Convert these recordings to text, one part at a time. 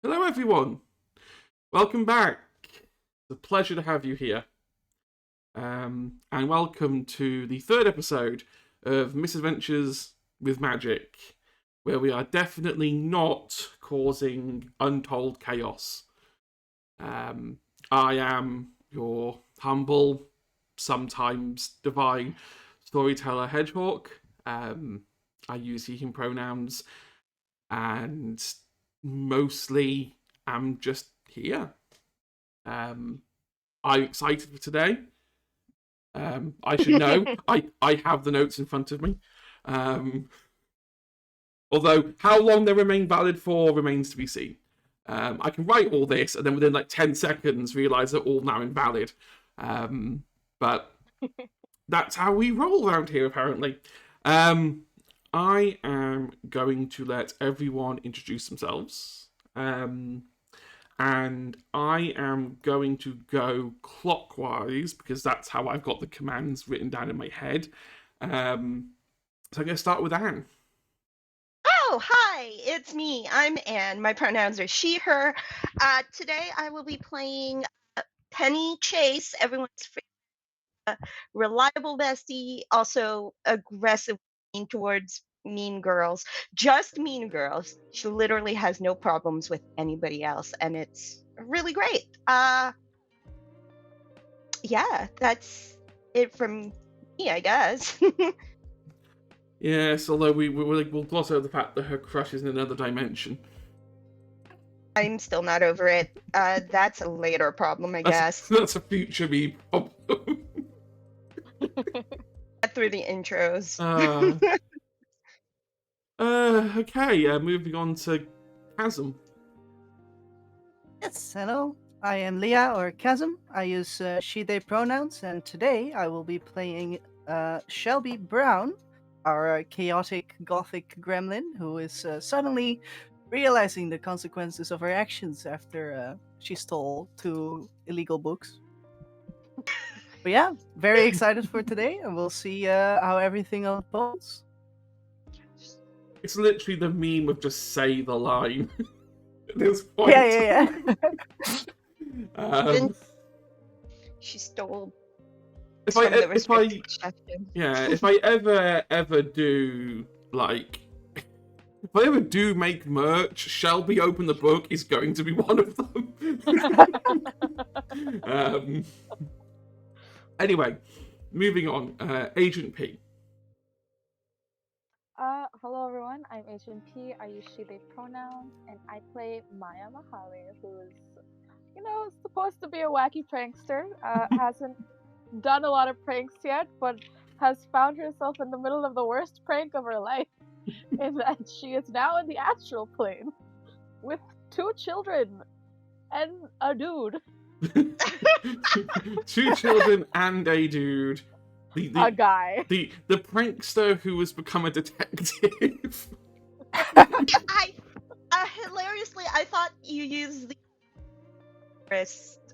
Hello, everyone. Welcome back. It's a pleasure to have you here. And welcome to the third episode of Misadventures with Magic, where we are definitely not causing untold chaos. I am your humble, sometimes divine storyteller Hedgehawk. I use he, him pronouns, and mostly am just here. I'm excited for today. I should know. I have the notes in front of me. Although how long they remain valid for remains to be seen. I can write all this and then within like 10 seconds realise they're all now invalid. But that's how we roll around here, apparently. I am going to let everyone introduce themselves. And I am going to go clockwise because that's how I've got the commands written down in my head. So I'm going to start with Anne. Oh, hi, it's me. I'm Anne. My pronouns are she, her. Today I will be playing Penny Chase, everyone's favorite, reliable bestie, also aggressive towards mean girls. Just mean girls. She literally has no problems with anybody else, and it's really great. Yeah, that's it from me, I guess. Yes, although we'll gloss over the fact that her crush is in another dimension. I'm still not over it. That's a later problem, I guess. That's a future me problem. Get through the intros. Okay, moving on to Chasm. Yes, hello. I am Leah or Chasm. I use she, they pronouns, and today I will be playing Shelby Brown, our chaotic gothic gremlin who is suddenly realizing the consequences of her actions after she stole 2 illegal books. But yeah, very excited for today, and we'll see how everything unfolds. It's literally the meme of just say the line at this point. Yeah. She stole. If I ever do like, if I ever do make merch, Shelby Open the Book is going to be one of them. Anyway, moving on. Agent P. Hello everyone, I'm Agent P. I use she, they pronouns, and I play Maya Mahali, who's, supposed to be a wacky prankster. Hasn't done a lot of pranks yet, but has found herself in the middle of the worst prank of her life, in that she is now in the astral plane with 2 children and a dude. 2 children and a dude. A guy. The prankster who has become a detective. Hilariously, I thought you used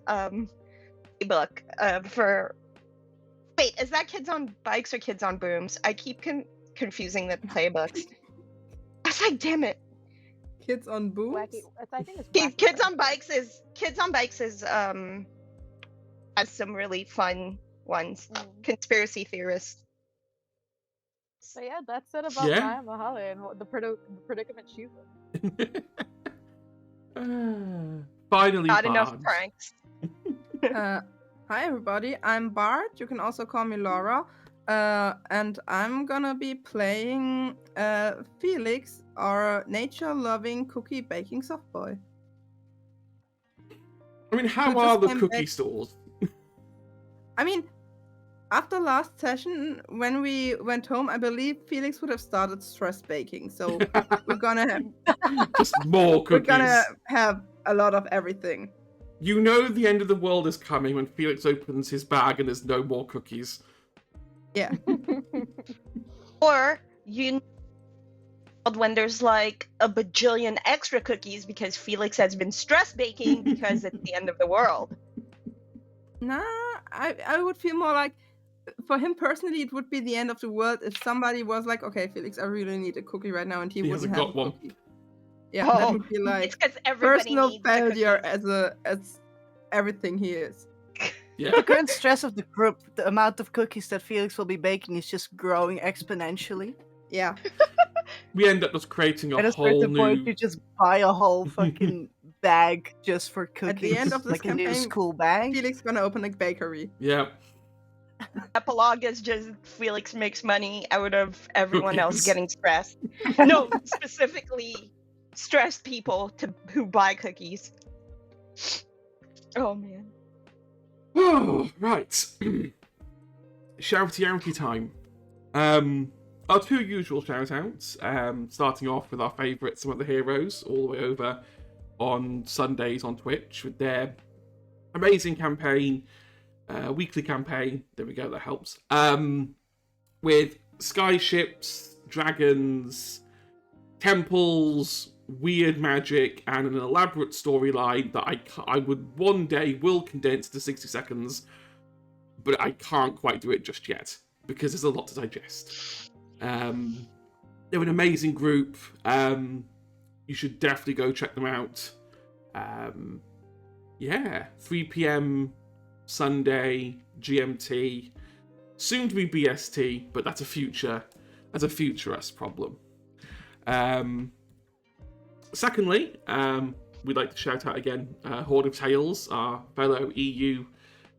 the book for. Wait, is that Kids on Bikes or Kids on Booms? I keep confusing the playbooks. I was like, damn it. Kids on Booms? I think it's Kids on Bikes is has some really fun ones. Conspiracy theorists. So yeah, that's it about Maya Mahali and the predicament she's in. Finally, not enough pranks. Hi everybody, I'm Bart. You can also call me Laura. And I'm gonna be playing Felix, our nature-loving cookie baking soft boy. I mean, how are the cookie stores? I mean, after last session, when we went home, I believe Felix would have started stress baking. So we're gonna have just more cookies. We're gonna have a lot of everything. You know the end of the world is coming when Felix opens his bag and there's no more cookies. Yeah. Or when there's like a bajillion extra cookies because Felix has been stress baking because it's the end of the world. Nah, I would feel more like, for him personally, it would be the end of the world if somebody was like, okay, Felix, I really need a cookie right now, and he wouldn't have hasn't got a one. cookie. Yeah, that Oh, would be like it's because everybody personal needs the failure cookies. as everything he is. Yeah. The current stress of the group, the amount of cookies that Felix will be baking is just growing exponentially. Yeah. We end up just creating a At a whole certain point, new. you just buy a whole fucking bag just for cookies. At the end of this like a new campaign, school bag. Felix gonna open a bakery. Yeah. Epilogue is just Felix makes money out of everyone else Cookies. getting stressed. No, specifically stressed people who buy cookies. Oh man. Oh, right. Shouty outy time. Our two usual shout outs, starting off with our favourites, some of the heroes, all the way over on Sundays on Twitch with their amazing campaign, weekly campaign. There we go, that helps. With skyships, dragons, temples, weird magic, and an elaborate storyline that I would one day will condense to 60 seconds, but I can't quite do it just yet because there's a lot to digest. They're an amazing group. You should definitely go check them out. 3 p.m. Sunday GMT, soon to be BST, but that's a future us problem. Secondly, we'd like to shout out again Horde of Tales, our fellow EU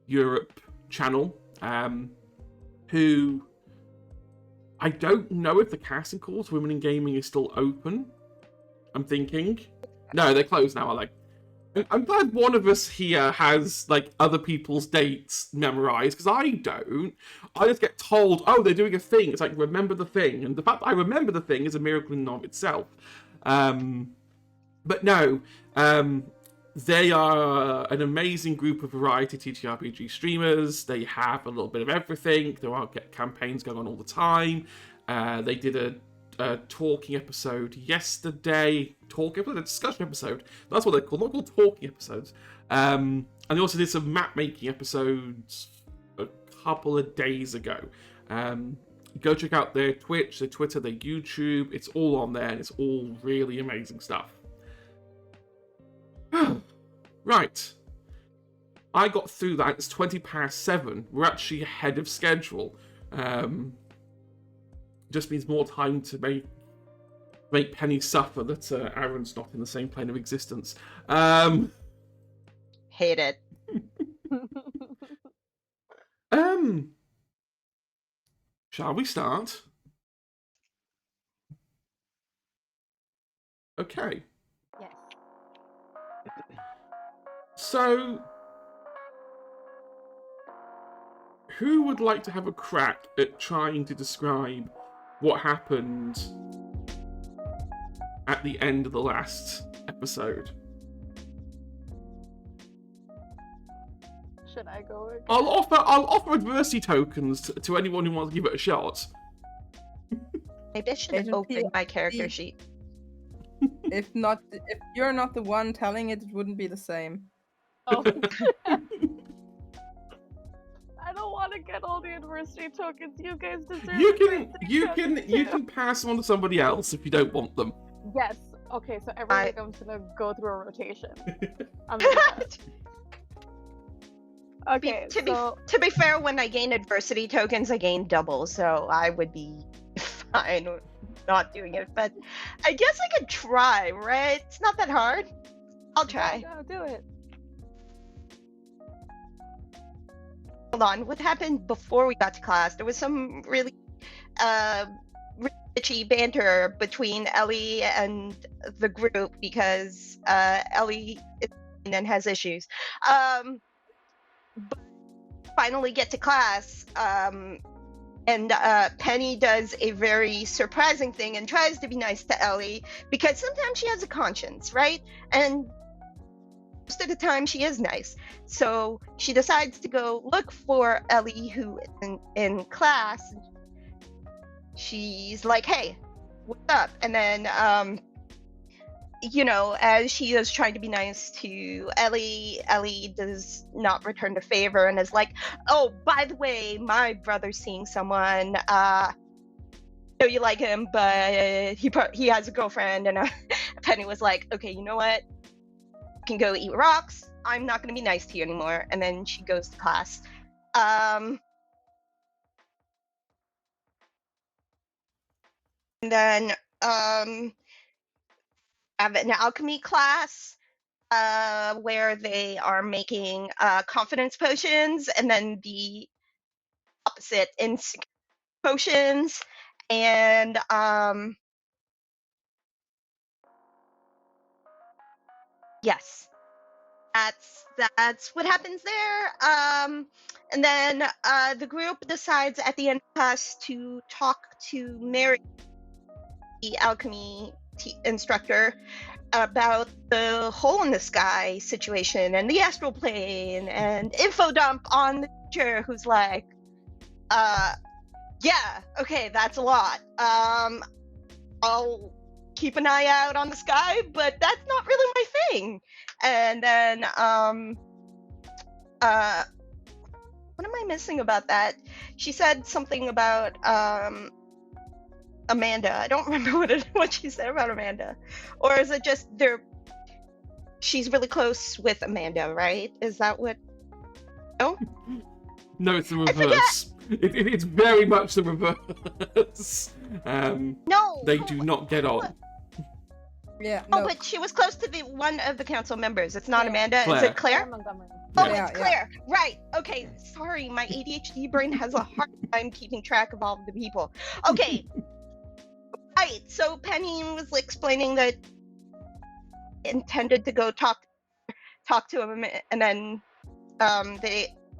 Europe channel, who I don't know if the casting call to Women in Gaming is still open. I'm thinking. No, they're closed now, are they? I'm glad one of us here has like other people's dates memorized, because I don't. I just get told, oh, they're doing a thing. It's like, remember the thing. And the fact that I remember the thing is a miracle in and of itself. But no, they are an amazing group of variety TTRPG streamers. They have a little bit of everything. There are campaigns going on all the time. They did a talking episode yesterday. A discussion episode. That's what they're called. Not called talking episodes. And they also did some map making episodes a couple of days ago. Go check out their Twitch, their Twitter, their YouTube. It's all on there, and it's all really amazing stuff. Right. I got through that. It's 7:20. We're actually ahead of schedule. Just means more time to make Penny suffer that Aaron's not in the same plane of existence. Hate it. Shall we start? Okay. Yes. So, who would like to have a crack at trying to describe what happened at the end of the last episode? Should I go again? I'll offer adversity tokens to anyone who wants to give it a shot. Maybe I should Agent open P, my character sheet. If you're not the one telling it, it wouldn't be the same. Oh. I don't want to get all the adversity tokens. You guys deserve You can pass them on to somebody else if you don't want them. Yes. Okay, so every week I'm just gonna go through a rotation. I'm gonna do that. Okay, To be fair, when I gain adversity tokens, I gain double, so I would be fine with not doing it. But I guess I could try, right? It's not that hard. I'll try. Yeah, do it. Hold on. What happened before we got to class? There was some really bitchy banter between Ellie and the group because Ellie is and has issues. But finally get to class, and Penny does a very surprising thing and tries to be nice to Ellie because sometimes she has a conscience, right? And most of the time she is nice. So she decides to go look for Ellie, who is in class. She's like, hey, what's up? And then as she is trying to be nice to Ellie does not return the favor and is like, oh, by the way, my brother's seeing someone. know you like him, but he has a girlfriend. And Penny was like, okay, you know what? You can go eat rocks. I'm not going to be nice to you anymore. And then she goes to class. And then have an alchemy class where they are making confidence potions, and then the opposite insecurity potions. And yes, that's what happens there. And then the group decides at the end of class to talk to Mary, the alchemy instructor, about the hole in the sky situation and the astral plane, and info dump on the teacher, who's like, yeah, okay, that's a lot. I'll keep an eye out on the sky, but that's not really my thing. And then what am I missing about that? She said something about Amanda. I don't remember what she said about Amanda. Or is it just she's really close with Amanda, right? Is that what? No? No, it's the reverse. It's very much the reverse. No. They do not get on. Yeah. Oh, No. but she was close to one of the council members. It's not Claire. Amanda. Is Claire. it Claire? Montgomery. Oh, Yeah, it's Claire. Right. Okay. Sorry, my ADHD brain has a hard time keeping track of all of the people. Okay. Right. So Penny was explaining that intended to go talk to him, and then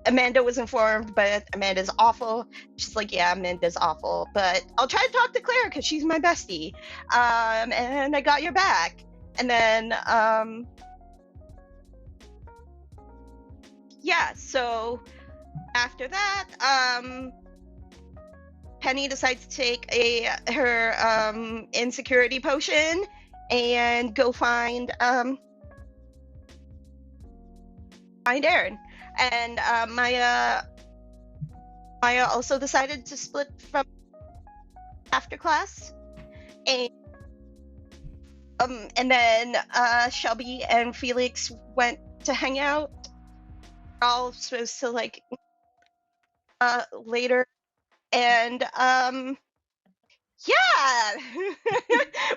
Amanda was informed, but Amanda's awful. She's like, yeah, Amanda's awful, but I'll try to talk to Claire because she's my bestie. And I got your back. And then yeah, so after that, Penny decides to take her insecurity potion and go find Aaron. And Maya also decided to split from after class, and then Shelby and Felix went to hang out. All supposed to like later, and yeah,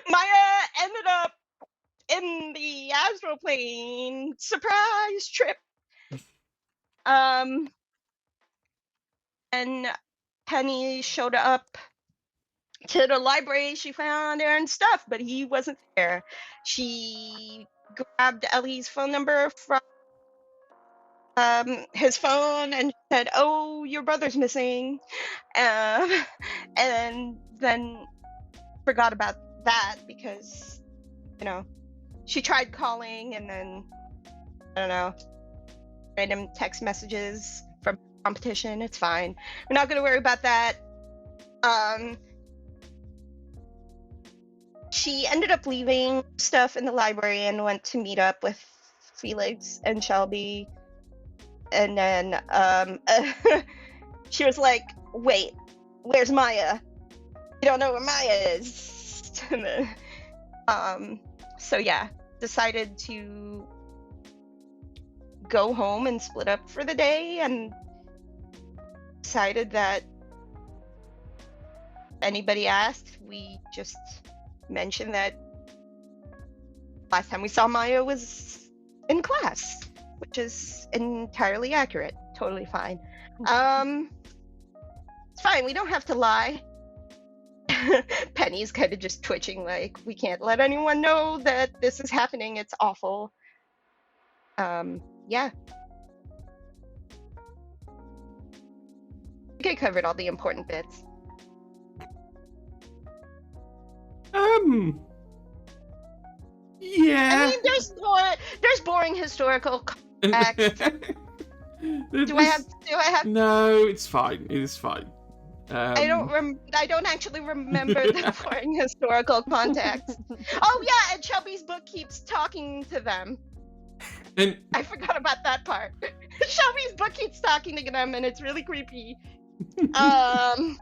Maya ended up in the astral plane surprise trip. And Penny showed up to the library. She found Aaron's stuff, but he wasn't there. She grabbed Ellie's phone number from his phone and said, "Oh, your brother's missing," and then forgot about that because, you know, she tried calling, and then I don't know, random text messages from competition. It's fine. We're not going to worry about that. She ended up leaving stuff in the library and went to meet up with Felix and Shelby. And then she was like, wait, where's Maya? You don't know where Maya is. So yeah, decided to go home and split up for the day, and decided that anybody asked, we just mentioned that last time we saw Maya was in class, which is entirely accurate. Totally fine. It's fine. We don't have to lie. Penny's kind of just twitching, like, we can't let anyone know that this is happening. It's awful. Yeah. I think I covered all the important bits. Yeah. I mean, there's boring historical context. Do I have? No, it's fine. It is fine. I don't actually remember the boring historical context. Oh yeah, and Shelby's book keeps talking to them. And I forgot about that part. Shelby's book keeps talking to them, and it's really creepy. I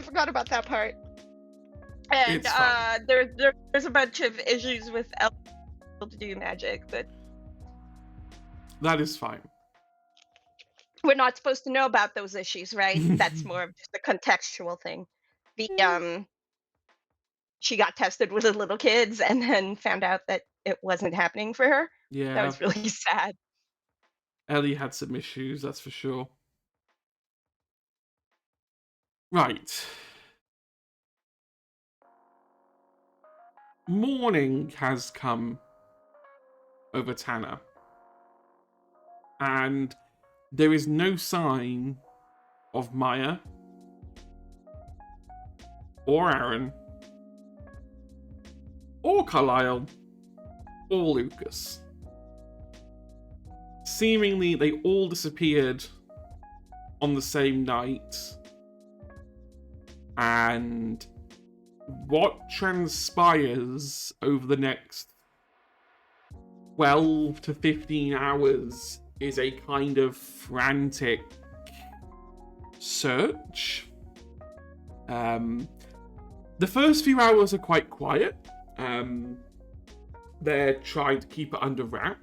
forgot about that part. And It's fine. there's a bunch of issues with Ellie to do magic, but That is fine. we're not supposed to know about those issues, right? That's more of just a contextual thing. The she got tested with the little kids and then found out that it wasn't happening for her. That Yeah, was really sad. Ellie had some issues, that's for sure. Right. Morning has come over Tanner. And there is no sign of Maya or Aaron or Carlisle or Lucas. Seemingly, they all disappeared on the same night. And what transpires over the next 12 to 15 hours is a kind of frantic search. The first few hours are quite quiet. They're trying to keep it under wrap.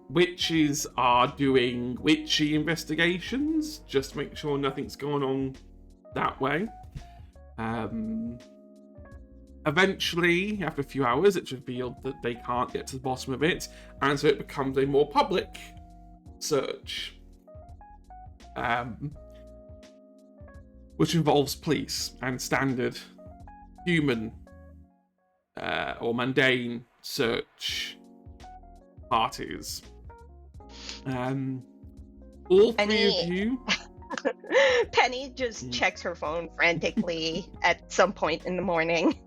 Witches are doing witchy investigations, just to make sure nothing's going on that way. Eventually, after a few hours, it's revealed that they can't get to the bottom of it, and so it becomes a more public search. Which involves police and standard human or mundane search parties. All three of you. Penny just checks her phone frantically at some point in the morning.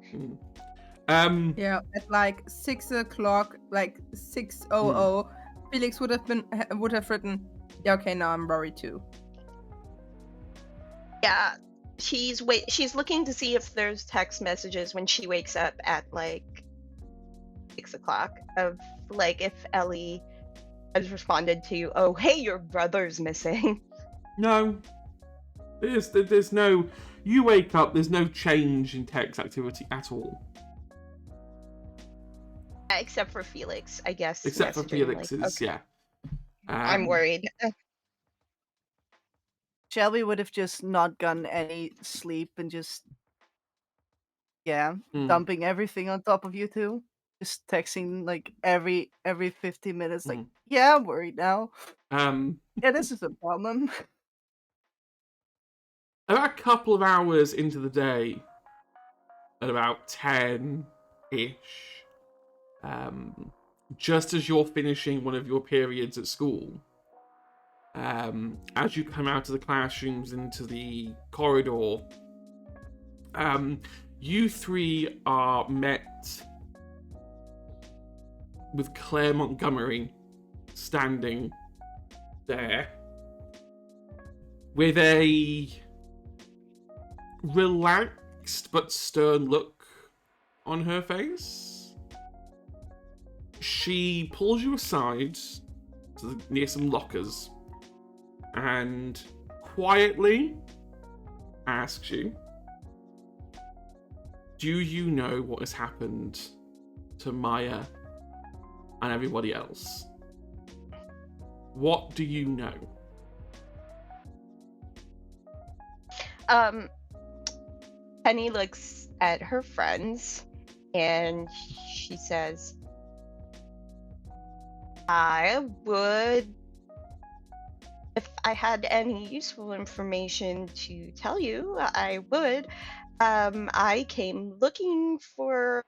Yeah, at like 6 o'clock, like 6:00, Felix would have written, "Yeah, okay, now I'm worried too." Yeah, she's looking to see if there's text messages when she wakes up at like 6 o'clock of like if Ellie has responded to, "Oh, hey, your brother's missing." No. There's no... You wake up, there's no change in text activity at all. Except for Felix, I guess. Except for messaging, Felix's, like, okay, yeah. I'm worried. Shelby would have just not gotten any sleep and just, dumping everything on top of you two. Just texting like every 15 minutes, like, yeah, I'm worried now. Yeah, this is a problem. About a couple of hours into the day, at about 10-ish, just as you're finishing one of your periods at school, as you come out of the classrooms into the corridor, you three are met with Claire Montgomery standing there with a relaxed but stern look on her face. She pulls you aside near some lockers and quietly asks you, do you know what has happened to Maya and everybody else? What do you know? Penny looks at her friends and she says, I would, if I had any useful information to tell you, I would. I came looking for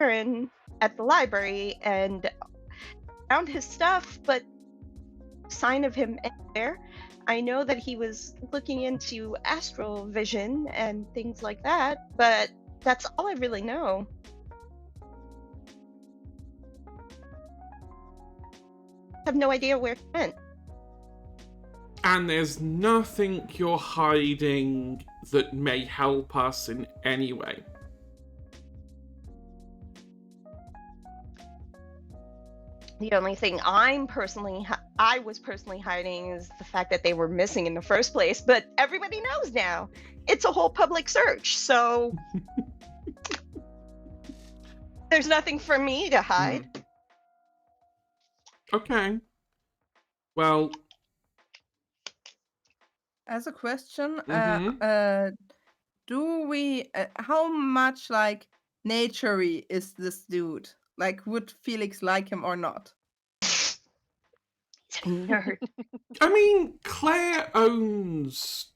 Aaron at the library and found his stuff, but sign of him anywhere. I know that he was looking into astral vision and things like that, but that's all I really know. I have no idea where he went. And there's nothing you're hiding that may help us in any way. The only thing I'm personally I was personally hiding is the fact that they were missing in the first place, but everybody knows now. It's a whole public search, so there's nothing for me to hide. Okay. Well, As a question, Mhm. do we how much like naturey is this dude? Like, would Felix like him or not? He's a nerd. I mean, Claire owns,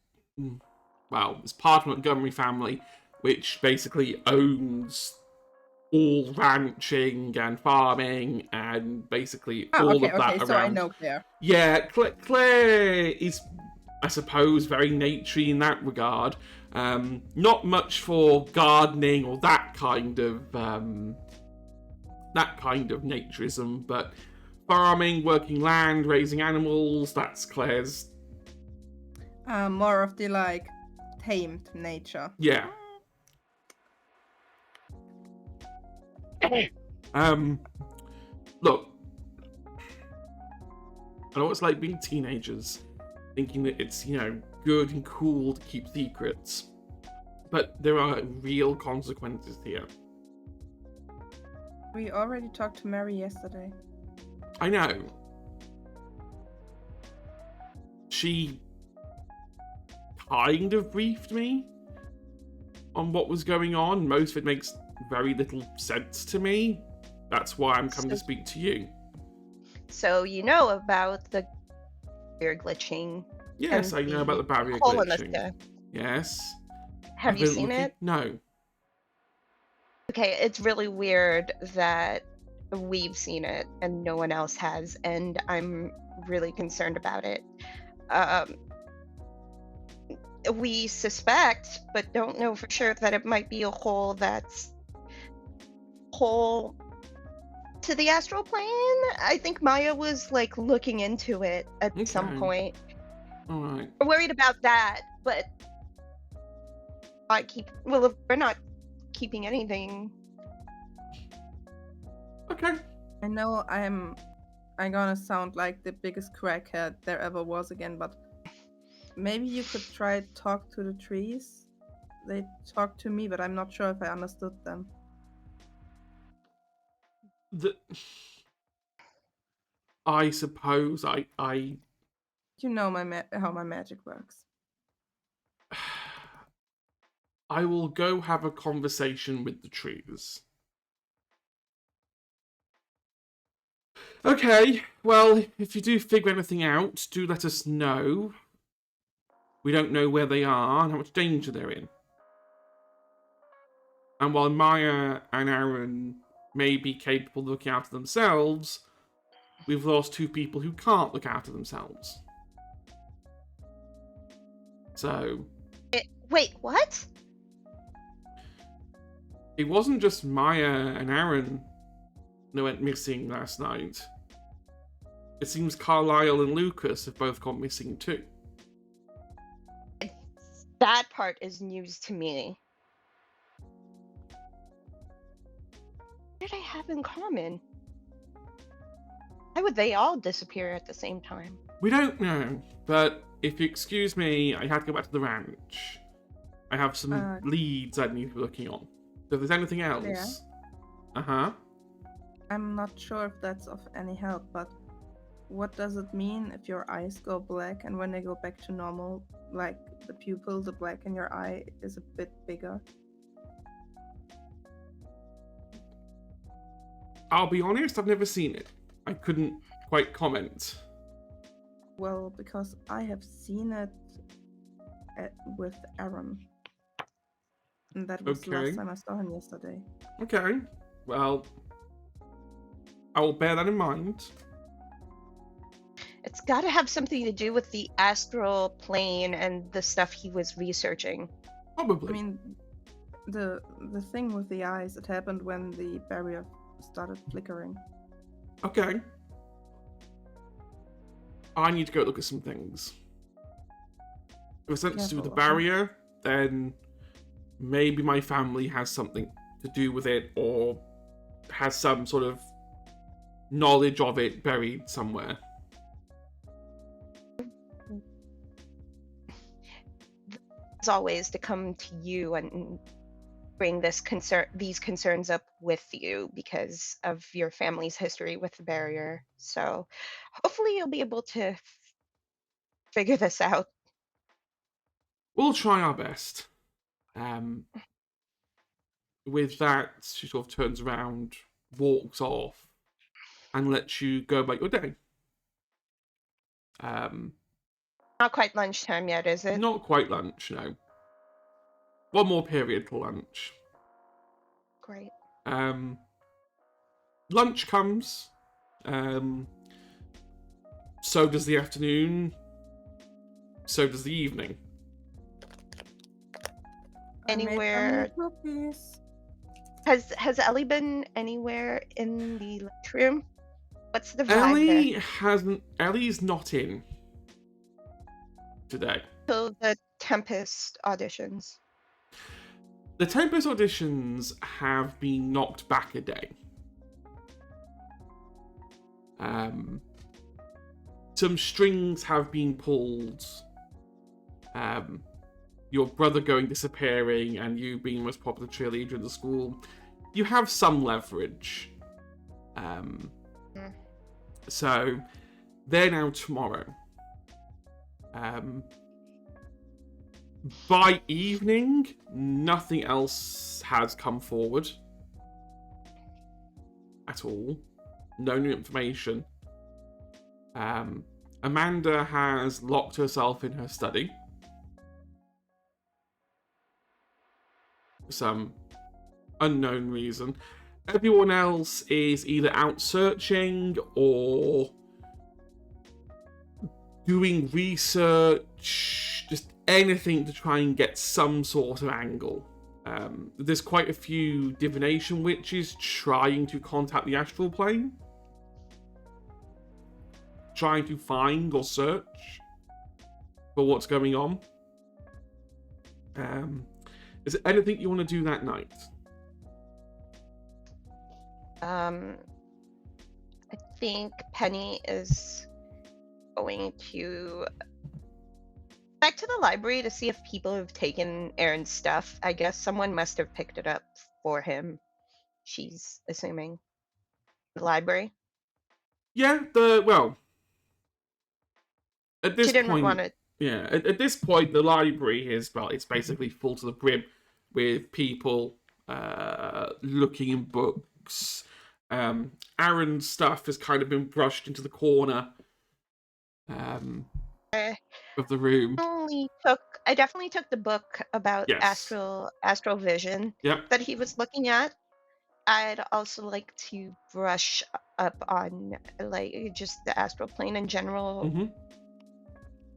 well, it's part of the Montgomery family, which basically owns all ranching and farming and basically Oh, all okay, of that okay, so I around. know Claire. Yeah, Claire is, I suppose, very naturey in that regard. Not much for gardening or that kind of naturism, but farming, working land, raising animals, that's Claire's. More of the like tamed nature. Yeah. Look, I know it's like being teenagers, thinking that it's, good and cool to keep secrets. But there are real consequences here. We already talked to Mary yesterday. I know. She kind of briefed me on what was going on. Most of it makes very little sense to me. That's why I'm coming to speak to you. So you know about the barrier glitching. Yes, and I know about the barrier hole in the glitching. sky. Yes. Have I've you been seen looking- it? No. Okay, it's really weird that we've seen it and no one else has, and I'm really concerned about it. We suspect, but don't know for sure, that it might be a hole that's hole to the astral plane. I think Maya was like looking into it at some Okay. point. All right. We're worried about that, but if we're not keeping anything. Okay. I know I'm gonna sound like the biggest crackhead there ever was again, but maybe you could try talk to the trees. They talked to me, but I'm not sure if I understood them. I suppose I You know how my magic works. I will go have a conversation with the trees. Okay, well, if you do figure anything out, do let us know. We don't know where they are and how much danger they're in. And while Maya and Aaron may be capable of looking after themselves, we've lost two people who can't look after themselves. So... Wait, what? It wasn't just Maya and Aaron that went missing last night. It seems Carlisle and Lucas have both gone missing too. That part is news to me. What did I have in common? Why would they all disappear at the same time? We don't know, but if you excuse me, I have to go back to the ranch. I have some leads I need to be looking on. So if there's anything else... Yeah. Uh-huh. I'm not sure if that's of any help, but what does it mean if your eyes go black and when they go back to normal, like the pupil, the black in your eye is a bit bigger? I'll be honest, I've never seen it. I couldn't quite comment. Well, because I have seen it with Aaron. And that was the Okay. last time I saw him yesterday. Okay, well, I will bear that in mind. It's got to have something to do with the astral plane and the stuff he was researching. Probably. I mean, the thing with the eyes, it happened when the barrier started flickering. Okay. I need to go look at some things. If it's something to do with the Careful, okay? barrier, then maybe my family has something to do with it, or has some sort of knowledge of it buried somewhere. as always, to come to you and bring these concerns up with you because of your family's history with the barrier. So hopefully you'll be able to figure this out. We'll try our best. With that, she sort of turns around, walks off, and lets you go about your day. Not quite lunchtime yet, is it? Not quite lunch, no. One more period for lunch. Great. Lunch comes. So does the afternoon. So does the evening. Anywhere? I made some cookies. Has Ellie been anywhere in the lunchroom? What's the vibe there? Ellie's not in today. Till the Tempest auditions. The Tempest auditions have been knocked back a day. Some strings have been pulled. Your brother going disappearing and you being the most popular cheerleader in the school. You have some leverage. So they're now tomorrow. By evening, nothing else has come forward at all. No new information. Amanda has locked herself in her study. For some unknown reason. Everyone else is either out searching or doing research, just anything to try and get some sort of angle. There's quite a few divination witches trying to contact the astral plane, trying to find or search for what's going on. Is there anything you want to do that night? I think Penny is going to back to the library to see if people have taken Aaron's stuff. I guess someone must have picked it up for him. She's assuming. The library? Yeah, at this She didn't point, want to. yeah, at this point, the library is, it's basically full to the brim with people looking in books. Aaron's stuff has kind of been brushed into the corner of the room. I definitely took the book about Yes. astral vision Yep. that he was looking at. I'd also like to brush up on just the astral plane in general, Mm-hmm.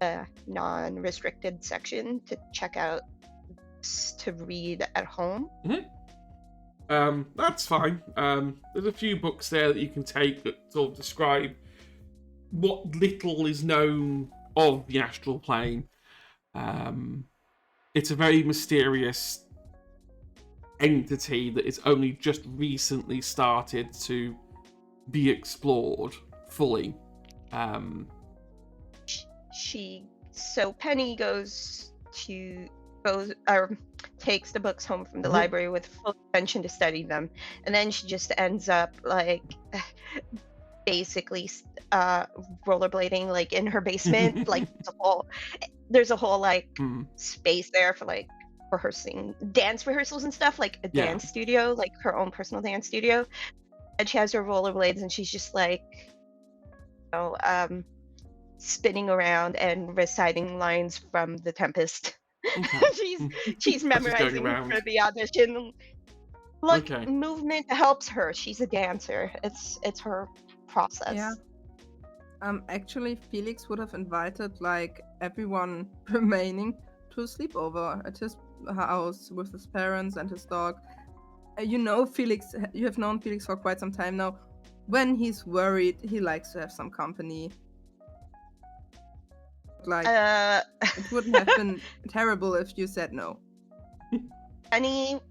the non-restricted section to check out to read at home. That's fine. There's a few books there that you can take that sort of describe what little is known of the astral plane. It's a very mysterious entity that is only just recently started to be explored fully. Penny takes the books home from the library with full intention to study them, and then she just ends up basically rollerblading in her basement. There's a whole space there for rehearsing dance rehearsals and stuff, a dance studio, her own personal dance studio. And she has her rollerblades and she's just spinning around and reciting lines from The Tempest. Okay. she's memorizing for the audition. Movement helps her. She's a dancer. It's her process. Yeah. Actually, Felix would have invited everyone remaining to a sleepover at his house with his parents and his dog. Felix. You have known Felix for quite some time now. When he's worried, he likes to have some company. It wouldn't have been terrible if you said no. Anyway,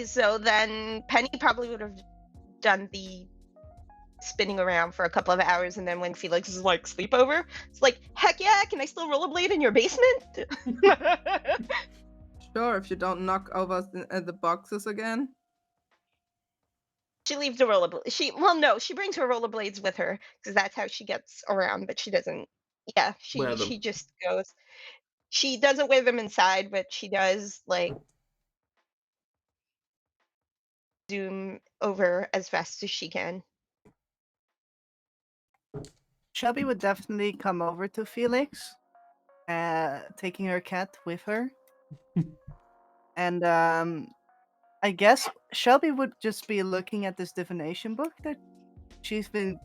so then Penny probably would have done the spinning around for a couple of hours, and then when Felix is sleepover, it's heck yeah, can I still rollerblade in your basement? sure if you don't knock over the boxes again. She leaves the rollerblades. She brings her rollerblades with her because that's how she gets around. But she doesn't. Yeah, Wear she them. just goes. She doesn't wear them inside, but she does like zoom over as fast as she can. Shelby would definitely come over to Felix, taking her cat with her. And I guess Shelby would just be looking at this divination book that she's been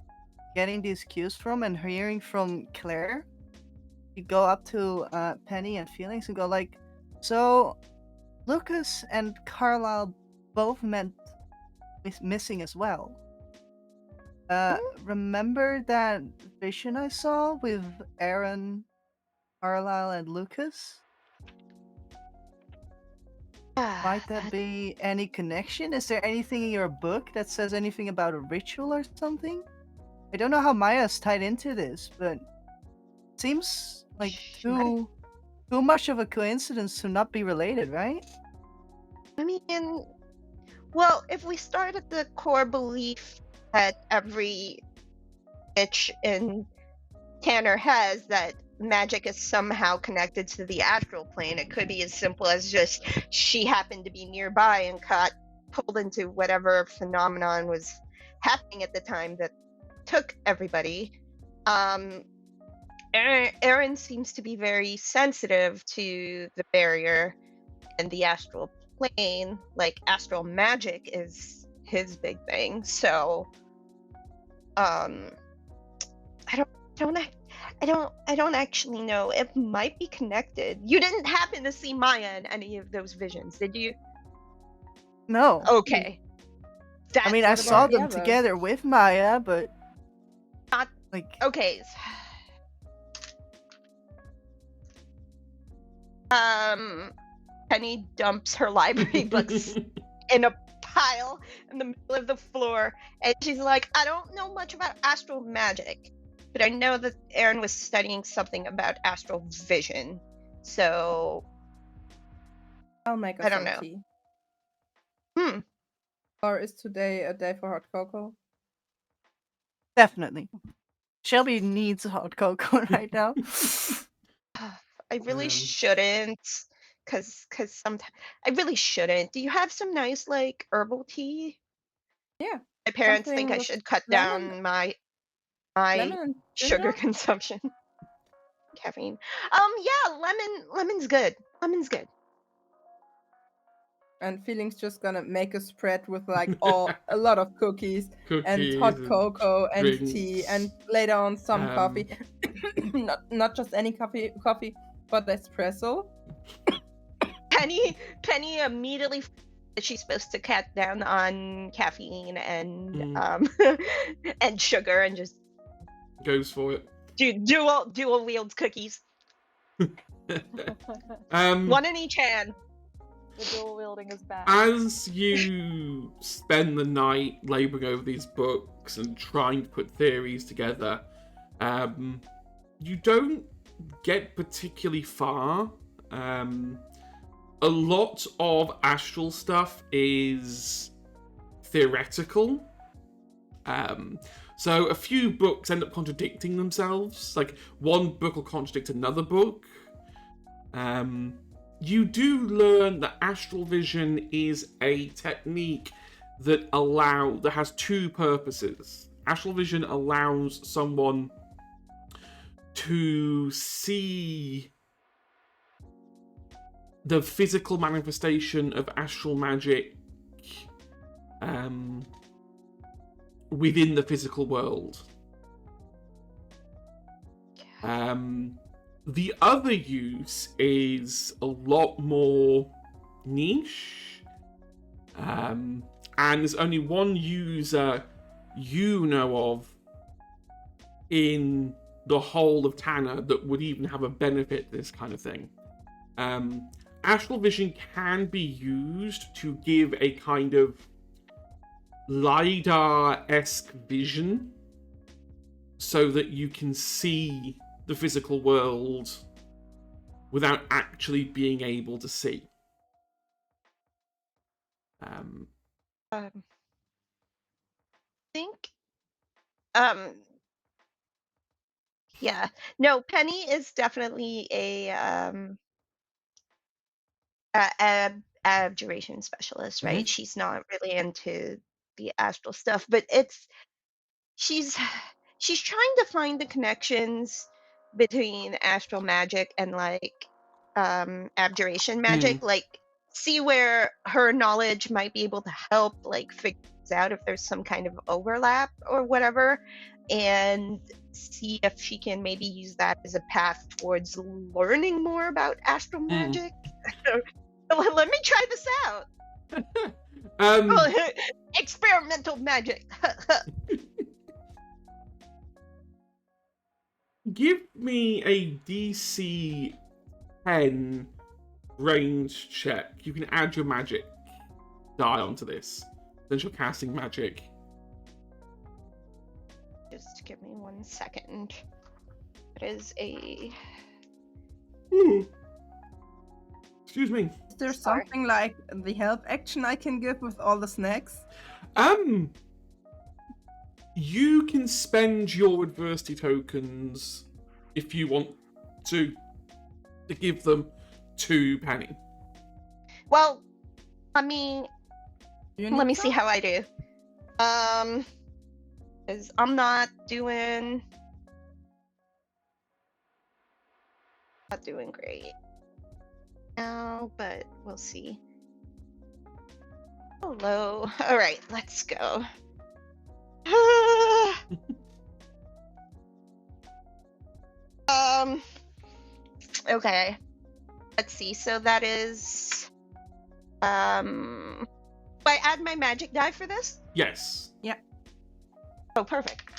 getting these cues from and hearing from Claire. You go up to Penny and Felix and go like, so Lucas and Carlisle both meant missing as well. Remember that vision I saw with Aaron, Carlisle, and Lucas? Might that be any connection? Is there anything in your book that says anything about a ritual or something? I don't know how Maya's tied into this, but it seems like too much of a coincidence to not be related, right? I mean, well, if we start at the core belief that every bitch in Tanner has, that magic is somehow connected to the astral plane, it could be as simple as just she happened to be nearby and got pulled into whatever phenomenon was happening at the time that took everybody. Aaron seems to be very sensitive to the barrier and the astral plane. Like, astral magic is his big thing. So I don't actually know. It might be connected. You didn't happen to see Maya in any of those visions, did you? No. Okay. I mean, I saw them together with Maya, but not like. Okay. Penny dumps her library books in a pile in the middle of the floor, and she's like, I don't know much about astral magic, but I know that Aaron was studying something about astral vision, so I'll make us I don't some know. tea. Or is today a day for hot cocoa? Definitely. Shelby needs hot cocoa right now. I really shouldn't, cause sometimes I really shouldn't. Do you have some nice like herbal tea? Yeah. My parents think I with should cut lemon- down my lemon and sugar ginger? consumption. Caffeine. Yeah, lemon's good. Lemon's good. And Feeling's just gonna make a spread with like a lot of cookies and hot and cocoa and drinks. tea, and later on some coffee. not just any coffee, but espresso. Penny immediately that she's supposed to cut down on caffeine and and sugar and just goes for it. Dual wield cookies. One in each hand. The dual wielding is bad. As you spend the night laboring over these books and trying to put theories together, you don't get particularly far. A lot of astral stuff is theoretical. So a few books end up contradicting themselves. Like, one book will contradict another book. You do learn that astral vision is a technique that has two purposes. Astral vision allows someone to see the physical manifestation of astral magic within the physical world. The other use is a lot more niche, and there's only one user you know of in the whole of Tanner that would even have a benefit to this kind of thing. Astral vision can be used to give a kind of LiDAR-esque vision so that you can see the physical world without actually being able to see. I think yeah. No, Penny is definitely a abjuration specialist, right? She's not really into the astral stuff, but she's she's trying to find the connections between astral magic and like abjuration magic, like see where her knowledge might be able to help like figure things out if there's some kind of overlap or whatever, and see if she can maybe use that as a path towards learning more about astral magic. Let me try this out. Experimental magic. Give me a DC 10 range check. You can add your magic die onto this since you're casting magic. Just give me 1 second. It is a... Excuse me. Is there something like the help action I can give with all the snacks? You can spend your adversity tokens if you want to give them to Penny. Well, let me see some? how I do. Because I'm not doing great now, but we'll see. Hello. All right, let's go. Okay. Let's see. So that is do I add my magic die for this? Yes. Yeah. Oh, perfect.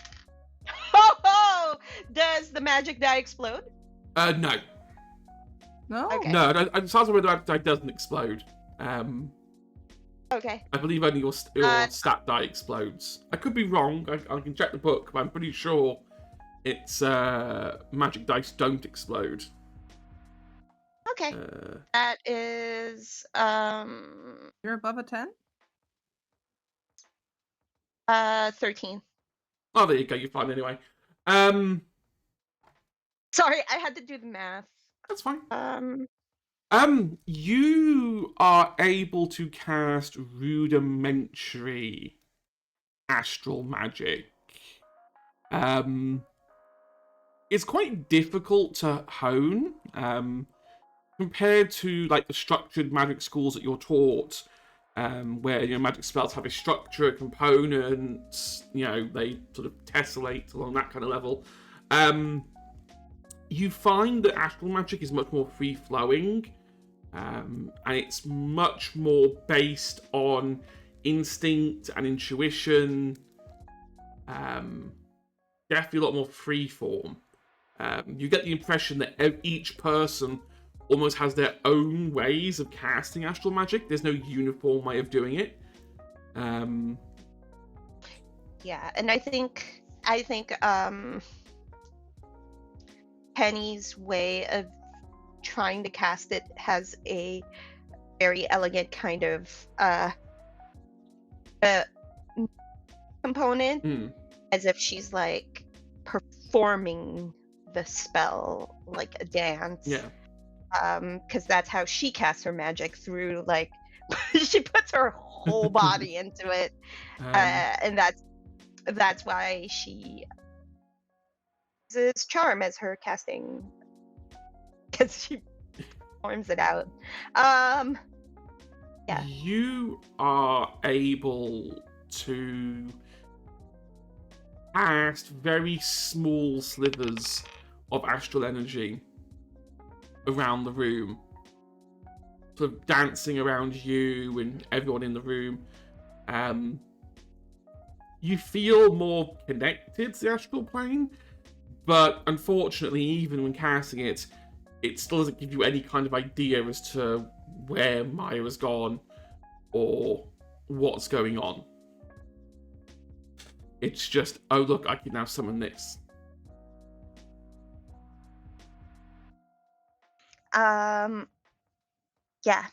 Oh, does the magic die explode? No. No? Okay. No, it sounds like the die doesn't explode. Okay. I believe only your stat die explodes. I could be wrong. I can check the book, but I'm pretty sure it's magic dice don't explode. Okay. That is You're above a 10? 13. Oh, there you go. You're fine anyway. Sorry, I had to do the math. That's fine. You are able to cast rudimentary astral magic. It's quite difficult to hone, compared to like the structured magic schools that you're taught, where magic spells have a structure, a component, they sort of tessellate along that kind of level. You find that astral magic is much more free-flowing, and it's much more based on instinct and intuition. Definitely a lot more free-form. You get the impression that each person almost has their own ways of casting astral magic. There's no uniform way of doing it. Yeah, and I think Penny's way of trying to cast it has a very elegant kind of component, as if she's like performing the spell like a dance. Yeah. Because that's how she casts her magic, through like she puts her whole body into it, and that's why she uses charm as her casting, because she forms it out. Yeah. You are able to cast very small slivers of astral energy around the room, sort of dancing around you and everyone in the room. You feel more connected to the astral plane, but unfortunately, even when casting it, it still doesn't give you any kind of idea as to where Maya has gone or what's going on. It's just, oh look, I can now summon this. Yeah.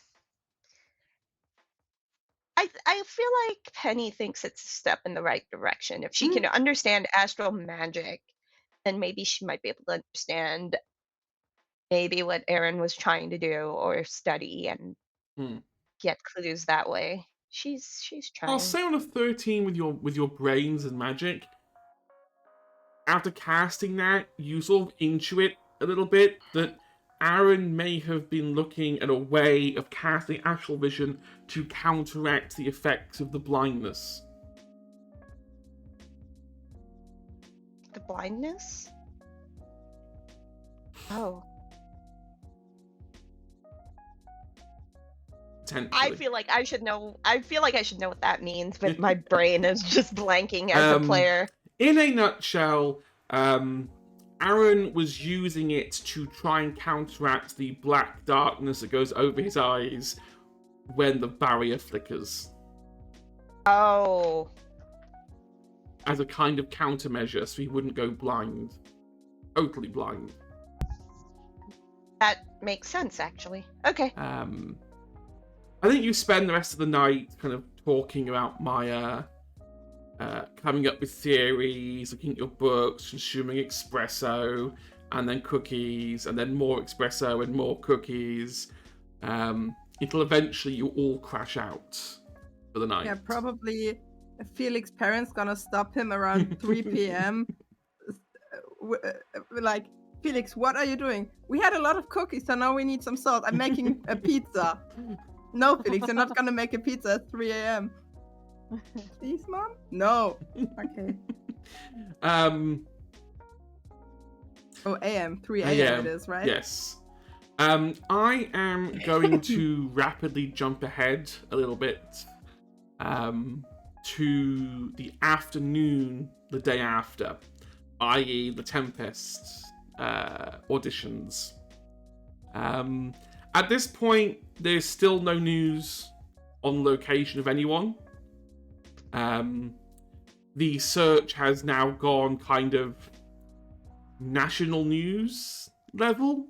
I feel like Penny thinks it's a step in the right direction. If she can understand astral magic, then maybe she might be able to understand maybe what Aaron was trying to do or study and Hmm. get clues that way. She's I'll trying. say on a 13 with your brains and magic. After casting that, you sort of intuit a little bit that Aaron may have been looking at a way of casting astral vision to counteract the effects of the blindness. The blindness? Oh. I feel like I should know. I feel like I should know what that means, but my brain is just blanking as a player. In a nutshell, Aaron was using it to try and counteract the black darkness that goes over his eyes when the barrier flickers. Oh. As a kind of countermeasure, so he wouldn't go blind. Totally blind. That makes sense, actually. Okay. I think you spend the rest of the night kind of talking about Maya, coming up with theories, looking at your books, consuming espresso, and then cookies, and then more espresso and more cookies, until eventually you all crash out for the night. Yeah, probably Felix's parents gonna stop him around 3 p.m. Like, Felix, what are you doing? We had a lot of cookies, so now we need some salt. I'm making a pizza. No, Felix, you're not gonna make a pizza at 3 a.m. Please, Mom? No. Okay. Oh, a.m. 3 a.m. it is, right? Yes. I am going to rapidly jump ahead a little bit to the afternoon the day after, i.e. the Tempest auditions. At this point, there's still no news on location of anyone. The search has now gone kind of national news level.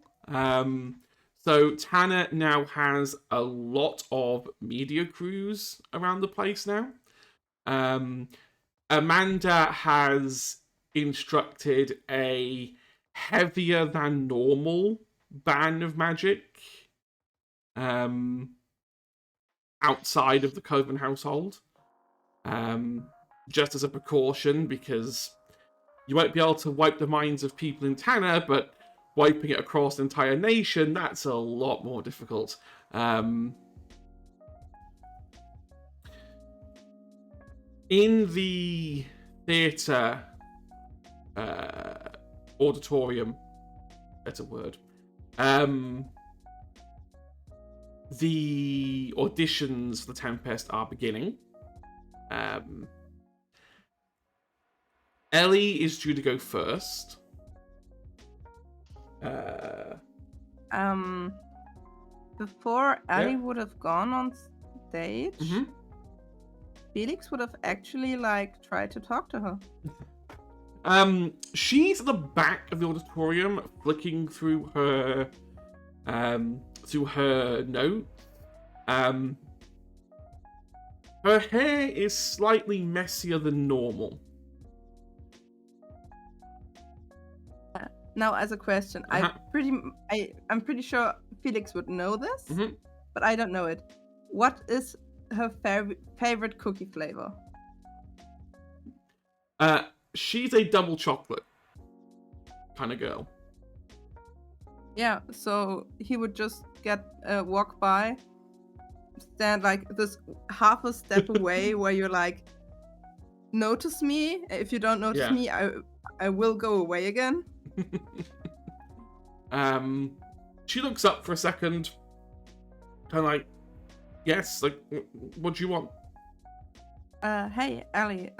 So Tanner now has a lot of media crews around the place now. Amanda has instructed a heavier than normal ban of magic outside of the Coven household, just as a precaution, because you won't be able to wipe the minds of people in Tanner, but wiping it across the entire nation, that's a lot more difficult. In the theatre auditorium, that's a word, the auditions for the Tempest are beginning. Ellie is due to go first. Before Ellie would have gone on stage, Mm-hmm. Felix would have actually tried to talk to her. She's at the back of the auditorium, flicking through her note. Her hair is slightly messier than normal. Now, as a question, I'm pretty sure Felix would know this, but I don't know it. What is her favorite cookie flavor? She's a double chocolate kind of girl. Yeah, so he would just walk by, stand this half a step away where you're like, notice me. If you don't notice me, I will go away again. She looks up for a second, kind of like, yes, what do you want? Hey, Ellie,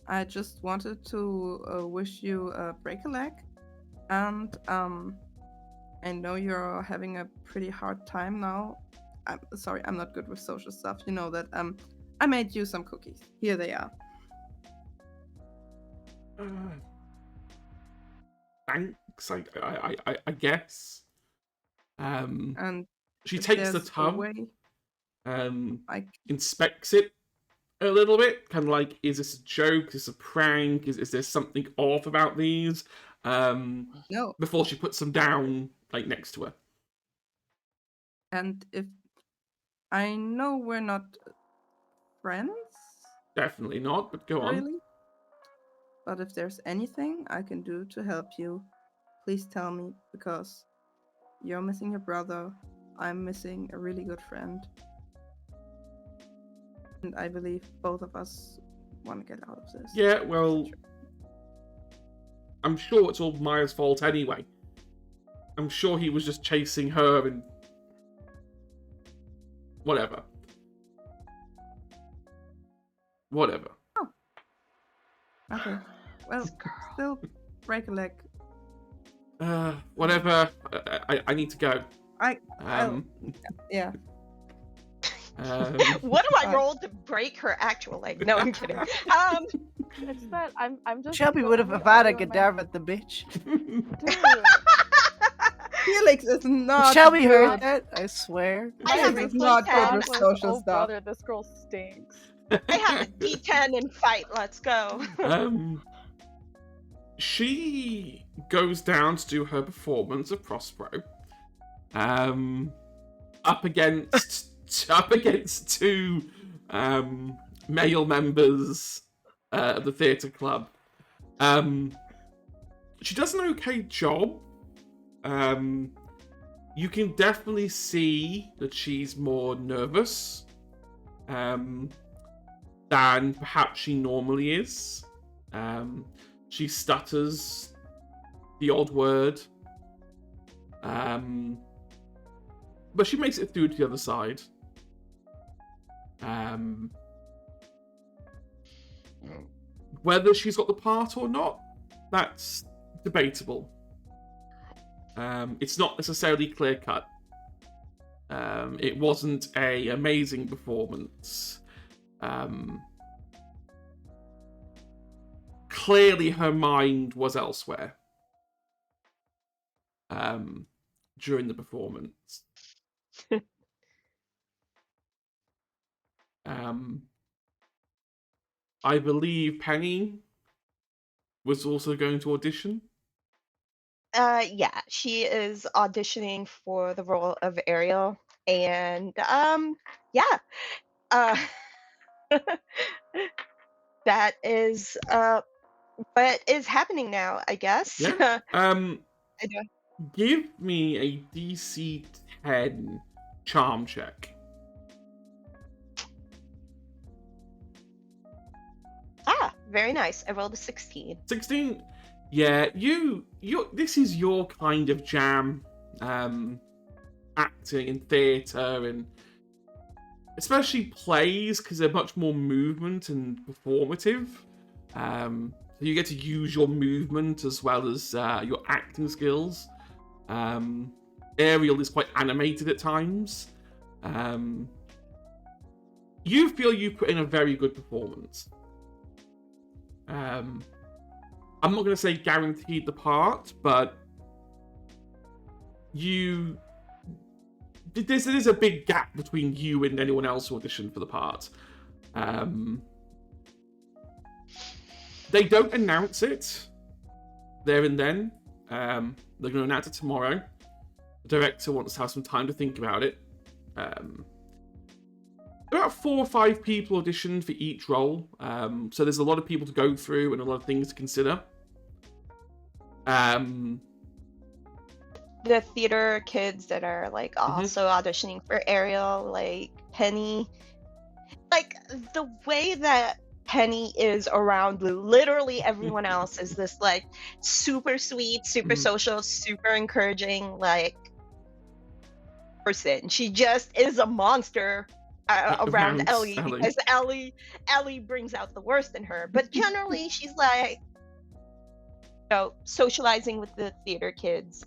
I just wanted to wish you a break a leg, and I know you're having a pretty hard time now. I'm sorry, I'm not good with social stuff. You know that. I made you some cookies. Here they are. Thanks, I guess. And she takes the tub inspects it a little bit, kind of like, is this a joke? Is this a prank? Is there something off about these? No. Before she puts them down, like, next to her. And if I know we're not friends, Definitely not, but go on. really. But if there's anything I can do to help you, please tell me, because you're missing your brother. I'm missing a really good friend. And I believe both of us want to get out of this. Yeah, well, I'm sure it's all Maya's fault anyway. I'm sure he was just chasing her and whatever. Whatever. Oh. Okay. Well, still break a leg. Whatever. I need to go. Yeah. What do I roll to break her actual leg? No, I'm kidding. It's that I'm just. Shelby the would have only Avada audio in my- Kedavra the bitch. Dude, Felix is not. Shelby good. heard that, I swear. I have Felix a is not D10. good that with was, social oh stuff. brother, this girl stinks. I have a D10 and fight. Let's go. She goes down to do her performance of Prospero. Up against two male members of the theatre club. She does an okay job. You can definitely see that she's more nervous than perhaps she normally is. She stutters the odd word. But she makes it through to the other side. Whether she's got the part or not, that's debatable. It's not necessarily clear cut. It wasn't an amazing performance. Clearly her mind was elsewhere during the performance. I believe Penny was also going to audition. Yeah, she is auditioning for the role of Ariel, and yeah, that is what is happening now, I guess. Yeah. I do. Give me a DC 10 charm check. Very nice. I rolled a 16. 16. Yeah, you. This is your kind of jam. Acting and theatre, and especially plays, because they're much more movement and performative. So you get to use your movement as well as your acting skills. Ariel is quite animated at times. You feel you put in a very good performance. I'm not going to say guaranteed the part, but there's a big gap between you and anyone else who auditioned for the part. They don't announce it there and then. They're going to announce it tomorrow. The director wants to have some time to think about it. About 4 or 5 people auditioned for each role, so there's a lot of people to go through and a lot of things to consider. The theater kids that are like also auditioning for Ariel, like Penny, like the way that Penny is around Blue, literally everyone else is this like super sweet, super social, super encouraging like person. She just is a monster around Ellie, because Ellie brings out the worst in her. But generally, she's like, socializing with the theater kids,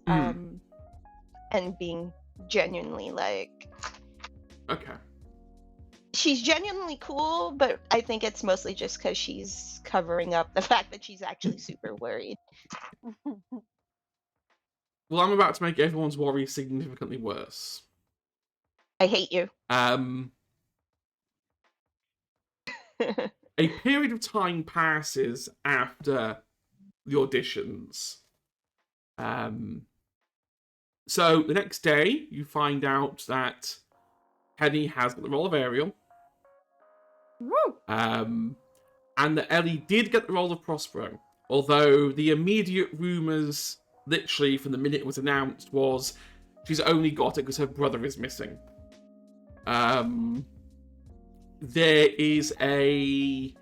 and being genuinely like, okay. She's genuinely cool, but I think it's mostly just because she's covering up the fact that she's actually super worried. Well, I'm about to make everyone's worry significantly worse. I hate you. A period of time passes after the auditions. So the next day, you find out that Penny has got the role of Ariel. Woo! And that Ellie did get the role of Prospero. Although the immediate rumours, literally from the minute it was announced, was she's only got it because her brother is missing. There is a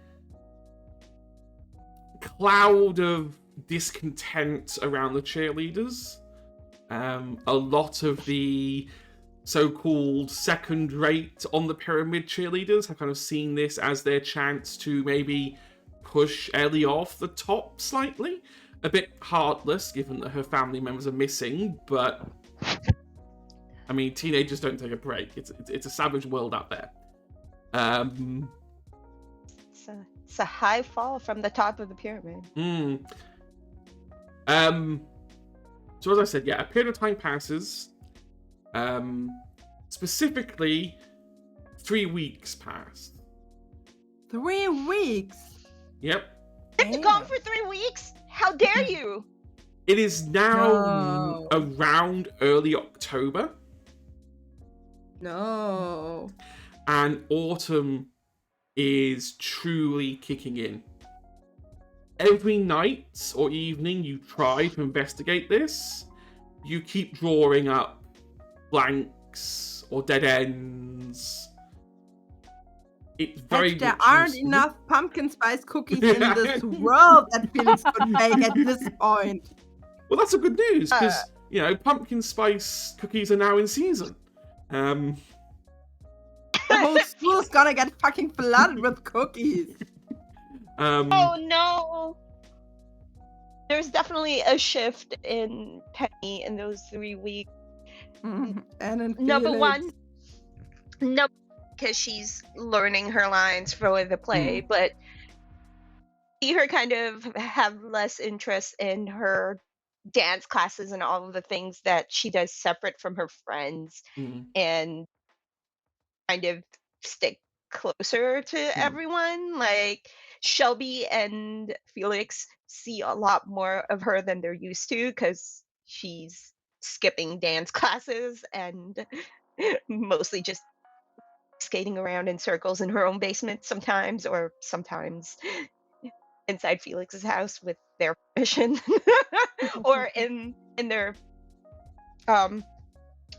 cloud of discontent around the cheerleaders. A lot of the so-called second-rate on the pyramid cheerleaders have kind of seen this as their chance to maybe push Ellie off the top slightly. A bit heartless, given that her family members are missing, but I mean, teenagers don't take a break. It's a savage world out there. It's a high fall from the top of the pyramid. So as I said, yeah, a period of time passes. Specifically, 3 weeks passed. 3 weeks. Yep. It's been gone for 3 weeks? How dare you? It is now around early October. No. And autumn is truly kicking in. Every night or evening you try to investigate this, you keep drawing up blanks or dead ends. It's very There much aren't useful. enough pumpkin spice cookies in this world that Felix could make at this point. Well, that's a good news, because, pumpkin spice cookies are now in season. The whole school's gonna get fucking flooded with cookies. Oh no! There's definitely a shift in Penny in those 3 weeks. And in Number Felix. one, no, because she's learning her lines for the play, but see her kind of have less interest in her dance classes and all of the things that she does separate from her friends, and kind of stick closer to everyone. Like Shelby and Felix see a lot more of her than they're used to because she's skipping dance classes and mostly just skating around in circles in her own basement sometimes, or sometimes inside Felix's house with their permission, or in their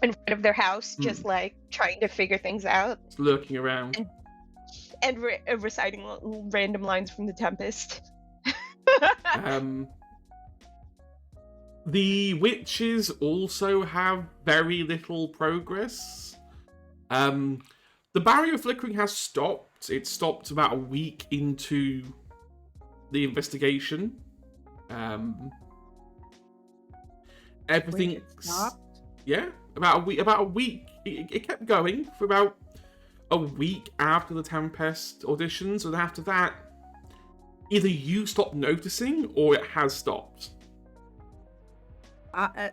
in front of their house, just like trying to figure things out, It's lurking around. and reciting random lines from The Tempest. The witches also have very little progress. The barrier of flickering has stopped. It stopped about a week into the investigation. Everything. Wait, it stopped? Yeah, about a week. It kept going for about a week after the Tempest auditions, and after that, either you stopped noticing or it has stopped.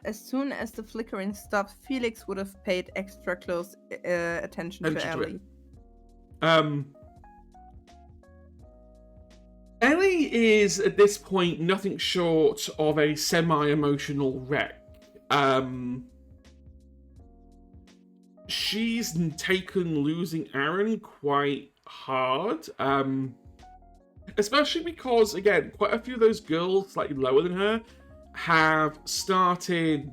As soon as the flickering stopped, Felix would have paid extra close attention to Ellie. Ellie is, at this point, nothing short of a semi-emotional wreck. She's taken losing Aaron quite hard. Especially because, again, quite a few of those girls slightly lower than her have started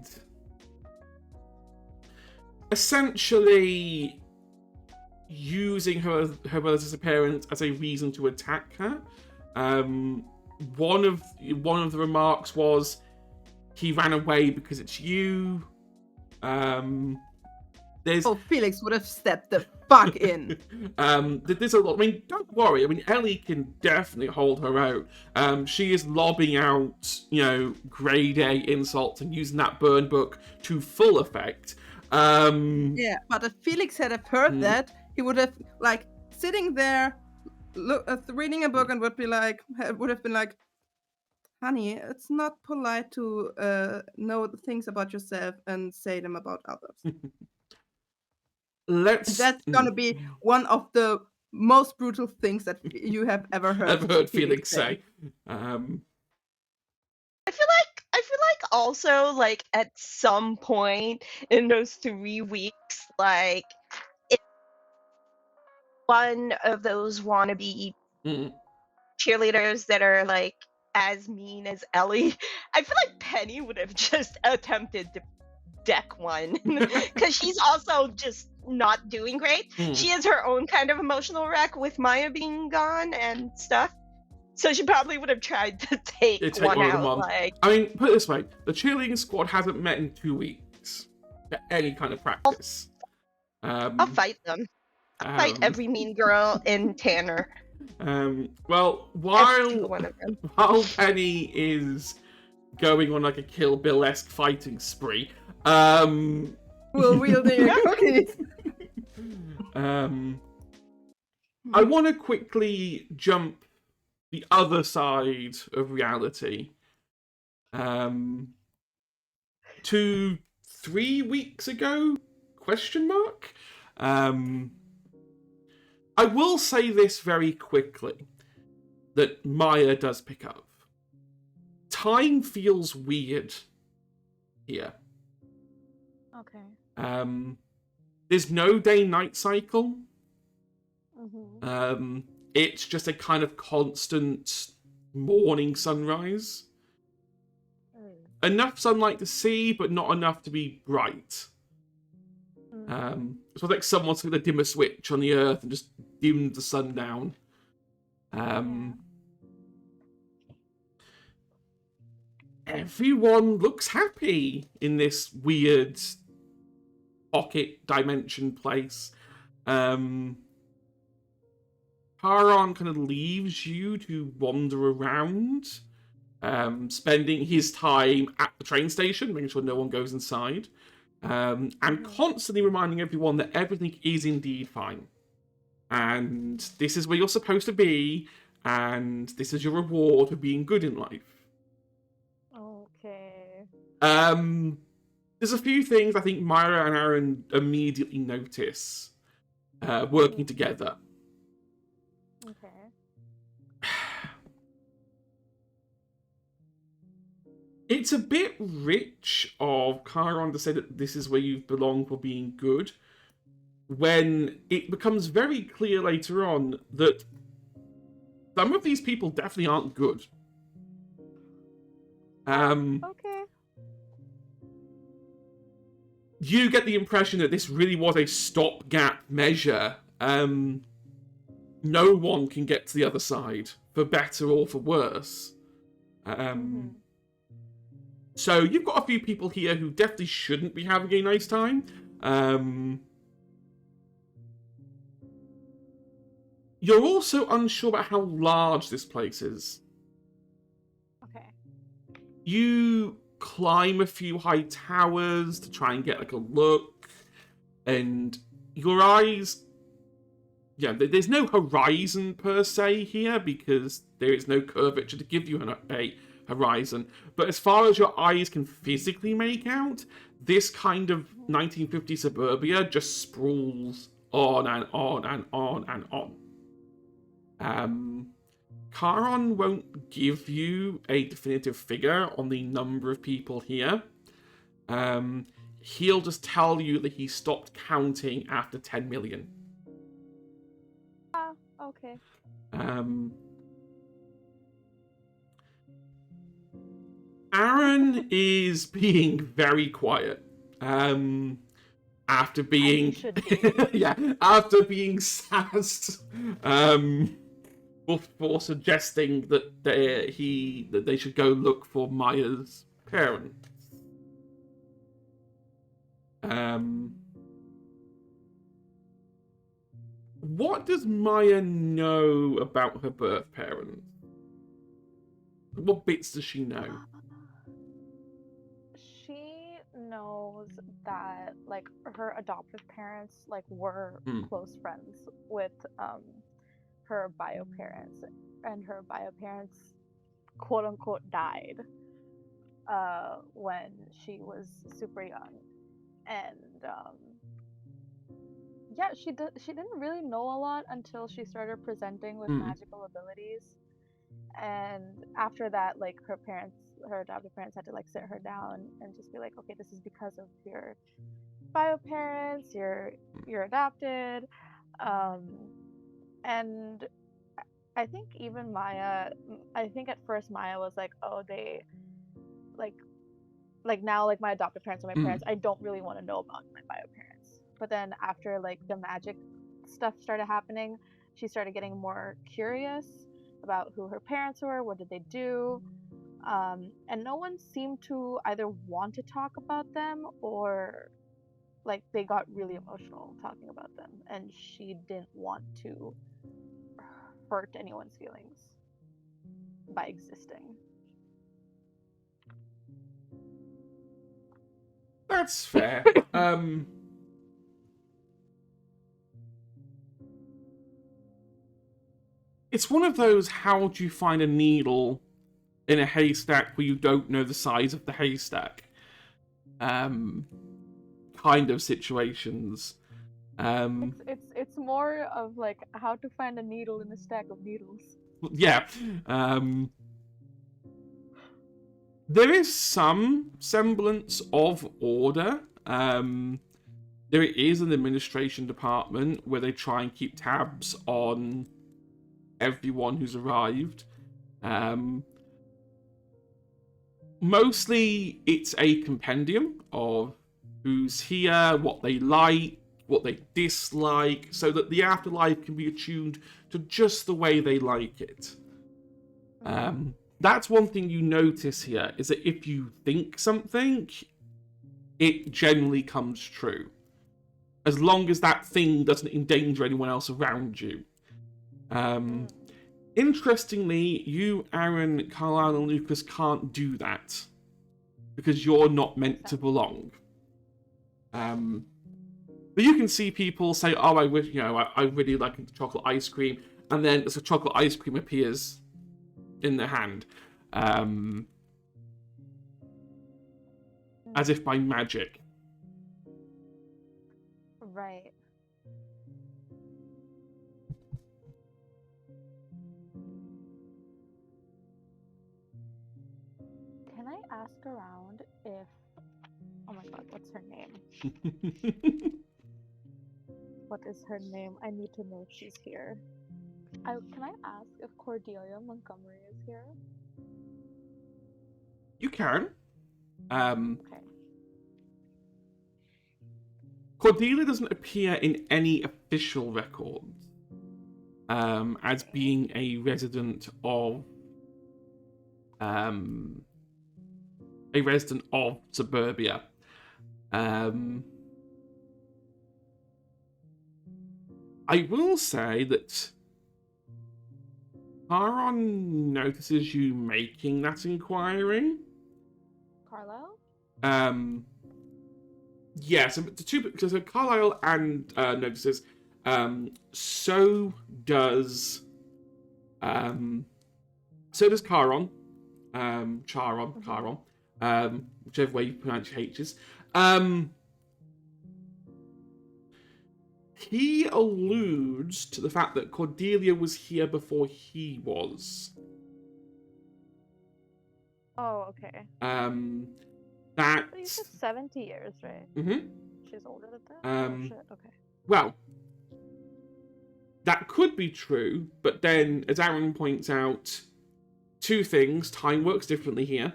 essentially using her brother's disappearance as a reason to attack her. One of the remarks was, he ran away because it's you. Felix would have stepped the fuck in. There's a lot. I mean, don't worry. I mean, Ellie can definitely hold her own. She is lobbing out, grade A insults and using that burn book to full effect. Yeah, but if Felix had have heard that, he would have sitting there, reading a book, and would have been like, honey, it's not polite to know the things about yourself and say them about others. That's gonna be one of the most brutal things that you have ever heard. I've heard Felix say. I feel like also like at some point in those 3 weeks, like it's one of those wannabe Mm. cheerleaders that are like as mean as Ellie. I feel like Penny would have just attempted to deck one because she's also just not doing great. Mm. She has her own kind of emotional wreck with Maya being gone and stuff. So she probably would have tried to take Take one one of them out. on. Like, I mean, put it this way: the cheerleading squad hasn't met in 2 weeks for any kind of practice. I'll fight them. I'll fight every mean girl in Tanner. Well, Every single one of them. while Penny is going on like a Kill Bill-esque fighting spree, Will wielding a cookie. I want to quickly jump the other side of reality. 2 3 weeks ago? Question mark. I will say this very quickly, that Maya does pick up. Time feels weird here. Okay. There's no day-night cycle. Mm-hmm. It's just a kind of constant morning sunrise. Enough sunlight to see, but not enough to be bright. It's like someone's going to dim a switch on the earth and just dim the sun down. Everyone looks happy in this weird pocket dimension place. Paron kind of leaves you to wander around, spending his time at the train station, making sure no one goes inside, and constantly reminding everyone that everything is indeed fine. And this is where you're supposed to be, and this is your reward for being good in life. Okay. There's a few things I think Myra and Aaron immediately notice working together. Okay. It's a bit rich of Chiron to say that this is where you belong for being good, when it becomes very clear later on that some of these people definitely aren't good. Okay. You get the impression that this really was a stopgap measure. No one can get to the other side, for better or for worse. So you've got a few people here who definitely shouldn't be having a nice time. You're also unsure about how large this place is. Okay. You climb a few high towers to try and get like a look, and your eyes... Yeah, there's no horizon per se here because there is no curvature to give you a horizon. But as far as your eyes can physically make out, this kind of 1950s suburbia just sprawls on and on and on and on. Charon won't give you a definitive figure on the number of people here. He'll just tell you that he stopped counting after 10 million. Okay. Aaron is being very quiet. After being after being sassed for suggesting that they should go look for Maya's parents. What does Maya know about her birth parents? What bits does she know? She knows that like her adoptive parents like were close friends with her bio parents, and her bio parents quote unquote died when she was super young, and yeah, she didn't really know a lot until she started presenting with magical abilities. And after that, like her adoptive parents had to like sit her down and just be like, okay, this is because of your bio parents, you're adopted. And I think even I think at first Maya was like, oh, they like now like my adoptive parents are my parents. I don't really want to know about my bio parents. But then after like the magic stuff started happening, she started getting more curious about who her parents were, what did they do, and no one seemed to either want to talk about them or like they got really emotional talking about them, and she didn't want to hurt anyone's feelings by existing. That's fair. It's one of those how do you find a needle in a haystack where you don't know the size of the haystack kind of situations. It's more of like how to find a needle in a stack of needles. Yeah. There is some semblance of order. There is an administration department where they try and keep tabs on everyone who's arrived. Mostly it's a compendium of who's here, what they like, what they dislike, so that the afterlife can be attuned to just the way they like it. That's one thing you notice here, is that if you think something, it generally comes true. As long as that thing doesn't endanger anyone else around you. Interestingly, you, Aaron, Carlisle, and Lucas can't do that. Because you're not meant to belong. But you can see people say, oh, I wish, I really like chocolate ice cream. And then as a chocolate ice cream appears in their hand. As if by magic. Right. Can I ask around if... Oh my god, what's her name? What is her name? I need to know if she's here. Can I ask if Cordelia Montgomery is here? You can. Okay. Cordelia doesn't appear in any official records as being a resident of suburbia. I will say that Charon notices you making that inquiry. Carlisle? Yeah, so Carlisle and notices. So does Charon. Charon. Whichever way you pronounce your H's. He alludes to the fact that Cordelia was here before he was. Oh, okay. That. But you said 70 years, right? Mm-hmm. She's older than that? Oh, shit, okay. Well, that could be true, but then, as Aaron points out, two things. Time works differently here.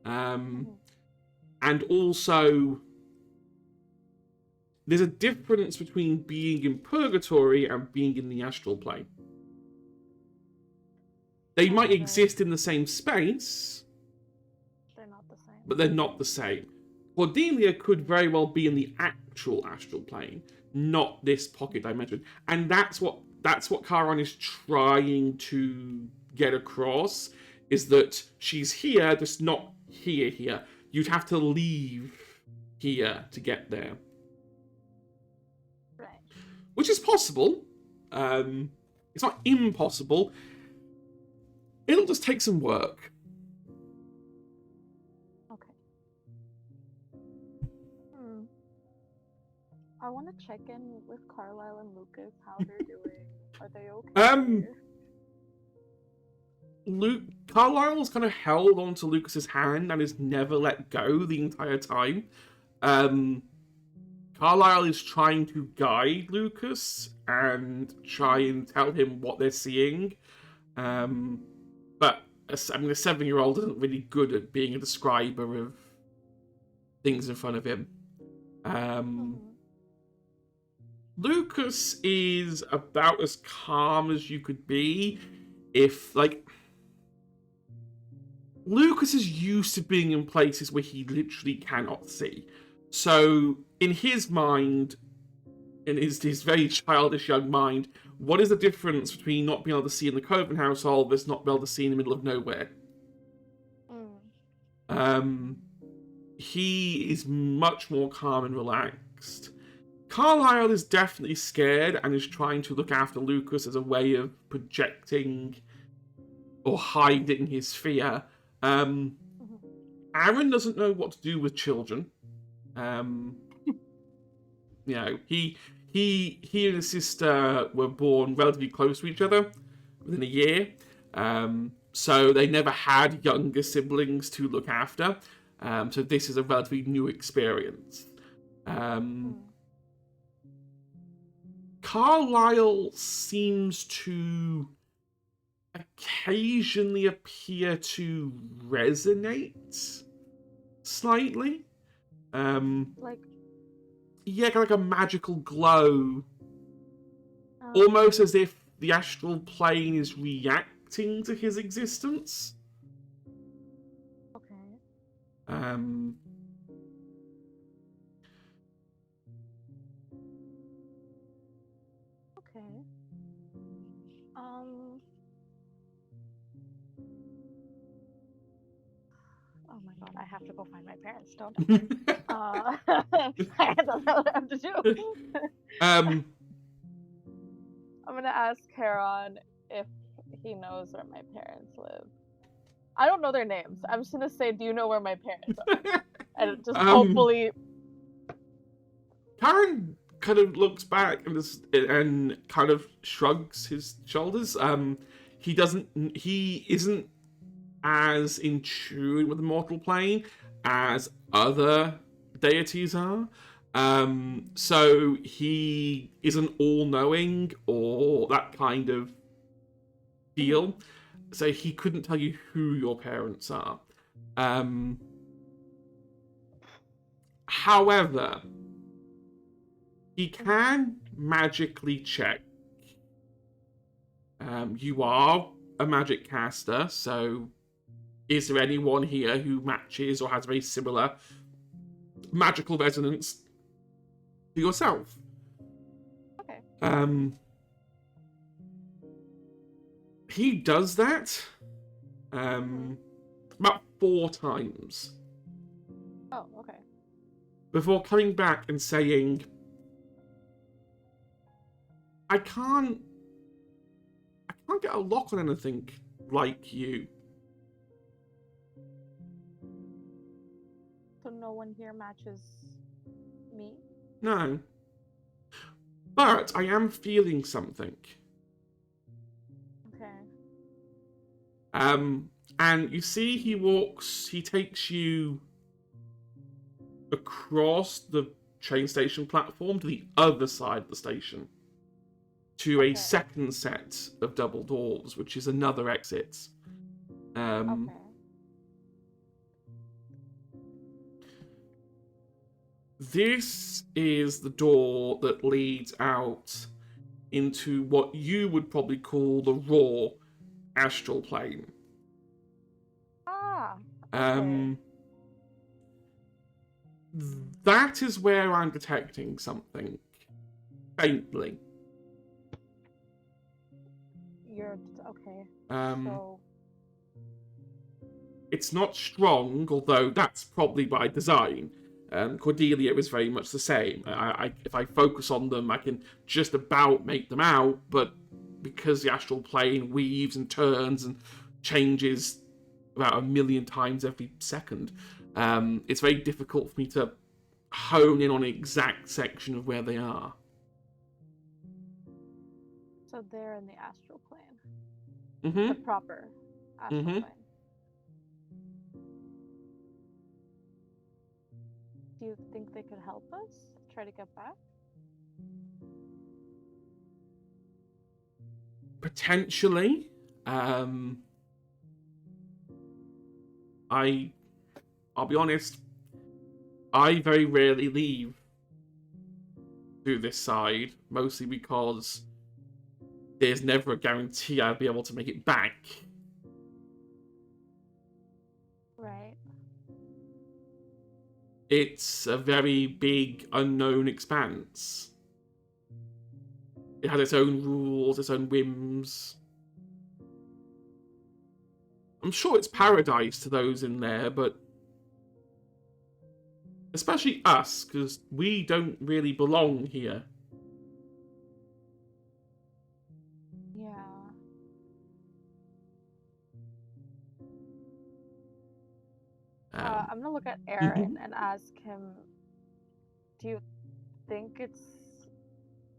And also, there's a difference between being in purgatory and being in the astral plane. They might exist in the same space. They're not the same. But they're not the same. Cordelia could very well be in the actual astral plane, not this pocket dimension. And that's what Charon is trying to get across, is that she's here, just not here. You'd have to leave here to get there. Right. Which is possible. It's not impossible. It'll just take some work. I want to check in with Carlisle and Lucas, how they're doing. Are they okay? Carlisle's kind of held onto Lucas's hand and has never let go the entire time. Carlisle is trying to guide Lucas and try and tell him what they're seeing. But a 7-year-old isn't really good at being a describer of things in front of him. Lucas is about as calm as you could be if, like... Lucas is used to being in places where he literally cannot see. So, in his mind, in his very childish young mind, what is the difference between not being able to see in the Coven household versus not being able to see in the middle of nowhere? He is much more calm and relaxed. Carlisle is definitely scared and is trying to look after Lucas as a way of projecting or hiding his fear. Aaron doesn't know what to do with children. He and his sister were born relatively close to each other within a year. So they never had younger siblings to look after. So this is a relatively new experience. Carlisle seems to occasionally appear to resonate slightly. Like, yeah, kind of like a magical glow. Almost as if the astral plane is reacting to his existence. okay. Okay. Oh my god, I have to go find my parents, don't I? I don't know what I have to do. I'm gonna ask Heron if he knows where my parents live. I don't know their names. I'm just gonna say, do you know where my parents are? And just hopefully... Karen kind of looks back and kind of shrugs his shoulders. He isn't as in tune with the mortal plane as other deities are. So he isn't all-knowing or that kind of deal. So he couldn't tell you who your parents are. However, he can magically check. You are a magic caster, so is there anyone here who matches or has very similar magical resonance to yourself? Okay. He does that about 4 times. Oh, okay. Before coming back and saying, I can't get a lock on anything like you. So no one here matches me? No. But I am feeling something. Okay. And you see he takes you across the train station platform to the other side of the station. To a second set of double doors, which is another exit. Okay. This is the door that leads out into what you would probably call the raw astral plane. Okay. That is where I'm detecting something. Faintly. You're okay. So it's not strong, although that's probably by design. Cordelia is very much the same. If I focus on them, I can just about make them out, but because the astral plane weaves and turns and changes about 1 million times every second, it's very difficult for me to hone in on an exact section of where they are. So they're in the astral plane. Mm-hmm. The proper astral Mhm. plane. Do you think they could help us try to get back? Potentially. I'll be honest, I very rarely leave through this side, mostly because there's never a guarantee I'll be able to make it back. Right. It's a very big, unknown expanse. It has its own rules, its own whims. I'm sure it's paradise to those in there, but especially us, because we don't really belong here. Yeah. I'm gonna look at Aaron and ask him, do you think it's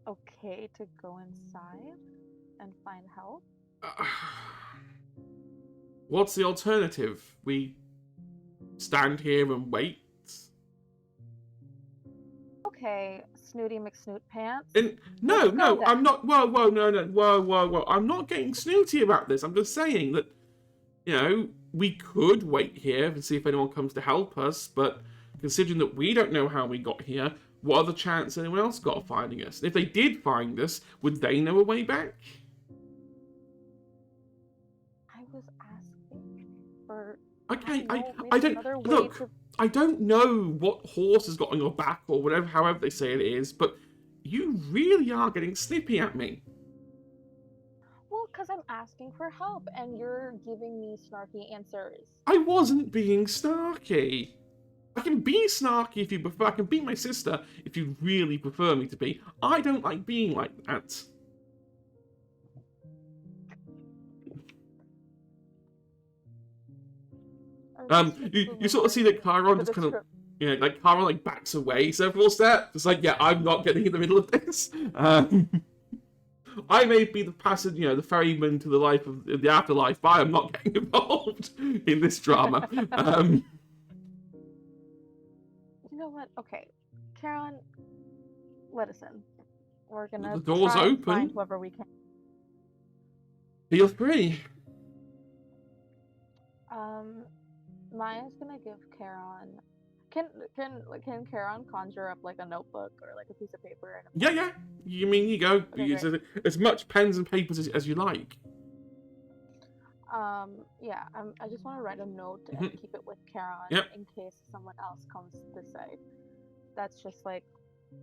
okay to go inside and find help? What's the alternative? We stand here and wait? Okay, Snooty McSnoot Pants. No, Let's go I'm then. not. Whoa, whoa. I'm not getting snooty about this. I'm just saying that, we could wait here and see if anyone comes to help us, but considering that we don't know how we got here, what are the chances anyone else got of finding us? And if they did find us, would they know a way back? I was asking for. Okay, I I don't another way look. to... I don't know what horse has got on your back or whatever, however they say it is, but you really are getting snippy at me. Well, because I'm asking for help and you're giving me snarky answers. I wasn't being snarky. I can be snarky if you prefer. I can be my sister if you really prefer me to be. I don't like being like that. You sort of see that Chiron just kind of, like Chiron like backs away several steps. It's like, yeah, I'm not getting in the middle of this. I may be the passage, the ferryman to the life of the afterlife, but I'm not getting involved in this drama. You know what? Okay, Karen, let us in. We're gonna The door's try and open. find whoever we can. Feel free. Maya's gonna give Karen. Can Karen conjure up like a notebook or like a piece of paper? And Yeah. You go. Okay, Use as much pens and papers as you like. Yeah. I just want to write a note and keep it with Karen in case someone else comes this side. That's just like,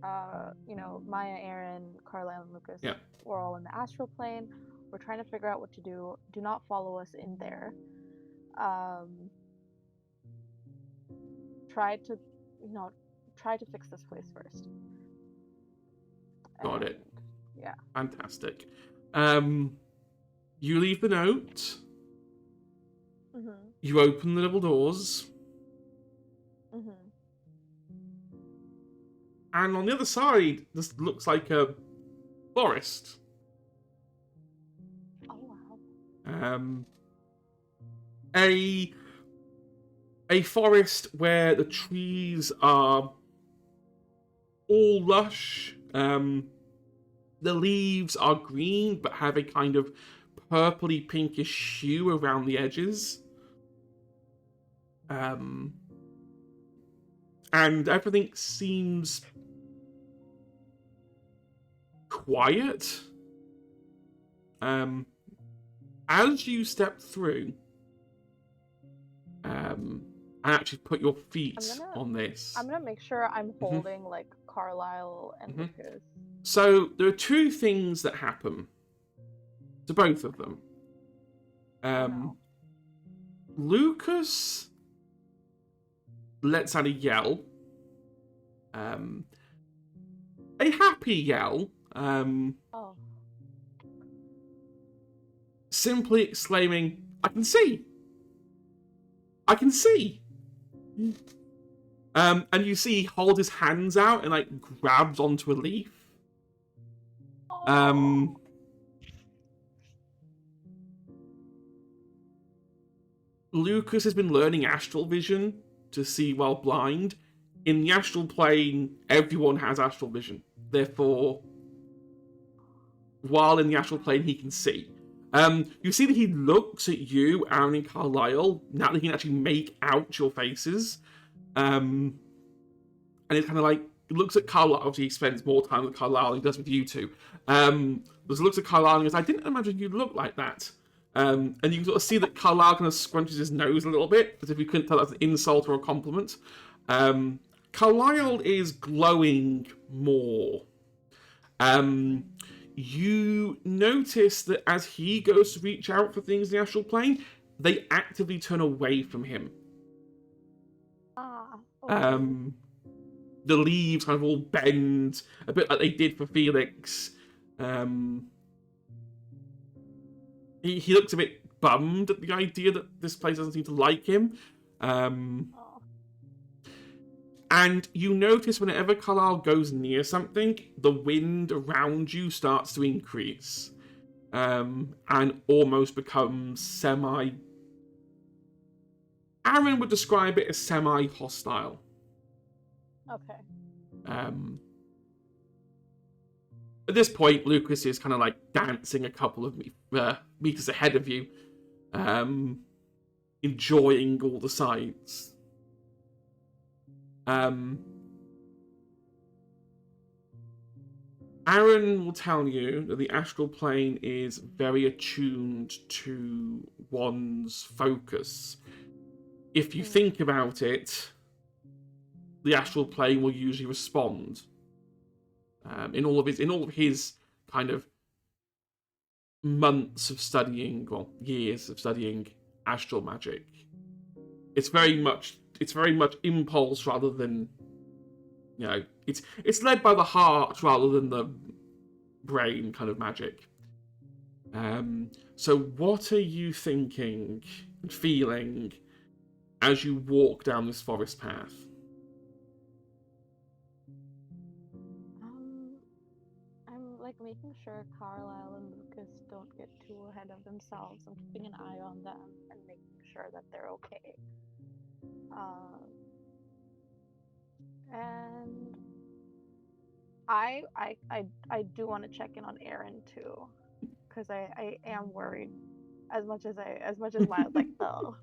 Maya, Aaron, Carla, and Lucas. Yeah. We're all in the astral plane. We're trying to figure out what to do. Do not follow us in there. Try to fix this place first. Got it. Yeah. Fantastic. You leave the note. Mm-hmm. You open the double doors. Mm-hmm. And on the other side, this looks like a forest. Oh wow. A forest where the trees are all lush. The leaves are green but have a kind of purpley pinkish hue around the edges. And everything seems quiet. As you step through, and actually put your feet on this. I'm gonna make sure I'm holding like Carlisle and Lucas. So there are two things that happen to both of them. Lucas lets out a yell. A happy yell. Simply exclaiming, I can see! I can see! And you see he holds his hands out and like grabs onto a leaf. Lucas has been learning astral vision to see while blind. In the astral plane, everyone has astral vision. Therefore, while in the astral plane, he can see. You see that he looks at you, Aaron and Carlisle, now that he can actually make out your faces. And it's kind of like, looks at Carlisle, obviously he spends more time with Carlisle than he does with you two. Looks at Carlisle and goes, I didn't imagine you'd look like that. And you can sort of see that Carlisle kind of scrunches his nose a little bit, as if you couldn't tell that's an insult or a compliment. Carlisle is glowing more. You notice that as he goes to reach out for things in the astral plane, they actively turn away from him. Okay. The leaves kind of all bend, a bit like they did for Felix. He looks a bit bummed at the idea that this place doesn't seem to like him. And you notice whenever Carlisle goes near something, the wind around you starts to increase. And almost becomes semi... Aaron would describe it as semi-hostile. Okay. At this point, Lucas is kind of like dancing a couple of meters ahead of you, enjoying all the sights. Aaron will tell you that the astral plane is very attuned to one's focus. If you think about it, the astral plane will usually respond. In all of his kind of months of studying, well, years of studying astral magic, it's very much impulse rather than, you know, it's led by the heart rather than the brain kind of magic. So what are you thinking and feeling as you walk down this forest path? I'm like making sure Carlisle and Lucas don't get too ahead of themselves. I'm keeping an eye on them and making sure that they're okay. And I do want to check in on Erin too, because I am worried. As much as Miles like, oh,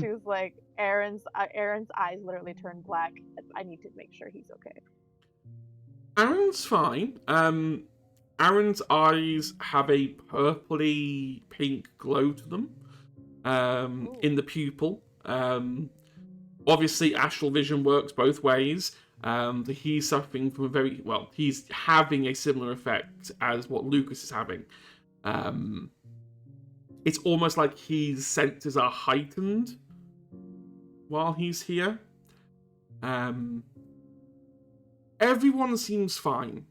she was like, Aaron's eyes literally turned black. I need to make sure he's okay. Aaron's fine. Aaron's eyes have a purpley pink glow to them. In the pupil. Obviously, astral vision works both ways. He's suffering from he's having a similar effect as what Lucas is having. It's almost like his senses are heightened while he's here. Everyone seems fine.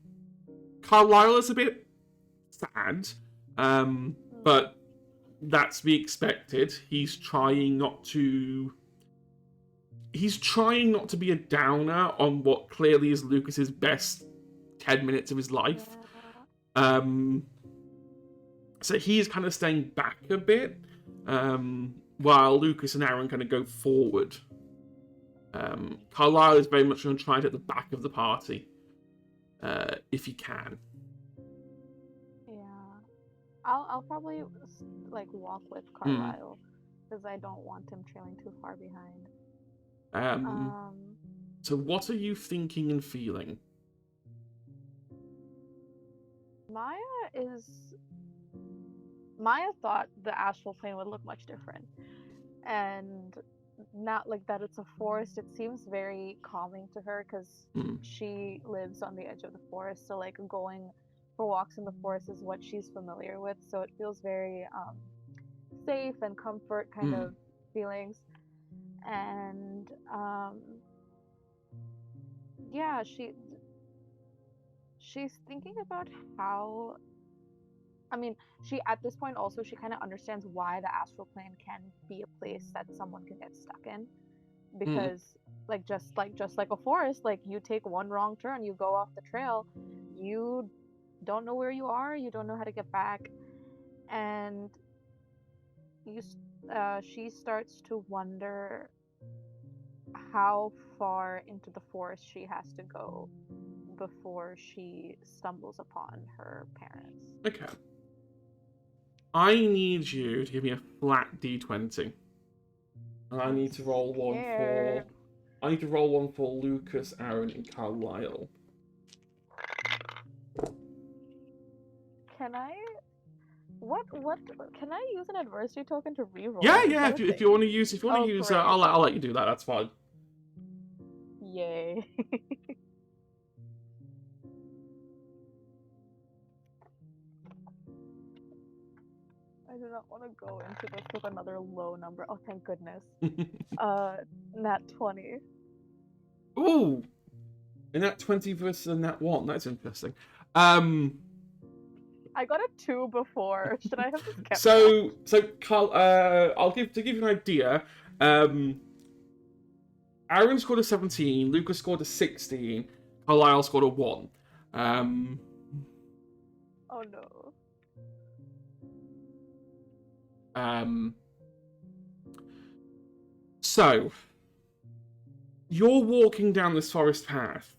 Carlisle is a bit sad, but that's to be expected. He's trying not to be a downer on what clearly is Lucas's best 10 minutes of his life. So he's kind of staying back a bit, while Lucas and Aaron kind of go forward. Carlisle is very much going to try and at the back of the party, if he can. Yeah, I'll probably like walk with Carlisle because I don't want him trailing too far behind. So what are you thinking and feeling? Maya thought the astral plane would look much different, and not like that it's a forest. It seems very calming to her because she lives on the edge of the forest, so like going for walks in the forest is what she's familiar with, so it feels very safe and comfort kind of feelings. And yeah, she's thinking about how, I mean, she at this point also she kind of understands why the astral plane can be a place that someone can get stuck in. because just like a forest, like you take one wrong turn, you go off the trail, you don't know where you are, you don't know how to get back, and she starts to wonder how far into the forest she has to go before she stumbles upon her parents. Okay. I need you to give me a flat d20. And I need to roll one for... I need to roll one for Lucas, Aaron, and Carlisle. Can I... What can I use an adversity token to reroll? Yeah. If you want to use, great. I'll let you do that. That's fine. Yay! I do not want to go into this with another low number. Oh, thank goodness. Nat 20. Ooh, and that 20 versus a nat 1. That's interesting. I got a 2 before. Should I have just kept So Carl, I'll give you an idea. Aaron scored a 17, Lucas scored a 16, Carlisle scored a 1. Oh no. So you're walking down this forest path.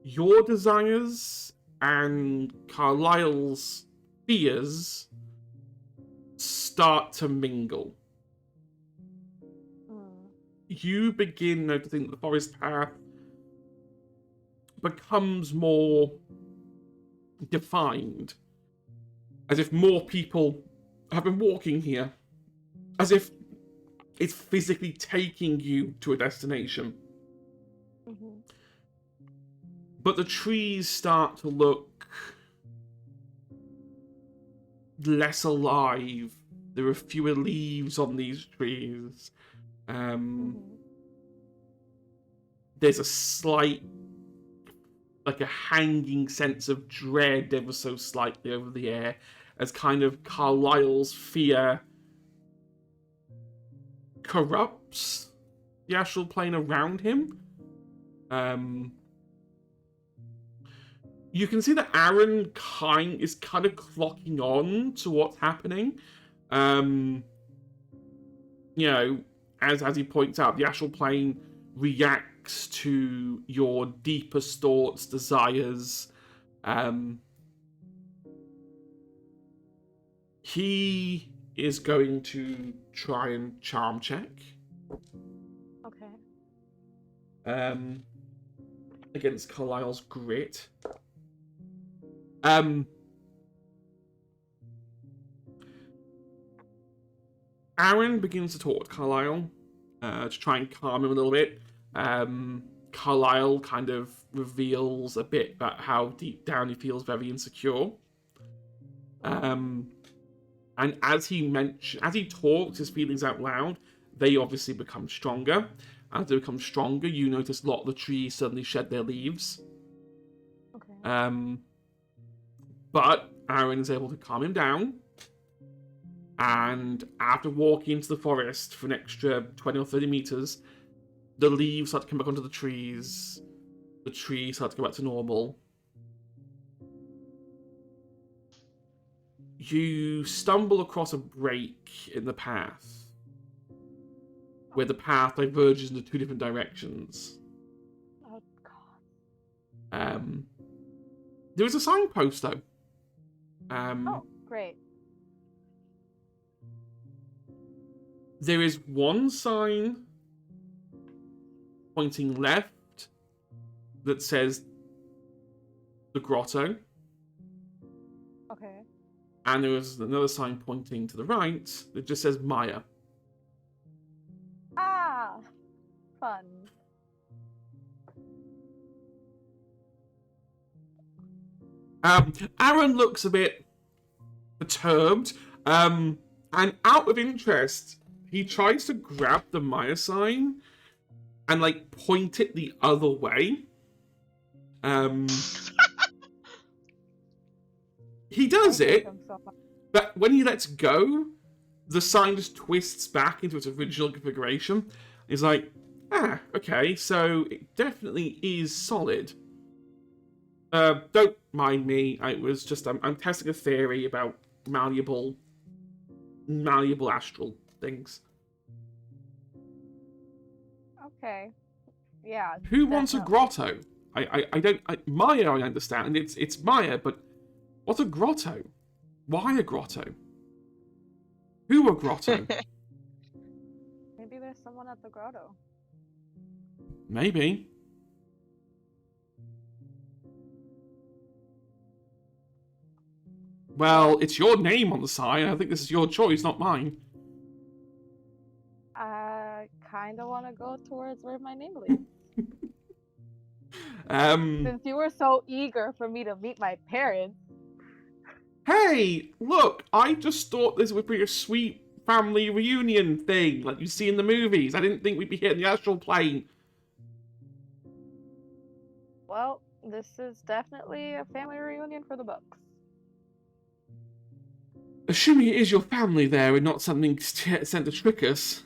Your desires and Carlisle's fears start to mingle. You begin noticing that the forest path becomes more defined, as if more people have been walking here, as if it's physically taking you to a destination. But the trees start to look less alive. There are fewer leaves on these trees. There's a slight, like a hanging sense of dread ever so slightly over the air, as kind of Carlisle's fear corrupts the astral plane around him. You can see that Aaron is kind of clocking on to what's happening. You know, as he points out, the astral plane reacts to your deepest thoughts, desires. He is going to try and charm check. Okay. Against Carlisle's grit. Aaron begins to talk to Carlisle to try and calm him a little bit. Carlisle kind of reveals a bit about how deep down he feels very insecure. And as he talks his feelings out loud, they obviously become stronger. As they become stronger, you notice a lot of the trees suddenly shed their leaves. Okay. But Aaron is able to calm him down. And after walking into the forest for an extra 20 or 30 meters, the leaves start to come back onto the trees. The trees start to go back to normal. You stumble across a break in the path, where the path diverges into two different directions. Oh, God. There is a signpost, though. Oh, great. There is one sign pointing left that says the grotto. Okay. And there is another sign pointing to the right that just says Maya. Ah! Fun. Aaron looks a bit perturbed. And out of interest, he tries to grab the Maya sign and, like, point it the other way. He does it, But when he lets go, the sign just twists back into its original configuration. It's like, okay, so it definitely is solid. Don't mind me. I was just I'm testing a theory about malleable astral things. Okay. Yeah. Who wants a definitely. grotto? I don't. Maya, I understand. It's Maya, but what's a grotto? Why a grotto? Who a grotto? Maybe there's someone at the grotto. Maybe. Well, it's your name on the sign. I think this is your choice, not mine. I kind of want to go towards where my name leads. Since you were so eager for me to meet my parents. Hey, look, I just thought this would be a sweet family reunion thing, like you see in the movies. I didn't think we'd be hitting the astral plane. Well, this is definitely a family reunion for the books. Assuming it is your family there and not something sent to trick us.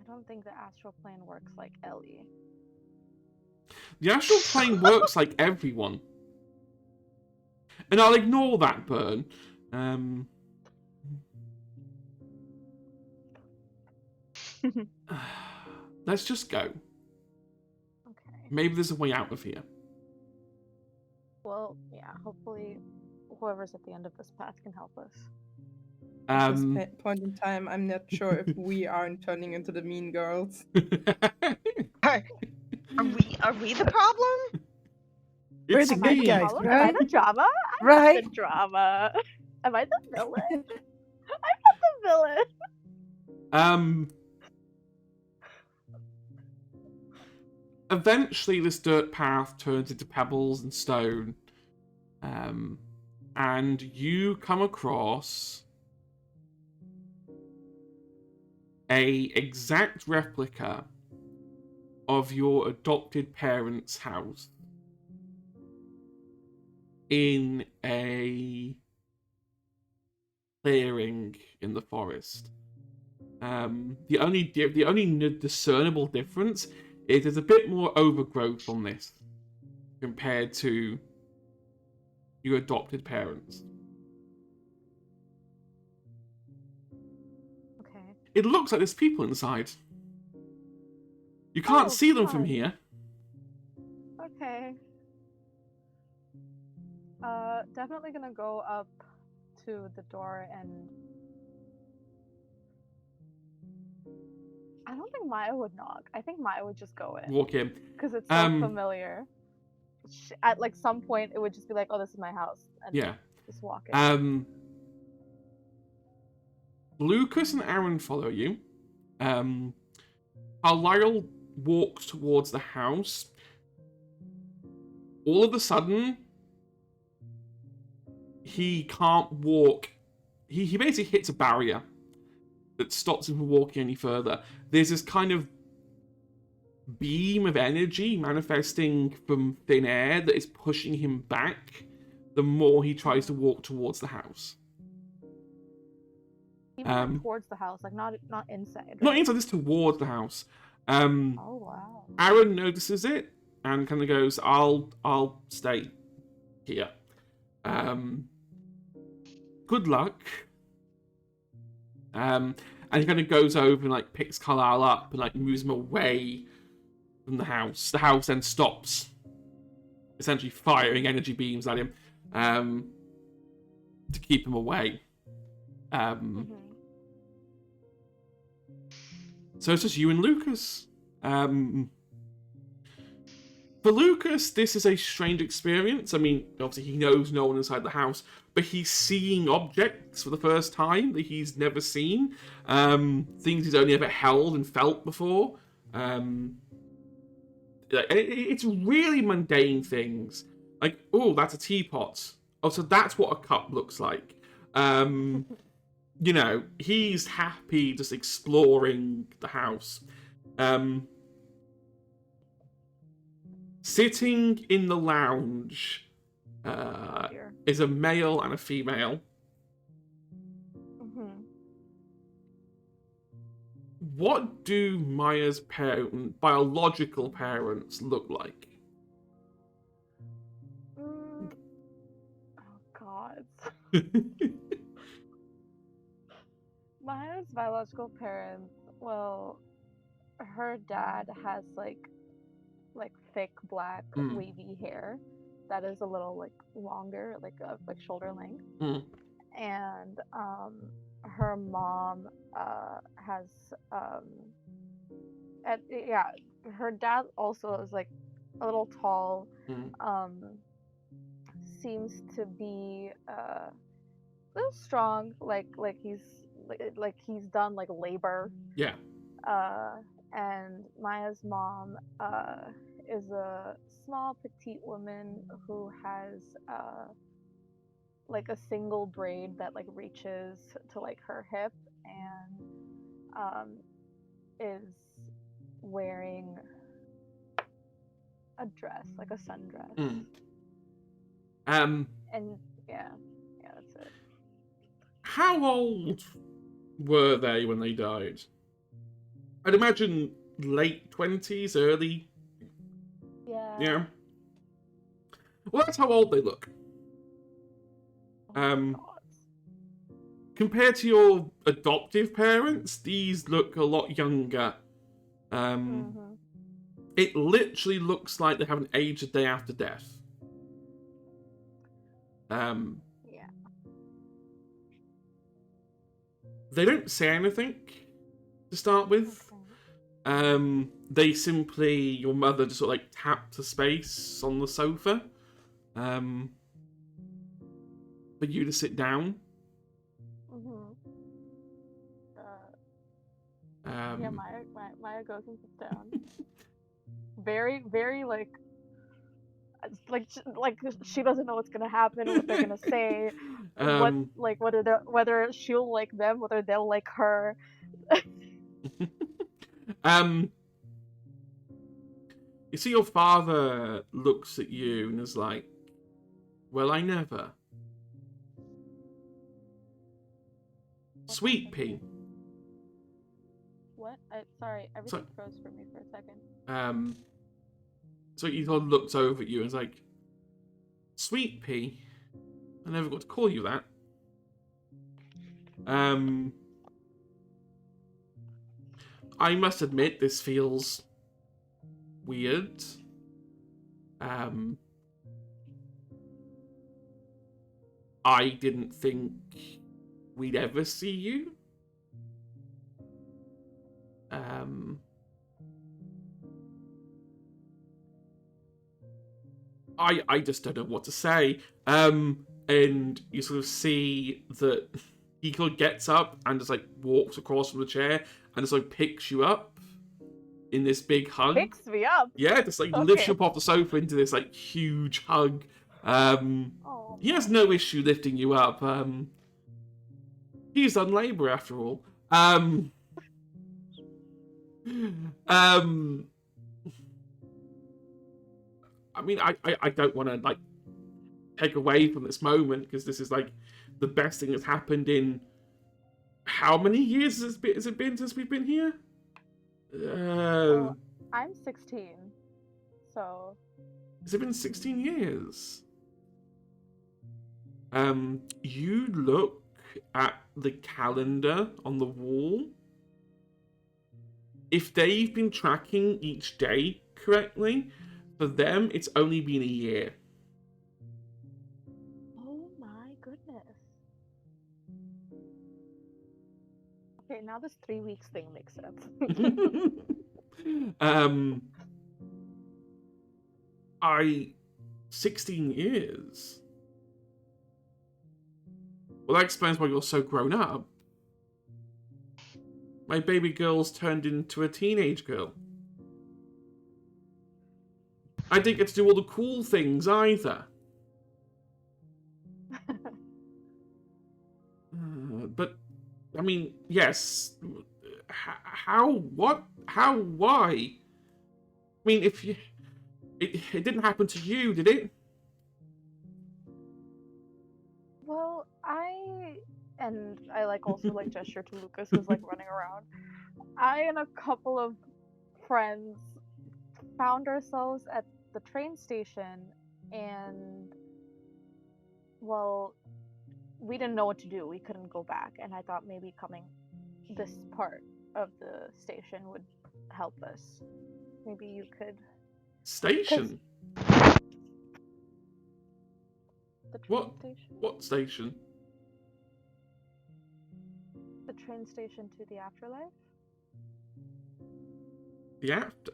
I don't think the astral plane works like Ellie. The astral plane works like everyone. And I'll ignore that burn. Let's just go. Okay. Maybe there's a way out of here. Well, yeah, hopefully whoever's at the end of this path can help us. At this point in time, I'm not sure if we aren't turning into the mean girls. Are we the problem? We're It's the me. good guys, Am I right? the drama? Right? The drama. Am I the villain? I'm not the villain. Eventually, this dirt path turns into pebbles and stone. And you come across a exact replica of your adopted parents' house in a clearing in the forest. The only discernible difference is there's a bit more overgrowth on this compared to your adopted parents. Okay. It looks like there's people inside. You can't see them from here. Okay. Definitely gonna go up to the door and I don't think Maya would knock. I think Maya would just go in. Walk in. Because it's so familiar. At like some point, it would just be like, "Oh, this is my house," and Yeah. just walk in. Lucas and Aaron follow you. Carlisle walks towards the house. All of a sudden, he can't walk. He basically hits a barrier that stops him from walking any further. There's this kind of beam of energy manifesting from thin air that is pushing him back the more he tries to walk towards the house. Even like towards the house, like not inside. Right? Not inside, just towards the house. Oh wow. Aaron notices it and kind of goes, I'll stay here. Good luck. And he kind of goes over and like picks Carlisle up and like moves him away from the house. The house then stops, essentially firing energy beams at him to keep him away. So it's just you and Lucas. For Lucas, this is a strange experience. I mean, obviously he knows no one inside the house, but he's seeing objects for the first time that he's never seen. Things he's only ever held and felt before. It's really mundane things. Like, oh, that's a teapot. Oh, so that's what a cup looks like. You know, he's happy just exploring the house. Sitting in the lounge Dear. is a male and a female. Mm-hmm. What do Maya's biological parents look like? Oh God. Maya's biological parents. Well, her dad has like thick black Mm. wavy hair that is a little like longer, like shoulder length. Mm. And her mom has yeah, her dad also is like a little tall. Mm. Seems to be a little strong, like he's done like labor. Yeah. And Maya's mom is a small petite woman who has like a single braid that like reaches to like her hip, and is wearing a dress, like a sundress. Mm. And yeah, that's it. How old were they when they died? I'd imagine late 20s, early. Yeah. Well, that's how old they look. God. Compared to your adoptive parents, these look a lot younger. Mhm. It literally looks like they haven't aged a day after death. Yeah. They don't say anything to start with. Okay. They simply, your mother just sort of like tapped the space on the sofa, for you to sit down. Mhm. Yeah, Maya goes and sits down. Very, very like she doesn't know what's gonna happen, what they're gonna say, whether she'll like them, whether they'll like her. You see your father looks at you and is like, well, I never. Sweet pea. What? Sorry, everything froze for me for a second. So he sort of looks over at you and is like, Sweet pea? I never got to call you that. I must admit, this feels weird. I didn't think we'd ever see you. I just don't know what to say. And you sort of see that he kind of gets up and just like walks across from the chair and just like picks you up in this big hug. Picks me up? Yeah, just like Okay. lifts you up off the sofa into this like huge hug. He has no issue lifting you up. He's done labor after all. I mean, I don't want to like take away from this moment because this is like the best thing that's happened in how many years has it been since we've been here? Well, I'm 16, so has it been 16 years? You look at the calendar on the wall. If they've been tracking each day correctly, for them, it's only been a year. oh my goodness. Okay, now this 3 weeks thing makes sense. 16 years. Well, that explains why you're so grown up. My baby girl's turned into a teenage girl. I didn't get to do all the cool things either. But, I mean, yes. How? What? How? Why? I mean, if you... It didn't happen to you, did it? and I like also like gesture to Lucas who's like running around. I and a couple of friends found ourselves at the train station, and well, we didn't know what to do. We couldn't go back, and I thought maybe coming this part of the station would help us. Maybe you could. Station? The train What? station? What station? The train station to the afterlife? The after.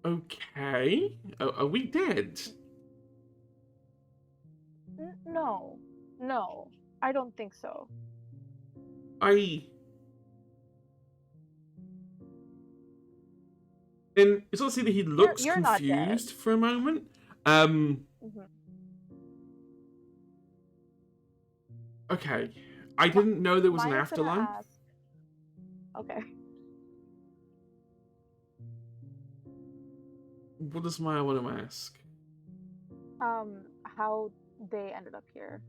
Okay. Are we dead? No. No. I don't think so. And it's also that he looks You're not dead. confused for a moment. Okay. I didn't know there was an Maya's gonna afterlife. ask. Okay. What does Maya want to ask? How they ended up here.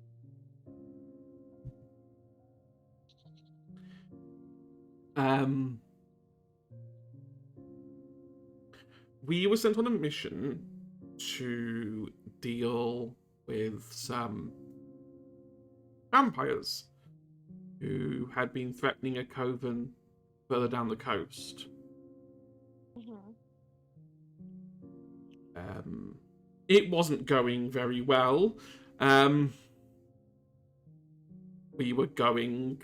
We were sent on a mission to deal with some vampires who had been threatening a coven further down the coast. It wasn't going very well. We were going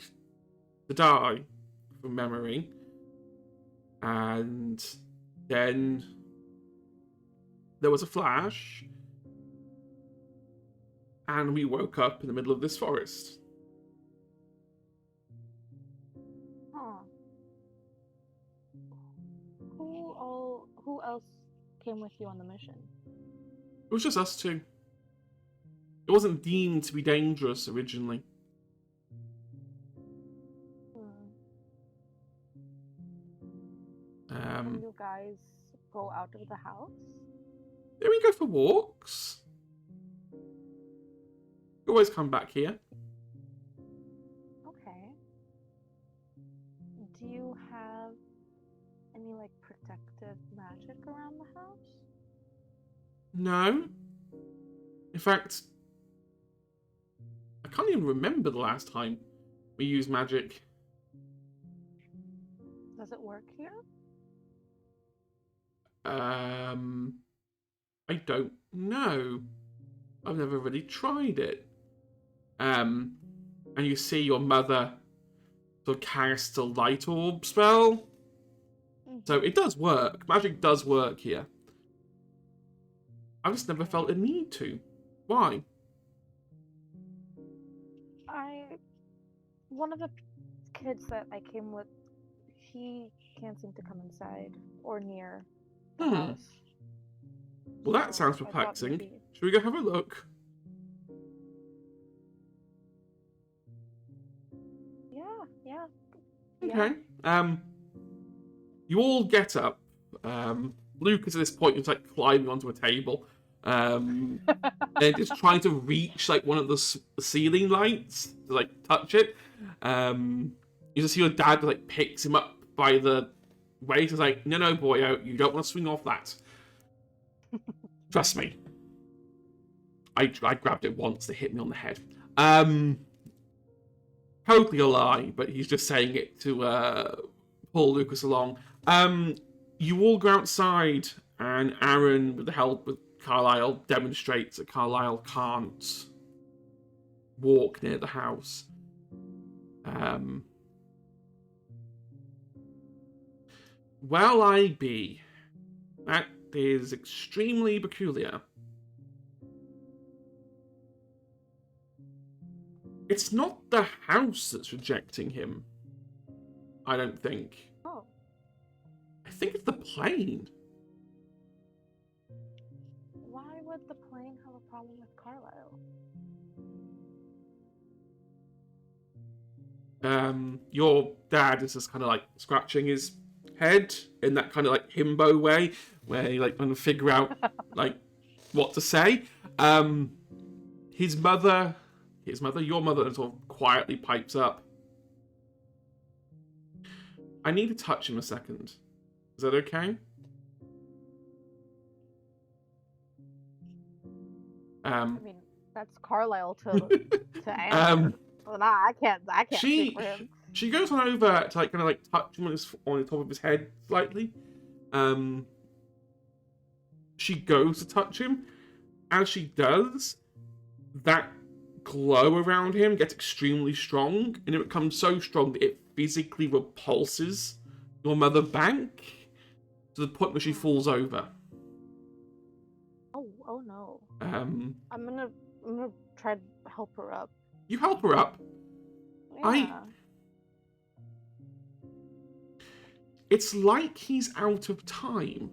to die from memory. And then there was a flash. And we woke up in the middle of this forest. Huh. Who else came with you on the mission? It was just us two. It wasn't deemed to be dangerous originally. Can you guys go out of the house? Then we go for walks. We always come back here. Okay. Do you have any like protective magic around the house? No. In fact, I can't even remember the last time we used magic. Does it work here? I don't know. I've never really tried it. And you see your mother sort of cast a light orb spell. So it does work. Magic does work here. I've just never felt a need to. Why? One of the kids that I came with, he can't seem to come inside or near the house. Well, that sounds perplexing. Should we go have a look? Yeah. Okay. You all get up. Lucas at this point is like climbing onto a table. They're just trying to reach like one of the ceiling lights to like touch it. You just see your dad like picks him up by the waist. He's like, no, boyo, you don't want to swing off that. Trust me. I grabbed it once. They hit me on the head. Totally a lie, but he's just saying it to pull Lucas along. You all go outside, and Aaron, with the help of Carlisle, demonstrates that Carlisle can't walk near the house. Well, I be. That is extremely peculiar. It's not the house that's rejecting him. I don't think. Oh. I think it's the plane. Why would the plane have a problem with Carlisle? Your dad is just kind of like scratching his head in that kind of like himbo way, where he like kind of figure out like what to say. His mother, your mother, sort of quietly pipes up. I need to touch him a second. Is that okay? I mean, that's Carlisle to answer. Well, nah, I can't speak for him. She goes on over to kind of touch him on the top of his head slightly. She goes to touch him. As she does, that glow around him gets extremely strong, and it becomes so strong that it physically repulses your mother back to the point where she falls over. Oh no. I'm gonna try to help her up. You help her up. Yeah. It's like he's out of time.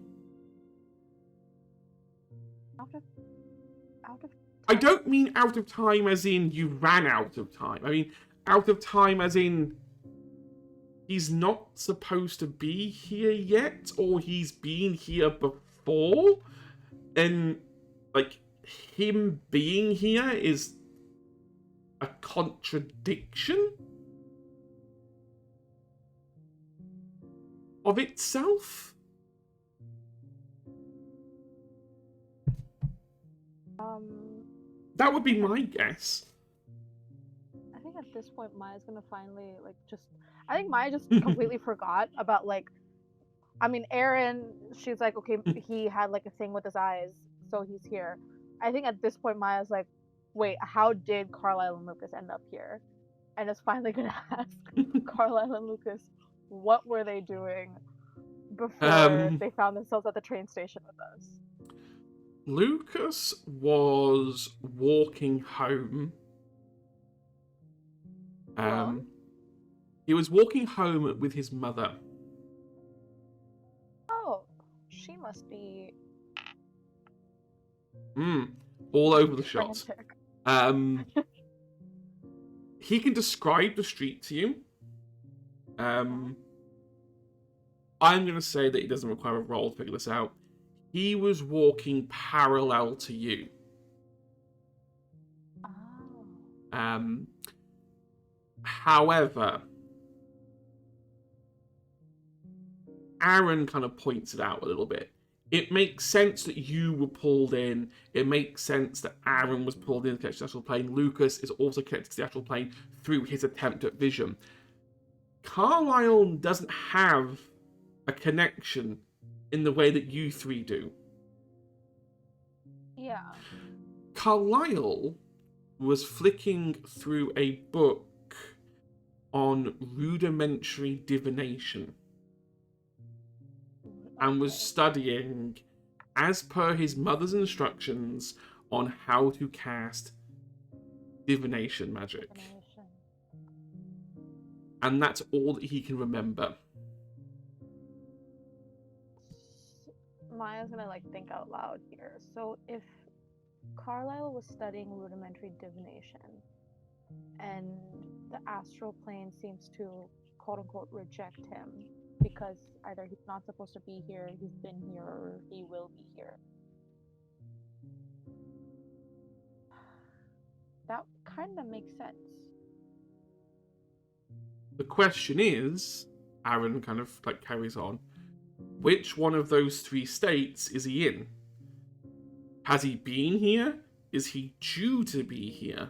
Out of I don't mean out of time as in you ran out of time. I mean out of time as in he's not supposed to be here yet, or he's been here before, and him being here is a contradiction of itself. That would be my guess. I think at this point Maya's gonna finally I think Maya just completely forgot about I mean, Aaron, she's like, okay, he had a thing with his eyes, so he's here. I think at this point Maya's like, wait, how did Carlisle and Lucas end up here? And is finally gonna ask Carlisle and Lucas, what were they doing before they found themselves at the train station with us? Lucas was walking home. He was walking home with his mother. Oh, she must be all over the shot. frantic. He can describe the street to you. I'm going to say that it doesn't require a roll to figure this out. He was walking parallel to you. Oh. However, Aaron kind of points it out a little bit. It makes sense that you were pulled in. It makes sense that Aaron was pulled in to catch the astral plane. Lucas is also connected to the astral plane through his attempt at vision. Carlisle doesn't have a connection in the way that you three do. Yeah. Carlisle was flicking through a book on rudimentary divination and was studying, as per his mother's instructions, on how to cast divination magic. And that's all that he can remember. Maya's gonna think out loud here. So if Carlisle was studying rudimentary divination and the astral plane seems to quote unquote reject him because either he's not supposed to be here, he's been here, or he will be here, that kind of makes sense. The question is, Aaron kind of carries on, which one of those three states is he in? Has he been here? Is he due to be here?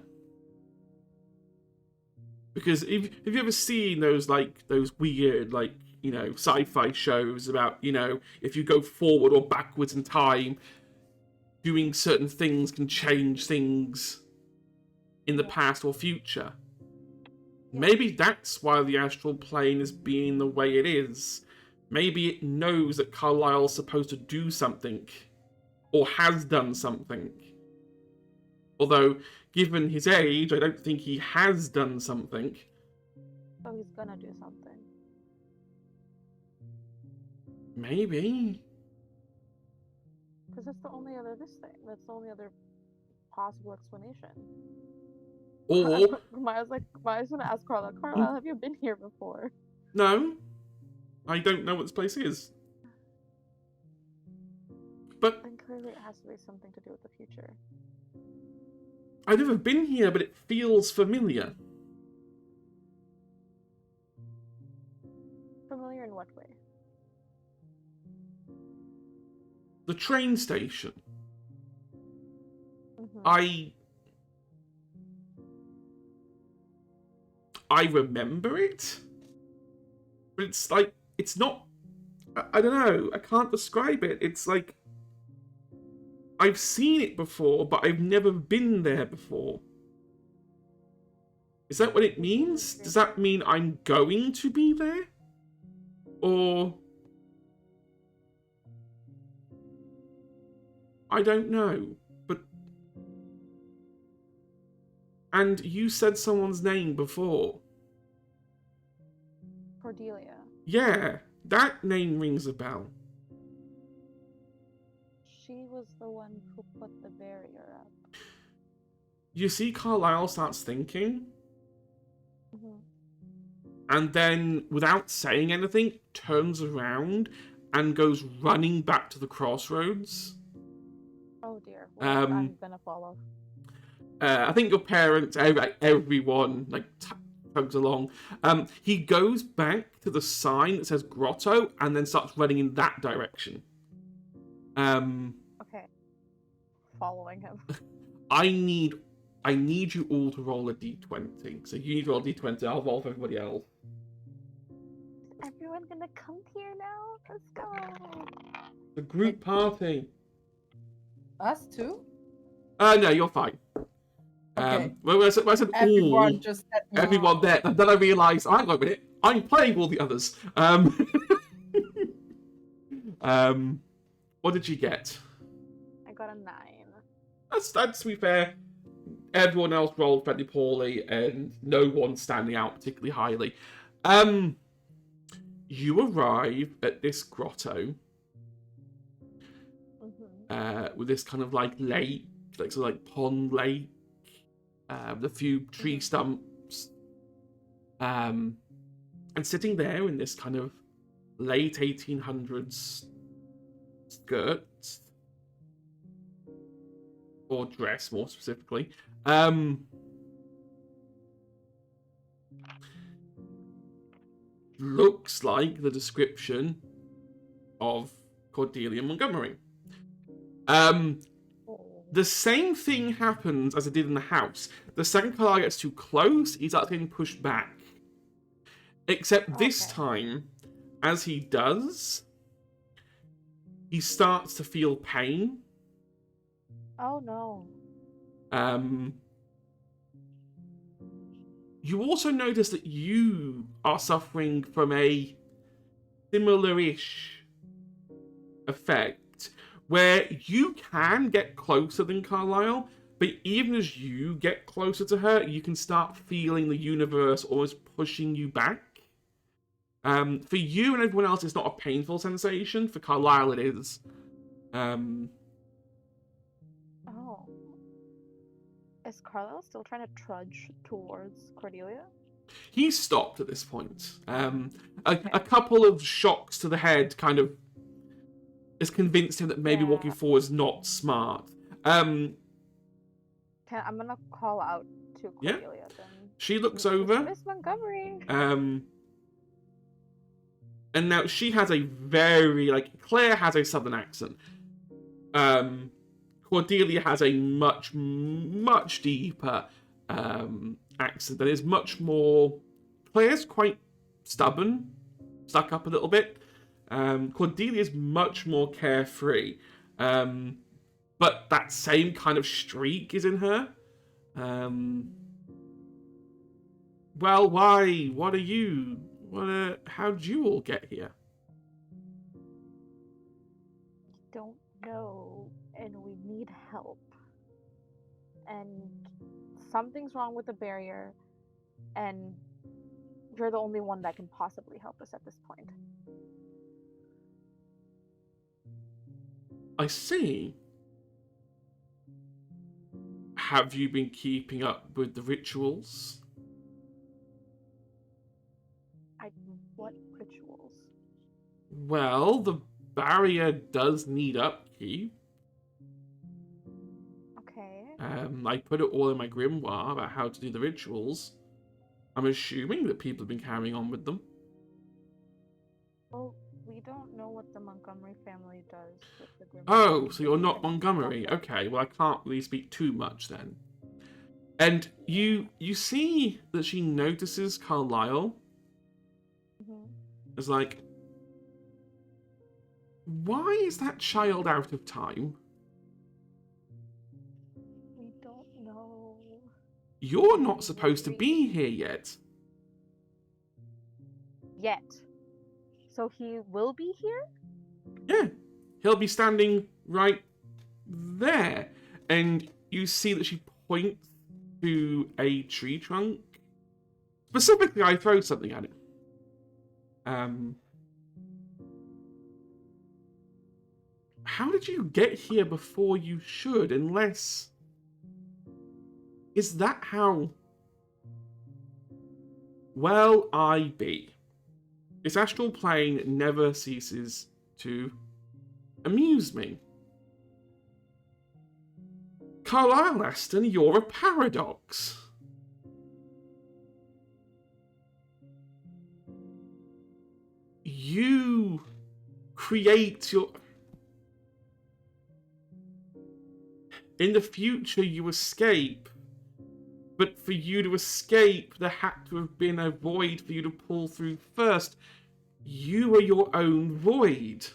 Because have you ever seen those those weird sci-fi shows about if you go forward or backwards in time, doing certain things can change things in the past or future? Maybe that's why the astral plane is being the way it is. Maybe it knows that Carlisle's supposed to do something, or has done something. Although, given his age, I don't think he has done something. So he's gonna do something. Maybe. Because that's the only other That's the only other possible explanation. Or Maya's gonna ask Carlisle, have you been here before? no, I don't know what this place is. But then clearly it has to be something to do with the future. I've never been here, but it feels familiar. Familiar in what way? The train station. Mm-hmm. I remember it, but it's like, it's not, I don't know, I can't describe it. It's like, I've seen it before, but I've never been there before. Is that what it means? Does that mean I'm going to be there? Or... I don't know, but... And you said someone's name before. Cordelia. Yeah, that name rings a bell. She was the one who put the barrier up. You see, Carlisle starts thinking, Mm-hmm. and then, without saying anything, turns around and goes running back to the crossroads. Oh dear. Well, I'm gonna follow. I think your parents, everyone, like, tugs along. He goes back to the sign that says grotto and then starts running in that direction. Okay. Following him. I need you all to roll a d20. So you need to roll a d20, I'll roll for everybody else. Is everyone gonna come here now? Let's go. The group party. Us too? No, you're fine. Okay. When I said Everyone all, just let me everyone there, and then I realised, hang on a minute, I'm playing all the others. What did you get? I got a 9. That's to be fair. Everyone else rolled fairly poorly, and no one's standing out particularly highly. You arrive at this grotto with this kind of like lake, like sort of like pond lake, a few tree stumps, and sitting there in this kind of late 1800s skirt or dress, more specifically. Looks like the description of Cordelia Montgomery. The same thing happens as it did in the house. The second Carlisle gets too close, he starts getting pushed back. Except this time, as he does, he starts to feel pain. Oh no. You also notice that you are suffering from a similar-ish effect, where you can get closer than Carlisle, but even as you get closer to her, you can start feeling the universe almost pushing you back. For you and everyone else, it's not a painful sensation. For Carlisle, it is. Oh. Is Carlisle still trying to trudge towards Cordelia? He's stopped at this point. A couple of shocks to the head kind of has convinced him that maybe walking forward is not smart. I'm gonna call out to Cordelia then. She looks over. Miss Montgomery. And now she has a very, Claire has a southern accent. Cordelia has a much, much deeper accent that is much more... Claire's quite stubborn, stuck up a little bit. Cordelia's much more carefree. But that same kind of streak is in her. Well, why? What are you? How did you all get here? Don't know, and we need help. And something's wrong with the barrier, and you're the only one that can possibly help us at this point. I see. Have you been keeping up with the rituals? What rituals? Well, the barrier does need upkeep. Okay. I put it all in my grimoire about how to do the rituals. I'm assuming that people have been carrying on with them. Well, we don't know what the Montgomery family does with the Grim. Oh, so you're not Montgomery. Okay, well I can't really speak too much then. And you see that she notices Carlisle. It's like, why is that child out of time? We don't know. You're not supposed to be here yet. Yet. So he will be here? Yeah, he'll be standing right there. And you see that she points to a tree trunk. Specifically, I throw something at it. How did you get here before you should, unless... Is that how... Well, I be. This astral plane never ceases to amuse me. Carlisle Aston, you're a paradox. You create your... In the future, you escape. But for you to escape, there had to have been a void for you to pull through first. You are your own void.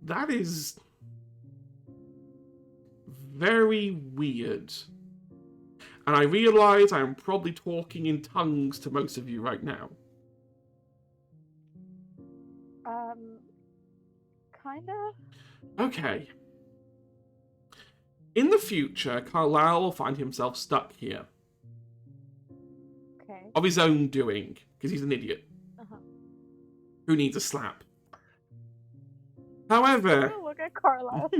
That is... very weird. And I realise I am probably talking in tongues to most of you right now. Kinda. Okay. In the future, Carlisle will find himself stuck here. Okay. Of his own doing, because he's an idiot. Who needs a slap. However... Oh, look at Carlisle.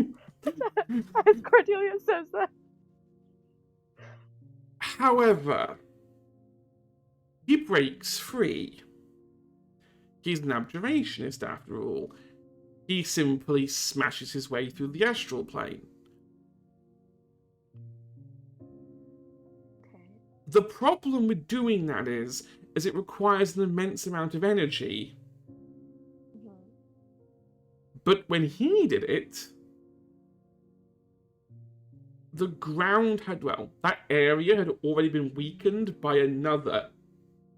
As Cordelia says that. However, he breaks free. He's an abjurationist, after all. He simply smashes his way through the astral plane. Okay. The problem with doing that is it requires an immense amount of energy. But when he did it, the ground had, well, that area had already been weakened by another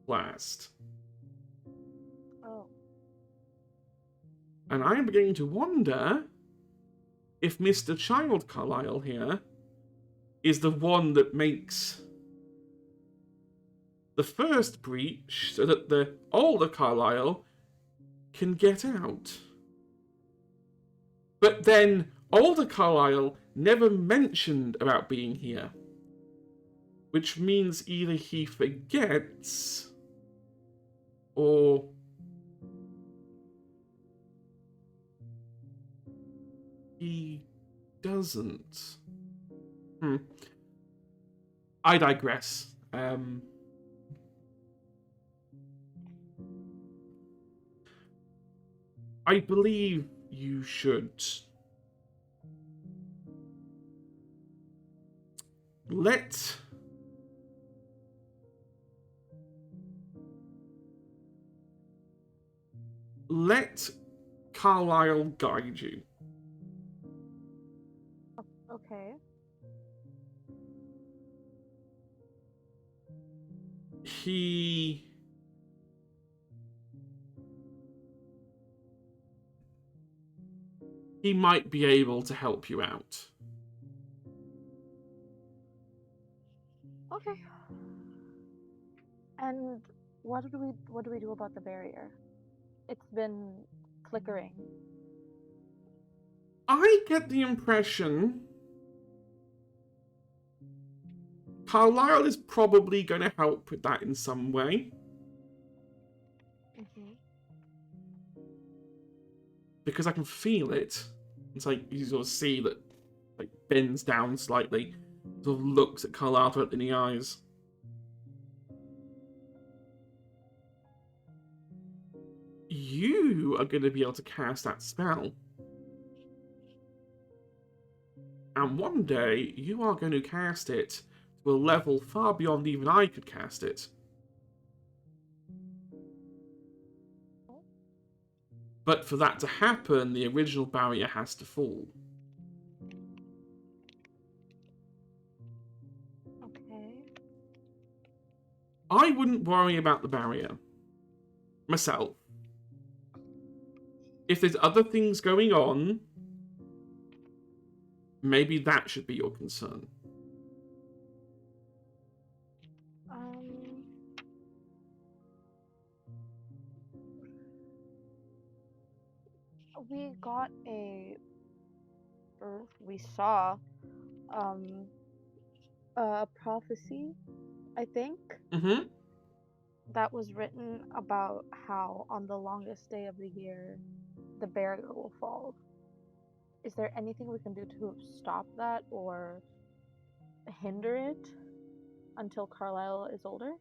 blast. Oh. And I'm beginning to wonder if Mr. Child Carlisle here is the one that makes the first breach so that the older Carlisle can get out. But then older Carlisle never mentioned about being here. Which means either he forgets or he doesn't. I digress. I believe you should let Carlisle guide you. Okay. He might be able to help you out. Okay. And what do we do about the barrier? It's been flickering. I get the impression Carlisle is probably going to help with that in some way. Because I can feel it. It's like you sort of see that, like, bends down slightly, sort of looks at Carlisle in the eyes. You are going to be able to cast that spell. And one day, you are going to cast it to a level far beyond even I could cast it. But for that to happen, the original barrier has to fall. Okay. I wouldn't worry about the barrier myself. If there's other things going on, maybe that should be your concern. We got we saw a prophecy, I think, Mm-hmm. that was written about how on the longest day of the year, the barrier will fall. Is there anything we can do to stop that or hinder it until Carlisle is older?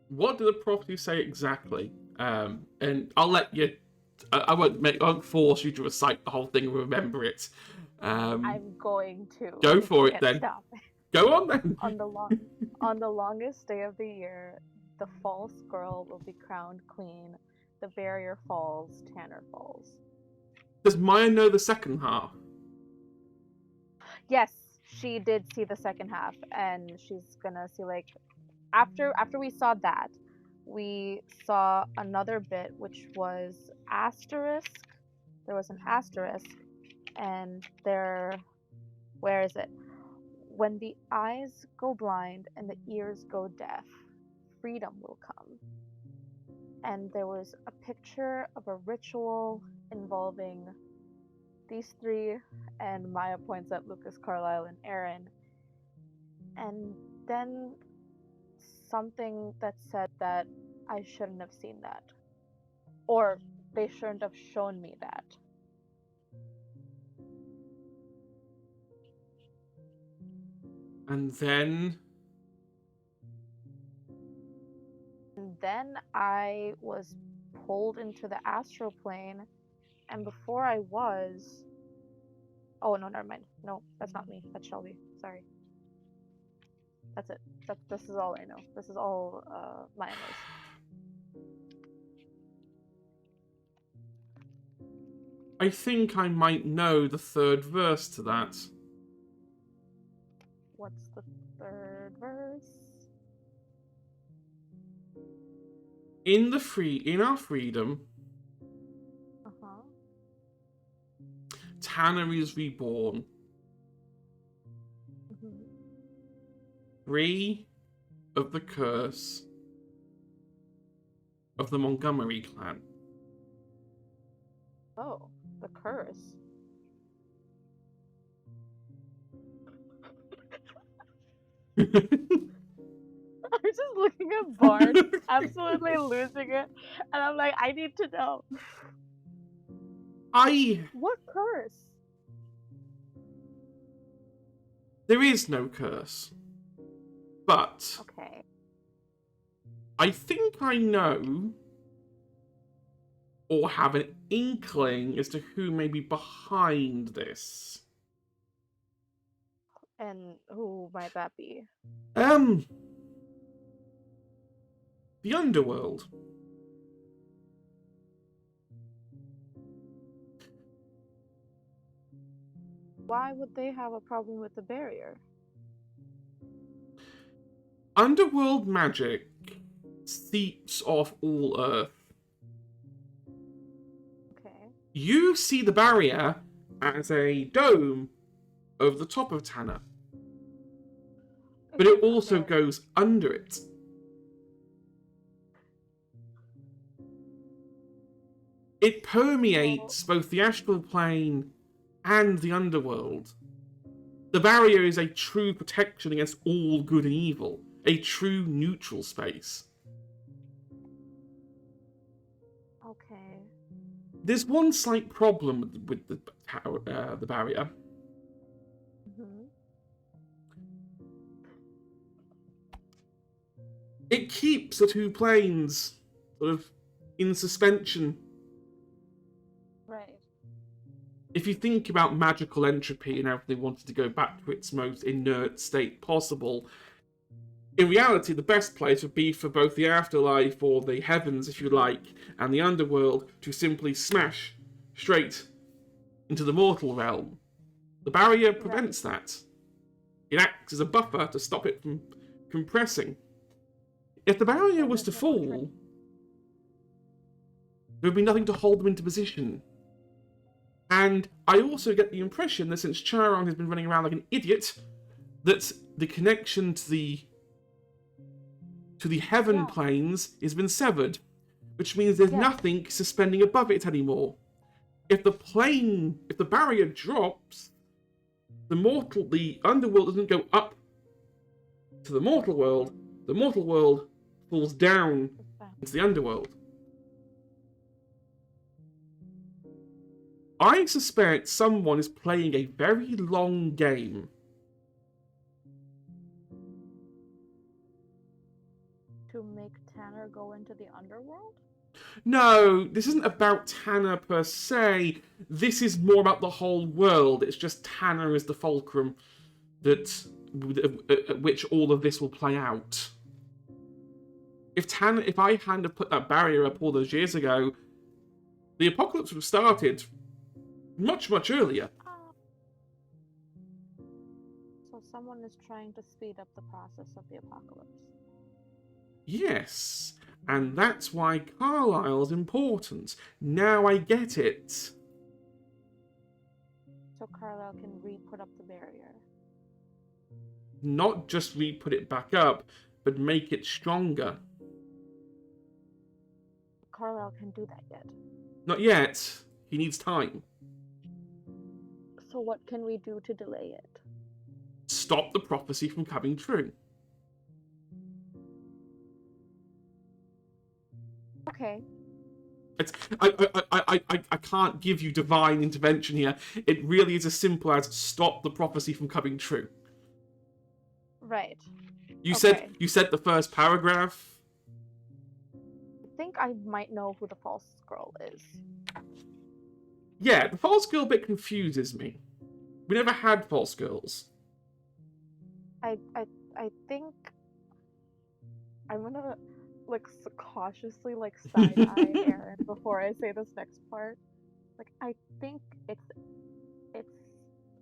What did the prophecy say exactly? And I'll let you. I won't force you to recite the whole thing and remember it. I'm going to. Go I for it can't then. Stop. Go on then. On the longest day of the year, the false girl will be crowned queen. The barrier falls, Tanner falls. Does Maya know the second half? Yes, she did see the second half, and she's gonna see like after we saw that, we saw another bit which was asterisk. There was an asterisk, and where is it? When the eyes go blind and the ears go deaf, freedom will come. And there was a picture of a ritual involving these three, and Maya points at Lucas, Carlisle, and Aaron. And then something that said that I shouldn't have seen that. Or they shouldn't have shown me that. And then And then I was pulled into the astral plane, and before I was. Oh, no, never mind. No, that's not me. That's Shelby. Sorry. That's it. This is all I know. This is all Maya knows. I think I might know the third verse to that. What's the third verse? In our freedom, Uh-huh. Tanner is reborn. Mm-hmm. Free of the curse of the Montgomery clan. Oh, the curse. I'm just looking at Bard, absolutely losing it, and I'm like, I need to know. What curse? There is no curse. But Okay. I think I know or have an inkling as to who may be behind this. And who might that be? The underworld. Why would they have a problem with the barrier? Underworld magic seeps off all Earth. Okay. You see the barrier as a dome over the top of Tanner, but it also goes under it. It permeates both the astral plane and the underworld. The barrier is a true protection against all good and evil, a true neutral space. Okay. There's one slight problem with the barrier. Mm-hmm. It keeps the two planes sort of in suspension. Right. if you think about magical entropy and everything wanted to go back to its most inert state possible, in reality, the best place would be for both the afterlife, or the heavens, if you like, and the underworld to simply smash straight into the mortal realm. The barrier prevents that. It acts as a buffer to stop it from compressing. If the barrier was to fall, there would be nothing to hold them into position. And I also get the impression that since Charon has been running around like an idiot, that the connection to the heaven planes has been severed, which means there's nothing suspending above it anymore. If the barrier drops, the underworld doesn't go up to the mortal world falls down into the underworld. I suspect someone is playing a very long game. To make Tanner go into the underworld? No, this isn't about Tanner per se. This is more about the whole world. It's just Tanner is the fulcrum at which all of this will play out. If I hadn't have put that barrier up all those years ago, the apocalypse would have started much, much earlier. So someone is trying to speed up the process of the apocalypse. Yes, and that's why Carlisle's important. Now I get it. So Carlisle can re-put up the barrier. Not just re-put it back up, but make it stronger. Carlisle can do that yet. Not yet. He needs time. So what can we do to delay it? Stop the prophecy from coming true. Okay. I can't give you divine intervention here. It really is as simple as stop the prophecy from coming true. Right. You said the first paragraph. I think I might know who the false girl is. Yeah, the false girl bit confuses me. We never had false girls. I think I'm gonna cautiously side eye Aaron before I say this next part. I think it's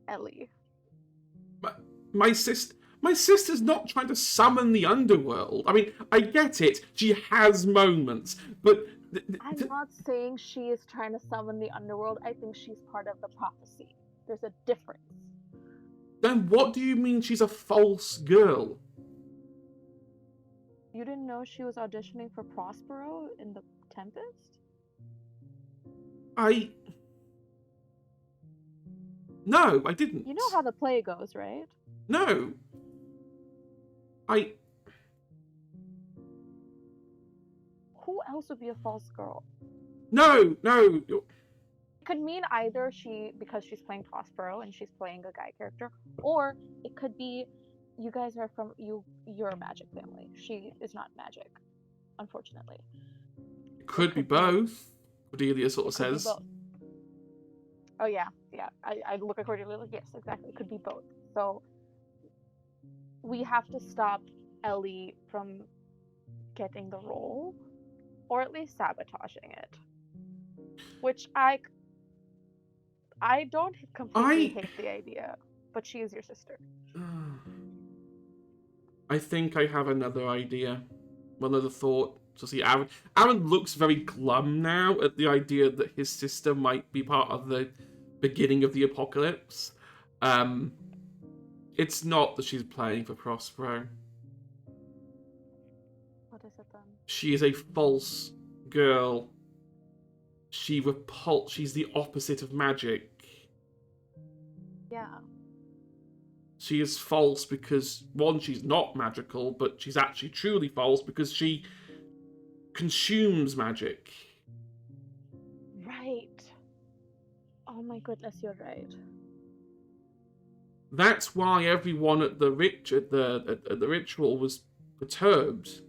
Ellie. My sister's not trying to summon the underworld. I mean, I get it. She has moments, but I'm not saying she is trying to summon the underworld. I think she's part of the prophecy. There's a difference. Then what do you mean she's a false girl? You didn't know she was auditioning for Prospero in The Tempest? No, I didn't. You know how the play goes, right? No. Who else would be a false girl? No. It could mean either because she's playing Prospero and she's playing a guy character, or it could be you guys are you're a magic family. She is not magic, unfortunately. It could be both. Cordelia sort of says. Oh yeah. I look at Cordelia yes, exactly. It could be both. So we have to stop Ellie from getting the role, or at least sabotaging it. Which I don't completely hate the idea, but she is your sister. I think I have another idea. Another thought. So see, Aaron looks very glum now at the idea that his sister might be part of the beginning of the apocalypse. It's not that she's playing for Prospero. What is it then? She is a false girl. She's the opposite of magic. Yeah. She is false because, one, she's not magical, but she's actually truly false because she consumes magic. Right. Oh my goodness, you're right. That's why everyone at the ritual was perturbed.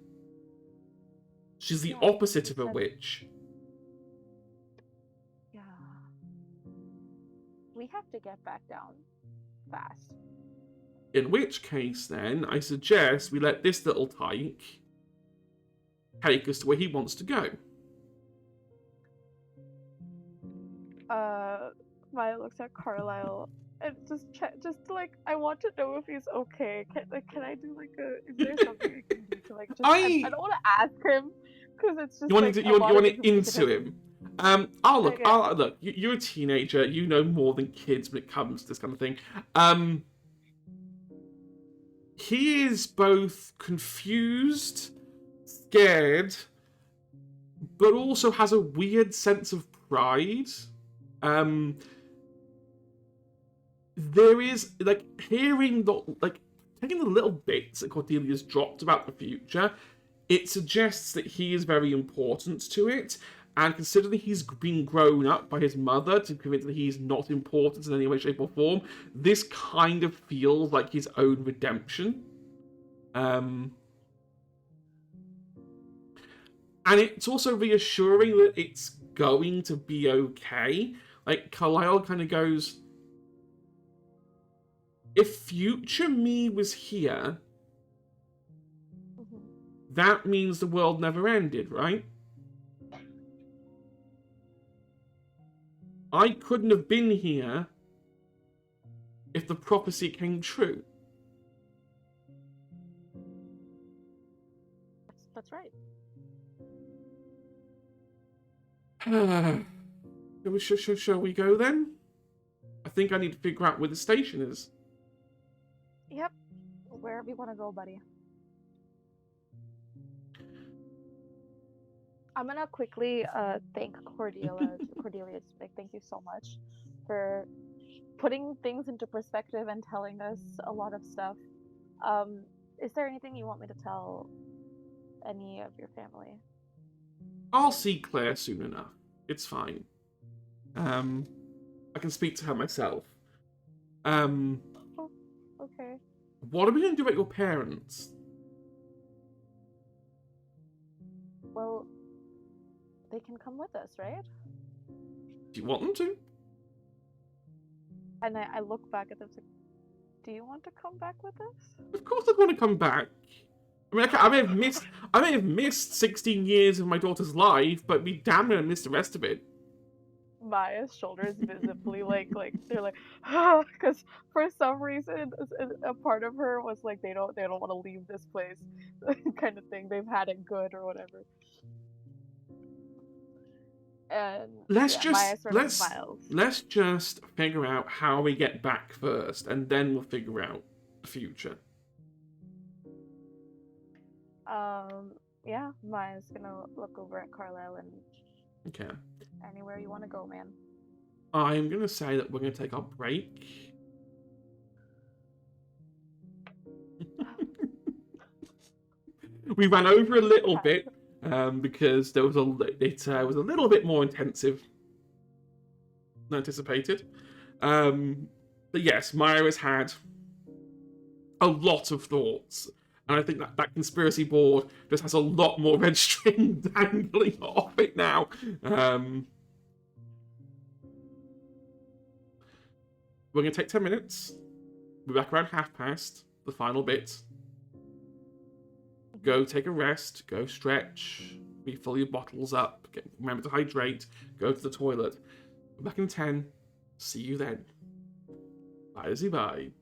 She's the opposite of a witch. Yeah. we have to get back down fast. In which case, then, I suggest we let this little tyke take us to where he wants to go. Maya looks at Carlisle and just like, I want to know if he's okay. Can I do like a? Is there something I can do to like just? I don't want to ask him because it's just You want like to, you want it into him. Look. Okay. Look. You're a teenager. You know more than kids when it comes to this kind of thing. He is both confused, scared, but also has a weird sense of pride. There is, like, hearing the, like, taking the little bits that Cordelia's dropped about the future, it suggests that he is very important to it, and considering he's been grown up by his mother to convince that he's not important in any way, shape, or form, this kind of feels like his own redemption. And it's also reassuring that it's going to be okay. Like, Carlisle kind of goes, if future me was here, that means the world never ended, right? I couldn't have been here if the prophecy came true. That's right. Shall we go then? I think I need to figure out where the station is. Yep. Wherever you want to go, buddy. I'm gonna quickly thank Cordelia. Cordelia, like, thank you so much for putting things into perspective and telling us a lot of stuff. Is there anything you want me to tell any of your family? I'll see Claire soon enough. It's fine. I can speak to her myself. Oh, okay. What are we going to do about your parents? Well, they can come with us, right? Do you want them to? And I look back at them and say, do you want to come back with us? Of course I'd want to come back. I mean, I may have missed 16 years of my daughter's life, but we damn near missed the rest of it. Maya's shoulders visibly like they're like, because for some reason a part of her was like, they don't want to leave this place, kind of thing. They've had it good or whatever. And Maya sort of smiles. Let's just figure out how we get back first, and then we'll figure out the future. Yeah, Maya's gonna look over at Carlisle and, okay, anywhere you want to go, man. I'm gonna say that we're gonna take our break. We ran over a little bit because there was it was a little bit more intensive than anticipated. But yes, Maya has had a lot of thoughts. And I think that conspiracy board just has a lot more red string dangling off it now. We're going to take 10 minutes. We'll be back around past, the final bit. Go take a rest. Go stretch. Refill your bottles up. Remember to hydrate. Go to the toilet. We're back in 10. See you then. Bye.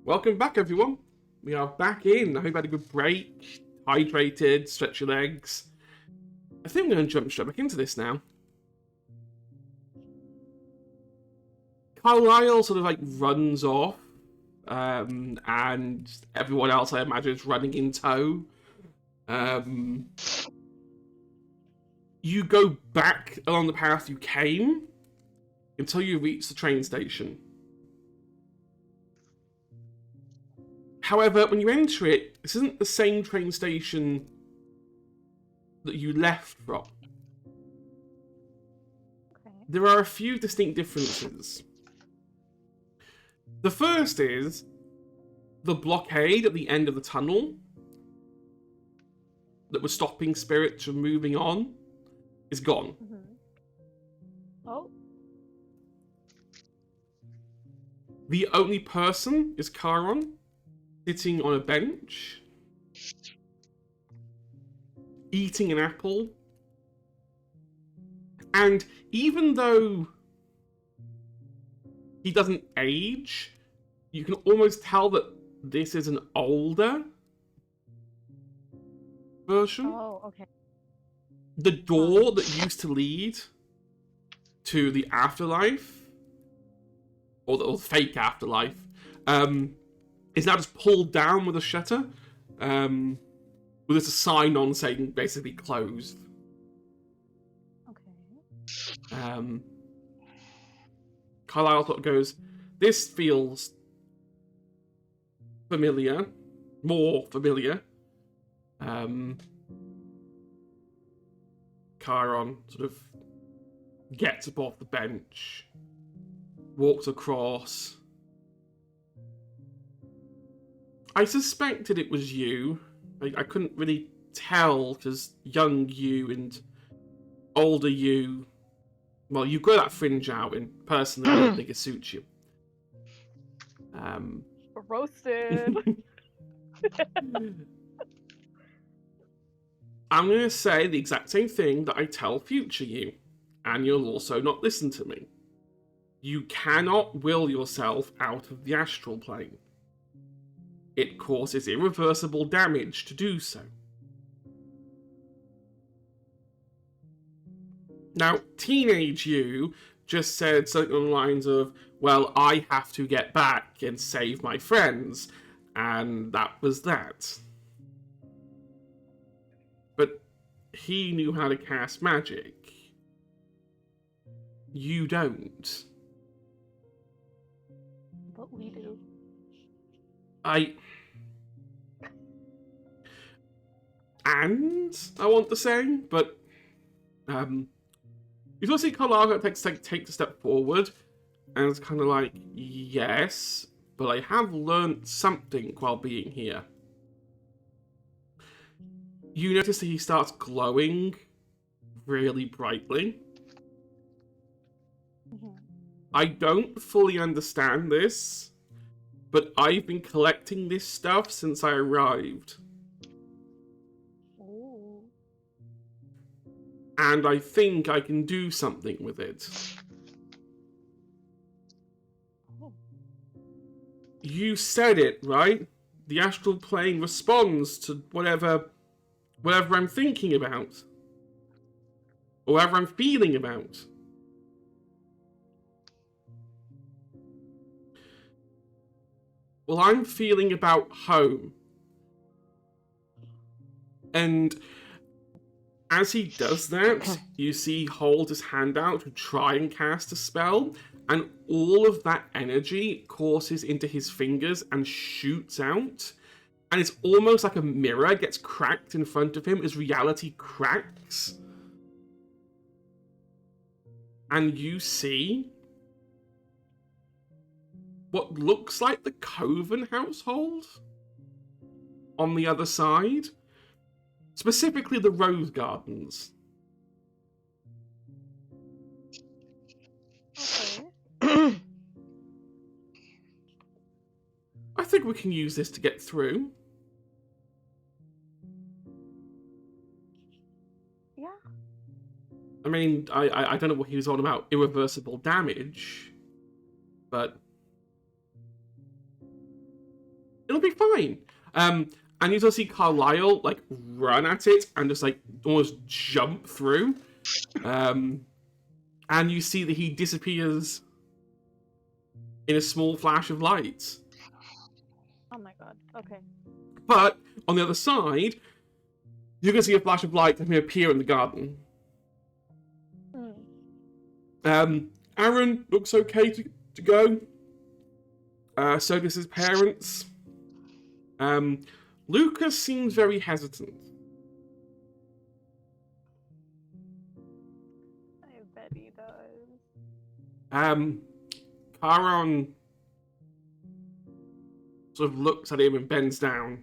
Welcome back, everyone. We are back in. I hope you had a good break, hydrated, stretch your legs. I think I'm going to jump straight back into this now. Carlisle sort of like runs off, and everyone else, I imagine, is running in tow. You go back along the path you came until you reach the train station. However, when you enter it, this isn't the same train station that you left from. Okay. There are a few distinct differences. The first is the blockade at the end of the tunnel that was stopping spirits from moving on is gone. Oh. The only person is Charon, sitting on a bench, eating an apple. And even though he doesn't age, you can almost tell that this is an older version. Oh, okay. The door that used to lead to the afterlife, or the fake afterlife, is now just pulled down with a shutter, with just a sign on saying basically closed. Okay. Carlisle sort of goes, this feels familiar, more familiar. Chiron sort of gets up off the bench, walks across. I suspected it was you. I couldn't really tell because young you and older you, well, you've got that fringe out, and personally, I don't think it suits you. Roasted. I'm going to say the exact same thing that I tell future you, and you'll also not listen to me. You cannot will yourself out of the astral plane. It causes irreversible damage to do so. Now, teenage you just said something on the lines of, well, I have to get back and save my friends, and that was that. But he knew how to cast magic. You don't. But we do. And I want to say, but you sort of see Carlisle takes a step forward, and it's kind of like, yes, but I have learnt something while being here. You notice that he starts glowing really brightly. I don't fully understand this, but I've been collecting this stuff since I arrived. Ooh. And I think I can do something with it. Oh. You said it, right? The astral plane responds to whatever I'm thinking about. Or whatever I'm feeling about. Well, I'm feeling about home. And as he does that, you see he holds his hand out to try and cast a spell, and all of that energy courses into his fingers and shoots out. And it's almost like a mirror gets cracked in front of him as reality cracks. And you see what looks like the Coven household on the other side. Specifically the rose gardens. Okay. I think we can use this to get through. Yeah. I mean, I don't know what he was on about irreversible damage, but It'll be fine. And you also see Carlisle like run at it and just like almost jump through. And you see that he disappears in a small flash of light. Oh my god. Okay. But on the other side, you can see a flash of light appear in the garden. Aaron looks okay to go. So does his parents. Lucas seems very hesitant. I bet he does. Charon sort of looks at him and bends down.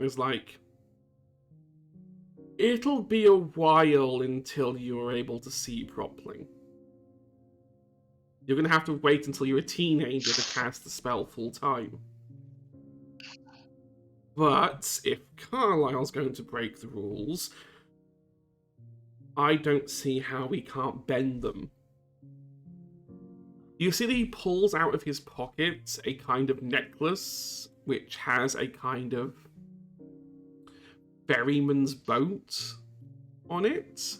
It's like, it'll be a while until you're able to see properly. You're going to have to wait until you're a teenager to cast the spell full time. But if Carlisle's going to break the rules, I don't see how we can't bend them. You see that he pulls out of his pocket a kind of necklace which has a kind of ferryman's boat on it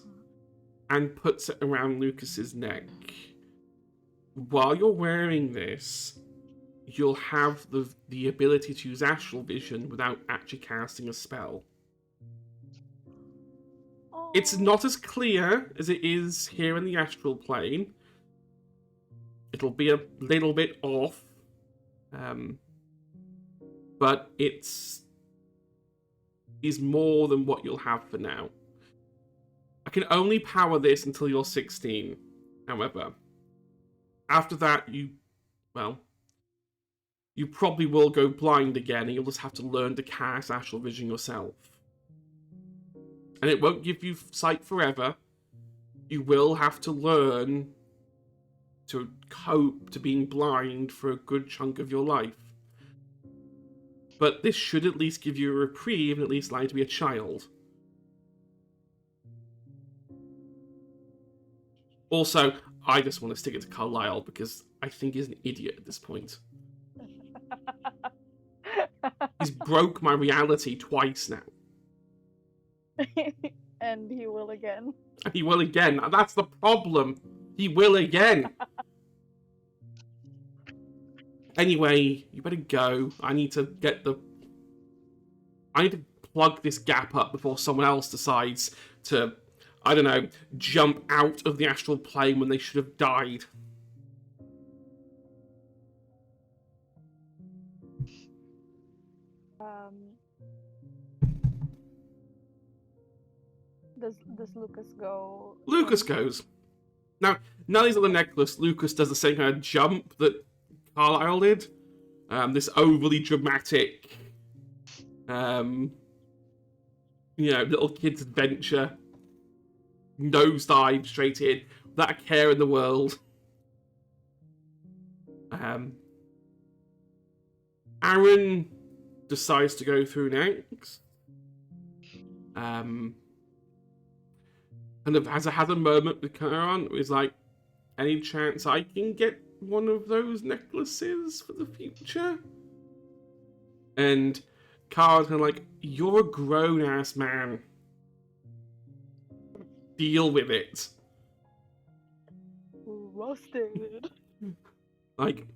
and puts it around Lucas's neck. While you're wearing this, you'll have the ability to use astral vision without actually casting a spell. Oh. It's not as clear as it is here in the astral plane. It'll be a little bit off, but is more than what you'll have for now. I can only power this until you're 16, however. After that, you probably will go blind again, and you'll just have to learn to cast astral vision yourself. And it won't give you sight forever. You will have to learn to cope to being blind for a good chunk of your life. But this should at least give you a reprieve and at least allow you to be a child. Also, I just want to stick it to Carlisle because I think he's an idiot at this point. He's broke my reality twice now. And he will again. And he will again. That's the problem. He will again. Anyway, you better go. I need to plug this gap up before someone else decides to, I don't know, jump out of the astral plane when they should have died. Does Lucas go? Lucas goes. Now he's on the necklace, Lucas does the same kind of jump that Carlisle did. This overly dramatic, little kid's adventure. Nosedive straight in, without a care in the world. Aaron decides to go through next. Kind of has a moment with Charon. He's like, any chance I can get one of those necklaces for the future? And Charon's kind of like, you're a grown-ass man. Deal with it. Roasted. Like,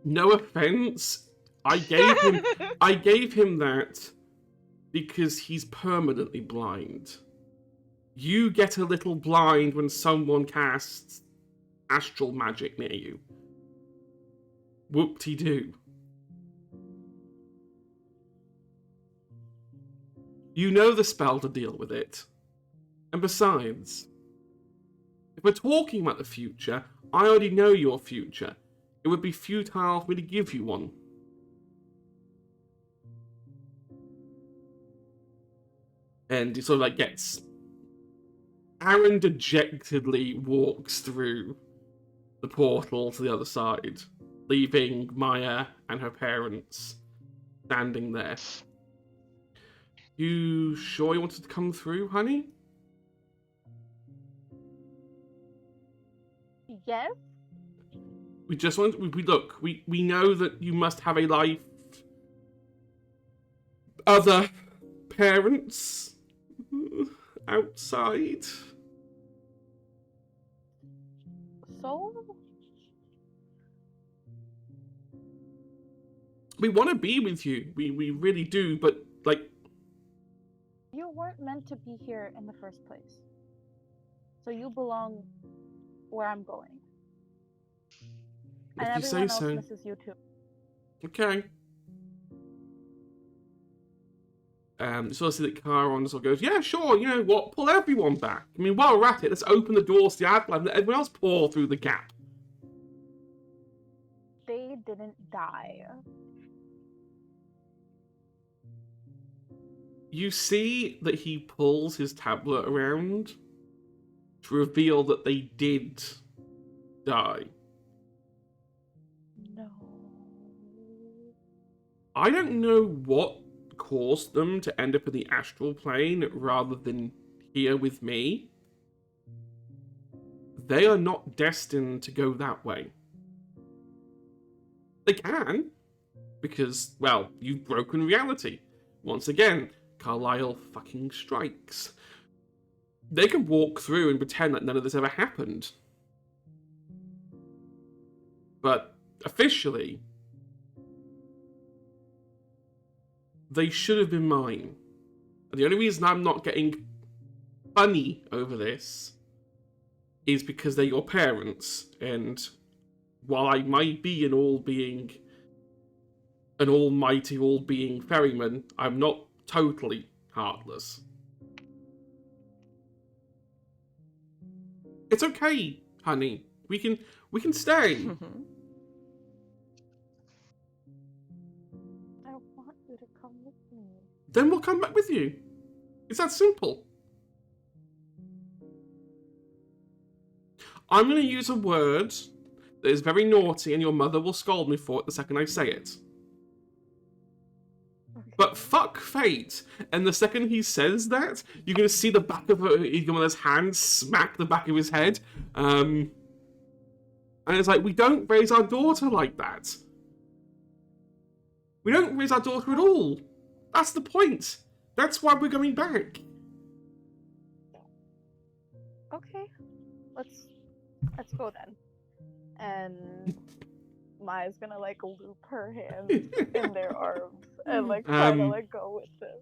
no offense, I gave him that because he's permanently blind. You get a little blind when someone casts astral magic near you. Whoop-de-doo. You know the spell to deal with it. And besides, if we're talking about the future, I already know your future. It would be futile for me to give you one. And he sort of like gets... Aaron dejectedly walks through the portal to the other side, leaving Maya and her parents standing there. You sure you wanted to come through, honey? Yes. We just want... Look, we know that you must have a life. Other parents outside. So? We want to be with you. We really do, but, like... You weren't meant to be here in the first place. So you belong where I'm going. And If you say everyone else so. misses you too. Okay. So I see that Chiron sort of goes, yeah, sure, you know what, pull everyone back. I mean, while we're at it, let's open the doors to the afterlife and let everyone else pour through the gap. They didn't die. You see that he pulls his tablet around to reveal that they did die. No. I don't know what caused them to end up in the astral plane rather than here with me. They are not destined to go that way. They can, because, well, you've broken reality. Once again, Carlisle fucking strikes. They can walk through and pretend that none of this ever happened. But officially, they should have been mine. And the only reason I'm not getting funny over this is because they're your parents, and while I might be an almighty, all-being ferryman, I'm not totally heartless. It's okay, honey. We can stay. I want you to come with me. Then we'll come back with you. It's that simple. I'm going to use a word that is very naughty, and your mother will scold me for it the second I say it. But fuck fate. And the second he says that, you're going to see the back of his hand smack the back of his head. And it's like, we don't raise our daughter like that. We don't raise our daughter at all. That's the point. That's why we're going back. Okay. Let's go then. And Maya's gonna like loop her hands in their arms and like try to like go with them.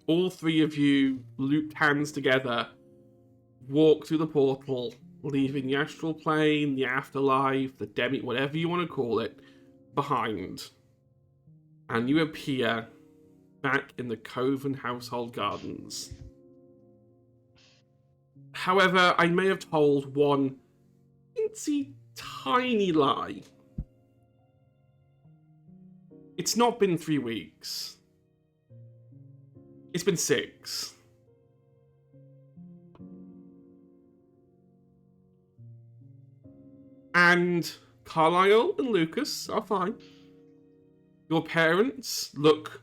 All three of you, looped hands together, walk through the portal, leaving the astral plane, the afterlife, the demi, whatever you want to call it, behind. And you appear back in the Coven household gardens. However, I may have told one itsy tiny lie. It's not been 3 weeks. It's been 6. And Carlisle and Lucas are fine. Your parents look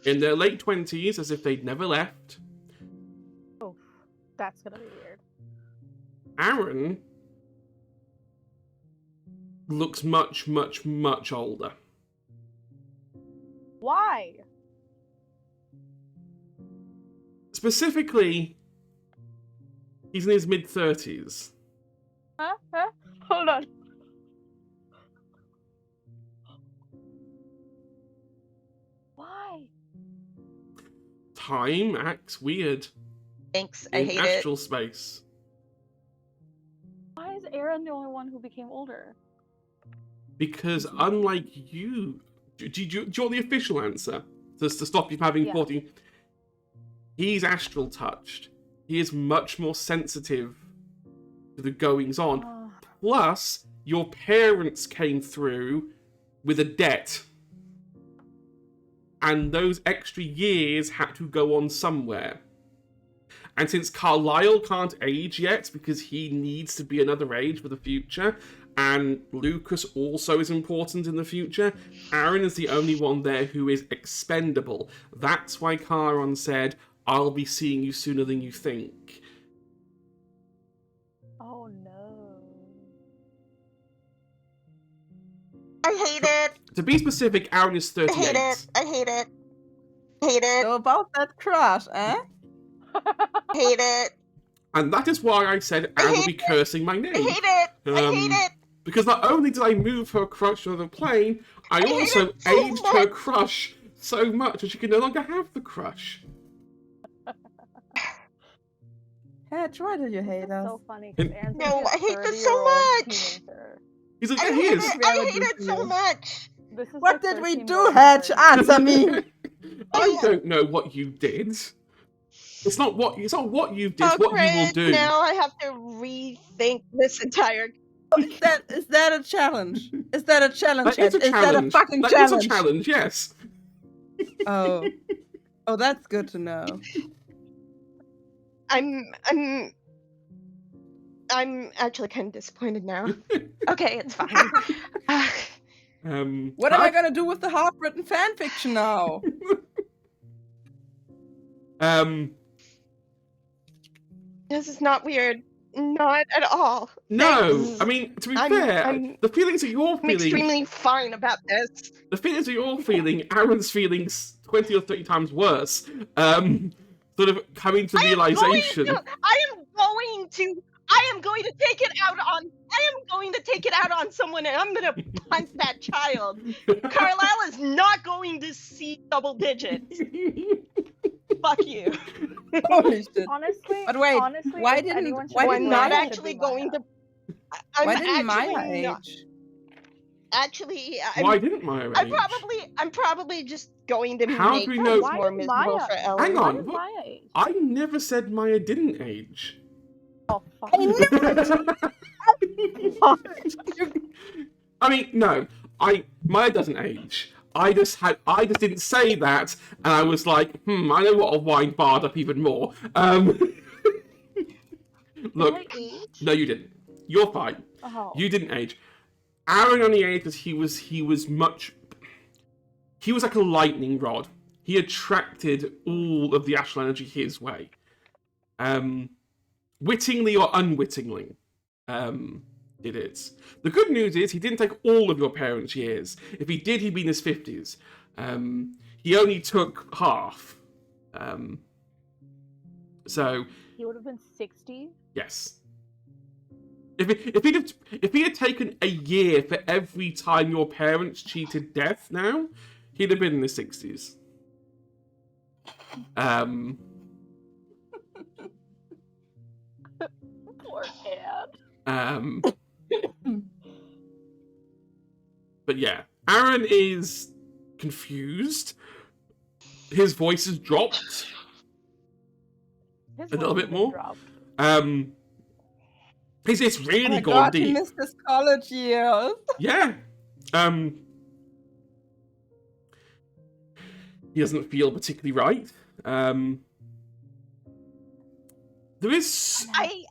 in their late 20s as if they'd never left. Oh, that's gonna be weird. Aaron looks much, much, much older. Why? Specifically, he's in his mid-30s. Huh? Hold on. Why? Time acts weird Thanks, I in hate it. astral space. Why is Aaron the only one who became older? Because unlike you... Do you want the official answer? To stop you from having Yeah. 14... He's astral touched. He is much more sensitive to the goings on. Plus, your parents came through with a debt. And those extra years had to go on somewhere. And since Carlisle can't age yet because he needs to be another age for the future, and Lucas also is important in the future, Aaron is the only one there who is expendable. That's why Charon said, I'll be seeing you sooner than you think. Oh no. I hate it. To be specific, Aaron is I 38. hate it. I hate it. Hate it. So about that crush, eh? Hate it. And that is why I said Aaron would be cursing my name. I hate it. I hate it. Because not only did I move her crush on the plane, I hate also it so aged her much. crush so much that she can no longer have the crush. Hedge, why do you hate It's us? so funny. 'Cause Aaron's No, gonna be a I hate this so 30-year-old much. teenager. He's like, I yeah, he hate is. it. I hate it so much. This is What like did we 13 do, years Hedge? old. Answer me! I don't know what you did. It's not what you did, it's what you will do. Now I have to rethink this entire. Is that a challenge? Is that a challenge, That is Hedge? a Is that a challenge. fucking That challenge? is a challenge, yes. Oh. Oh, that's good to know. I'm actually kind of disappointed now. Okay, it's fine. What am I gonna do with the half-written fanfiction now? This is not weird. Not at all. No, Thanks. I mean, to be I'm- fair, I'm- the feelings that you're I'm feeling, extremely fine about this. the feelings that you're feeling, Aaron's feelings 20 or 30 times worse. Sort of coming to realization. I am going to take it out on someone, and I'm gonna punch that child. Carlisle is not going to see double digits. Fuck you. Holy shit. Honestly, But wait, honestly, why if didn't- anyone should why be didn't I'm not Maya it should actually be going Maya. to. I'm Why didn't Maya actually not. age? Actually, Why didn't Maya age? I'm probably just going to How make do we things know- Why more did miserable Maya- for Ellen. Hang Why on. did what- Maya age? I never said Maya didn't age. Oh, fuck. I knew I mean, no. Maya doesn't age. I just didn't say that, and I was like, I know what I'll wind Bard up even more. Look, Did I age? no, you didn't. You're fine. Oh. You didn't age. Aaron only aged because he was like a lightning rod. He attracted all of the astral energy his way. Wittingly or unwittingly, did it. The good news is he didn't take all of your parents' years. If he did, he'd be in his 50s. He only took half. So, He would have been 60. yes. If he had taken a year for every time your parents cheated death now, he'd have been in the 60s. Poor Anne. But yeah, Aaron is confused. His voice has dropped. His A little voice bit has more? dropped. It's Oh really my gone god, he deep. missed his college years. Yeah. He doesn't feel particularly right. There is. I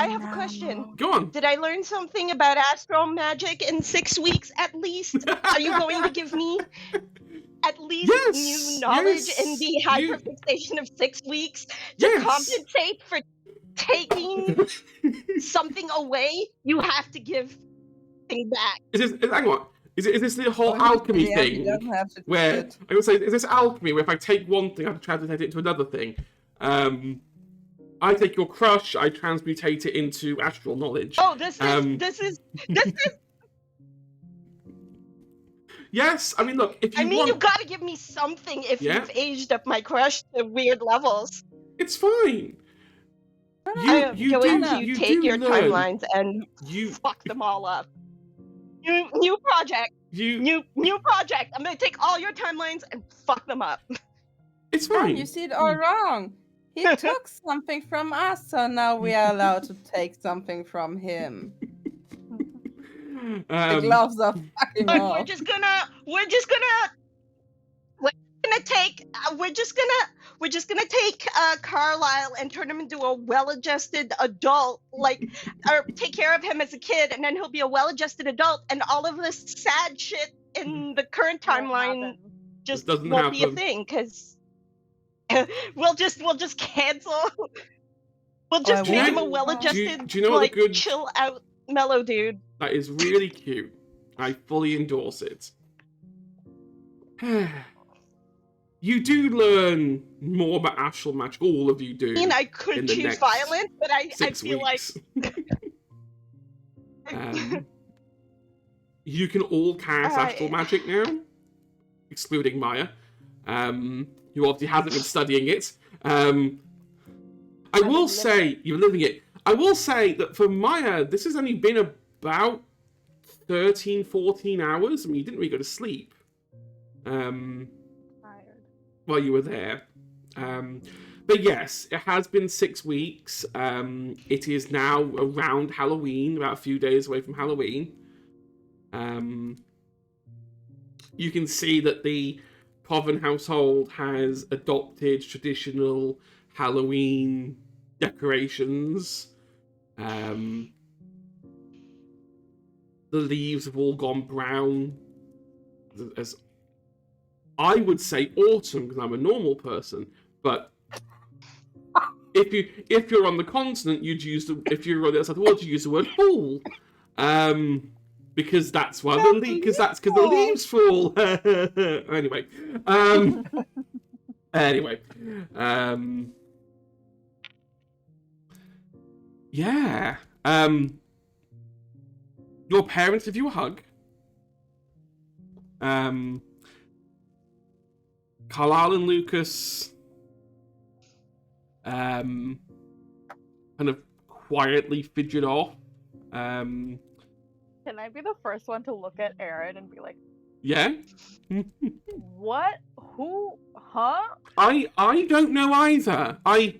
have a question. Go on. Did I learn something about astral magic in 6 weeks at least? Are you going to give me at least Yes, new knowledge yes, in the hyperfixation of 6 weeks to Yes. compensate for taking something away? You have to give thing back. Hang on. Is this the whole Oh, alchemy yeah, he thing? doesn't have to do Where it. I would say, is this alchemy where if I take one thing, I have to translate it into another thing? I take your crush, I transmutate it into astral knowledge. Oh, this is Yes, I mean, look, if you I mean, want, you gotta give me something if Yeah. you've aged up my crush to weird levels. it's fine. I am going to you take do your learn. timelines and You, fuck them all up. New project. you. New project. I'm gonna take all your timelines and fuck them up. It's Oh, fine. you see it all wrong. He took something from us, so now we are allowed to take something from him. The gloves are fucking But off. we're just gonna take Carlisle and turn him into a well-adjusted adult, or take care of him as a kid, and then he'll be a well-adjusted adult, and all of this sad shit in the current Won't timeline happen. just doesn't won't be a happen. thing, because we'll just cancel. We'll I just make him a won't. well-adjusted, Do you know what the good- chill out, mellow dude. That is really cute. I fully endorse it. You do learn more about astral magic. All of you do. I mean, I could in the choose next violent, but I 6 feel weeks. like You can all cast Alright. astral magic now, excluding Maya, who obviously hasn't been studying it. I will say, you're living it. I will say that for Maya, this has only been about 13, 14 hours. I mean, you didn't really go to sleep Tired. while you were there. But yes, it has been 6 weeks. It is now around Halloween, about a few days away from Halloween. You can see that the Coven household has adopted traditional Halloween decorations. The leaves have all gone brown. As I would say autumn, because I'm a normal person, but if you're on the continent, you'd use if you're on the other side of the world, you'd use the word fall. Because that's why the leaves fall. Anyway. Yeah. Your parents give you a hug. Carlisle and Lucas kind of quietly fidget off. Can I be the first one to look at Aaron and be like, Yeah? what? Who? Huh? I don't know either. I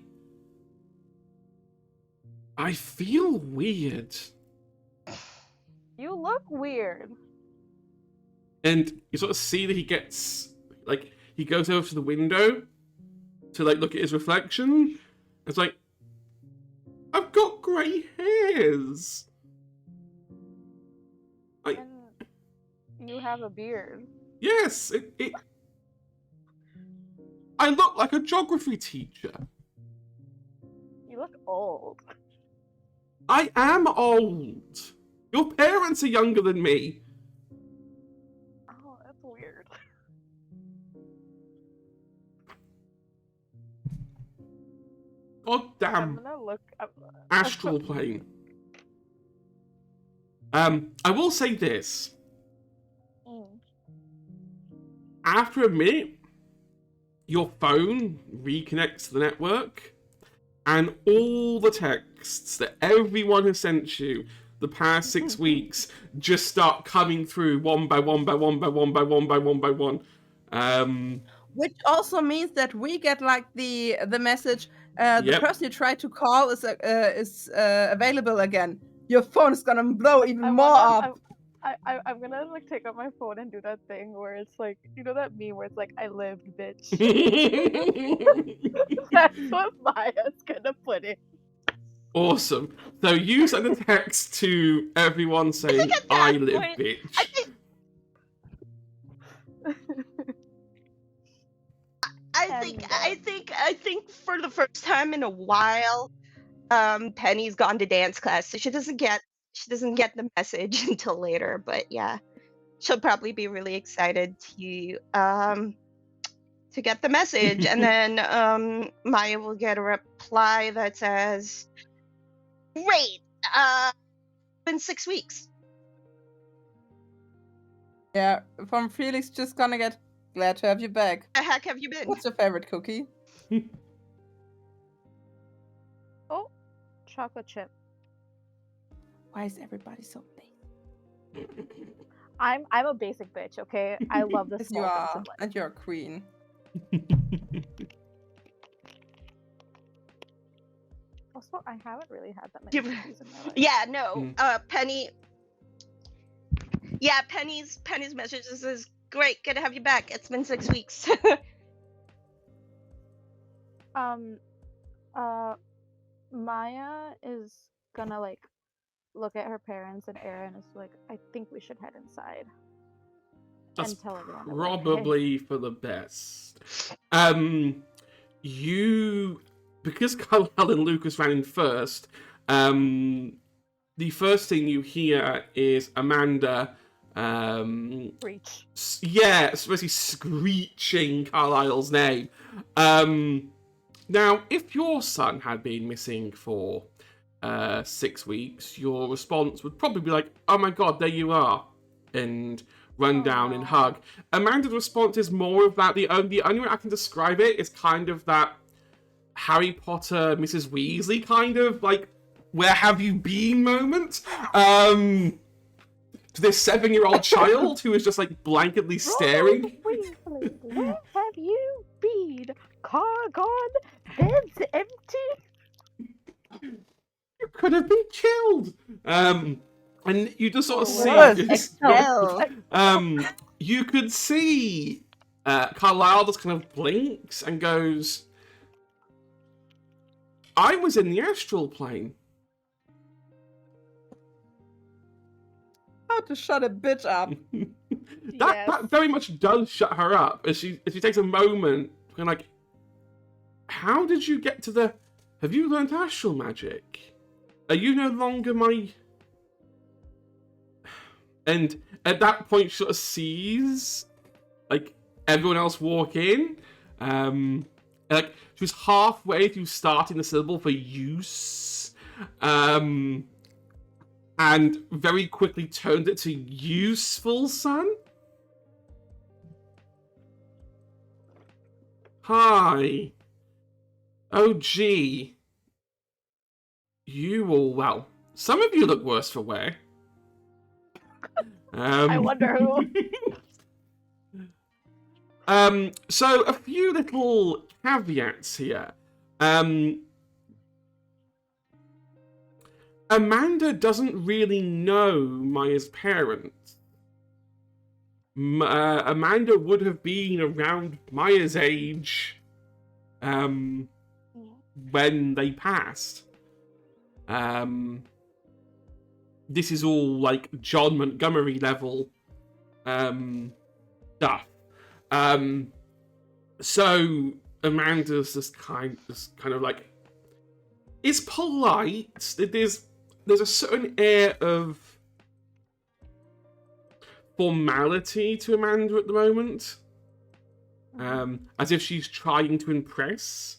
feel weird. You look weird. And you sort of see that he gets, like, he goes over to the window to, like, look at his reflection. It's like, I've got grey hairs. And you have a beard. Yes, I look like a geography teacher. You look old. I am old. Your parents are younger than me. Oh, that's weird. God I'm damn. gonna look up. Astral plane. I will say this. After a minute, your phone reconnects to the network, and all the texts that everyone has sent you the past 6 weeks just start coming through one by one by one by one by one by one by one. Which also means that we get like the message. The person you tried to call is available again. Your phone is gonna blow even more up. I'm gonna like take out my phone and do that thing where it's like, you know that meme where it's like, I lived, bitch. That's what Maya's gonna put it. Awesome. So you send a text to everyone saying, I live, bitch. I think for the first time in a while, Penny's gone to dance class, so she doesn't get the message until later. But yeah, she'll probably be really excited to get the message, and then Maya will get a reply that says, "Great, been 6 weeks." Yeah, from Felix, just gonna get glad to have you back. The heck have you been? What's your favorite cookie? Oh, chocolate chip. Why is everybody so big? I'm a basic bitch, okay? I love the Yes, small you things are, in life. and you're a queen. Also, I haven't really had that many cookies in my life. Yeah, no. Penny. Yeah, Penny's message is great. Good to have you back. It's been 6 weeks. Maya is gonna like look at her parents, and Aaron is like, I think we should head inside. That's and tell everyone. Probably for the best. Because Carlisle and Lucas ran in first, the first thing you hear is Amanda Breach. Yeah, especially screeching Carlisle's name. Now, if your son had been missing for 6 weeks, your response would probably be like, "Oh my god, there you are," and run down and hug. Amanda's response is more of that. The only way I can describe it is kind of that Harry Potter, Mrs. Weasley kind of like, "Where have you been?" moment. To this 7-year-old child who is just like blanketly staring. Weasley, where have you been? Car gone, bed's empty. You could have been killed. And you just sort of see. You could see Carlisle just kind of blinks and goes, "I was in the astral plane." How to shut a bitch up. That very much does shut her up as she takes a moment and like, "How did you get to the? Have you learned astral magic? Are you no longer my?" And at that point, she sort of sees like everyone else walk in. Like she was halfway through starting the syllable for use, and very quickly turned it to useful, son. Hi. Oh, gee. You all, well, some of you look worse for wear. I wonder who. So a few little caveats here. Amanda doesn't really know Maya's parents. Amanda would have been around Maya's age when they passed. This is all like John Montgomery level stuff. So Amanda's just kind of like, it's polite. There's a certain air of formality to Amanda at the moment, as if she's trying to impress.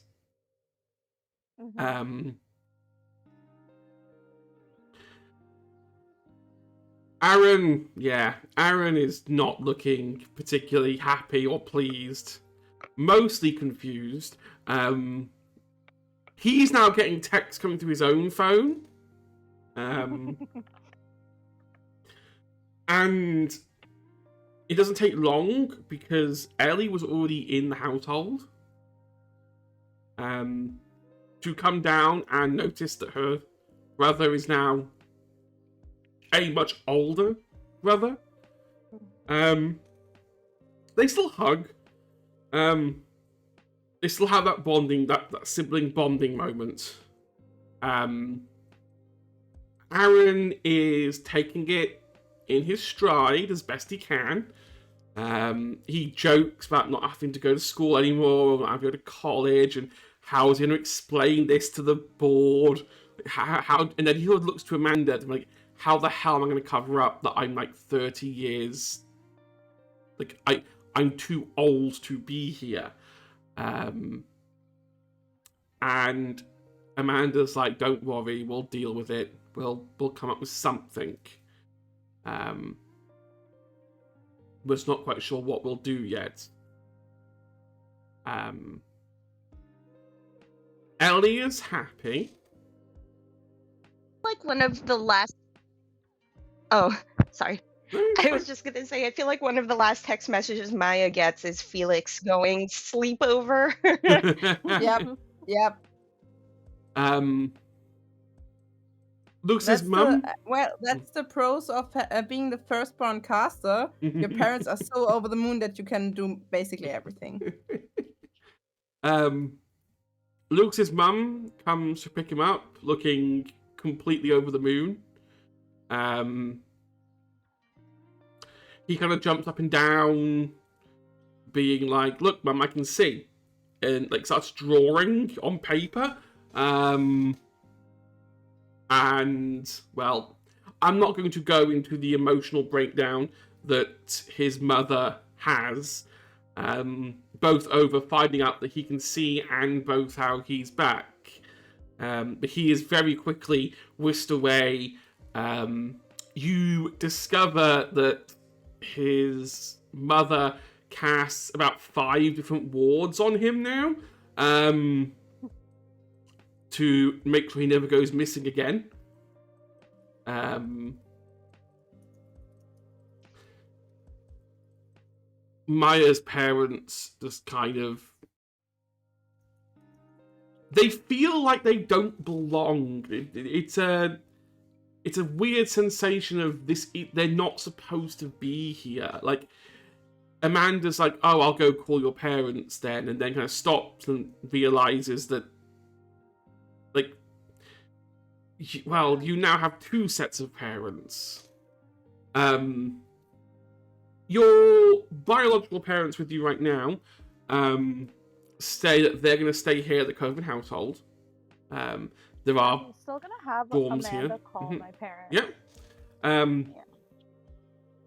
Aaron is not looking particularly happy or pleased, mostly confused. He's now getting texts coming through his own phone. And it doesn't take long because Ellie was already in the household to come down and notice that her brother is now a much older brother. They still hug. They still have that bonding, that sibling bonding moment. Aaron is taking it in his stride as best he can. He jokes about not having to go to school anymore, or not having to go to college, and how he's going to explain this to the board. How, and then he looks to Amanda and like, how the hell am I going to cover up that I'm like 30 years? Like I'm too old to be here. And Amanda's like, "Don't worry, we'll deal with it. We'll come up with something. We're just not quite sure what we'll do yet." Ellie is happy. Like one of the last. Oh, sorry. I was just gonna say, I feel like one of the last text messages Maya gets is Felix going sleepover. Yep. Luke's mum. Well, that's the pros of being the firstborn caster. Your parents are so over the moon that you can do basically everything. Luke's mum comes to pick him up, looking completely over the moon. He kind of jumps up and down, being like, "Look, Mum, I can see," and like starts drawing on paper. And well, I'm not going to go into the emotional breakdown that his mother has, both over finding out that he can see and both how he's back. But he is very quickly whisked away. You discover that his mother casts about 5 different wards on him now, to make sure he never goes missing again. Maya's parents just kind of... They feel like they don't belong. It's a weird sensation of this. They're not supposed to be here. Like, Amanda's like, oh, I'll go call your parents then, and then kind of stops and realizes that, like, well, you now have 2 sets of parents. Your biological parents with you right now, say that they're going to stay here at the Coven household. There are I'm still gonna have dorms Amanda here. call my parents. Yeah. Yeah.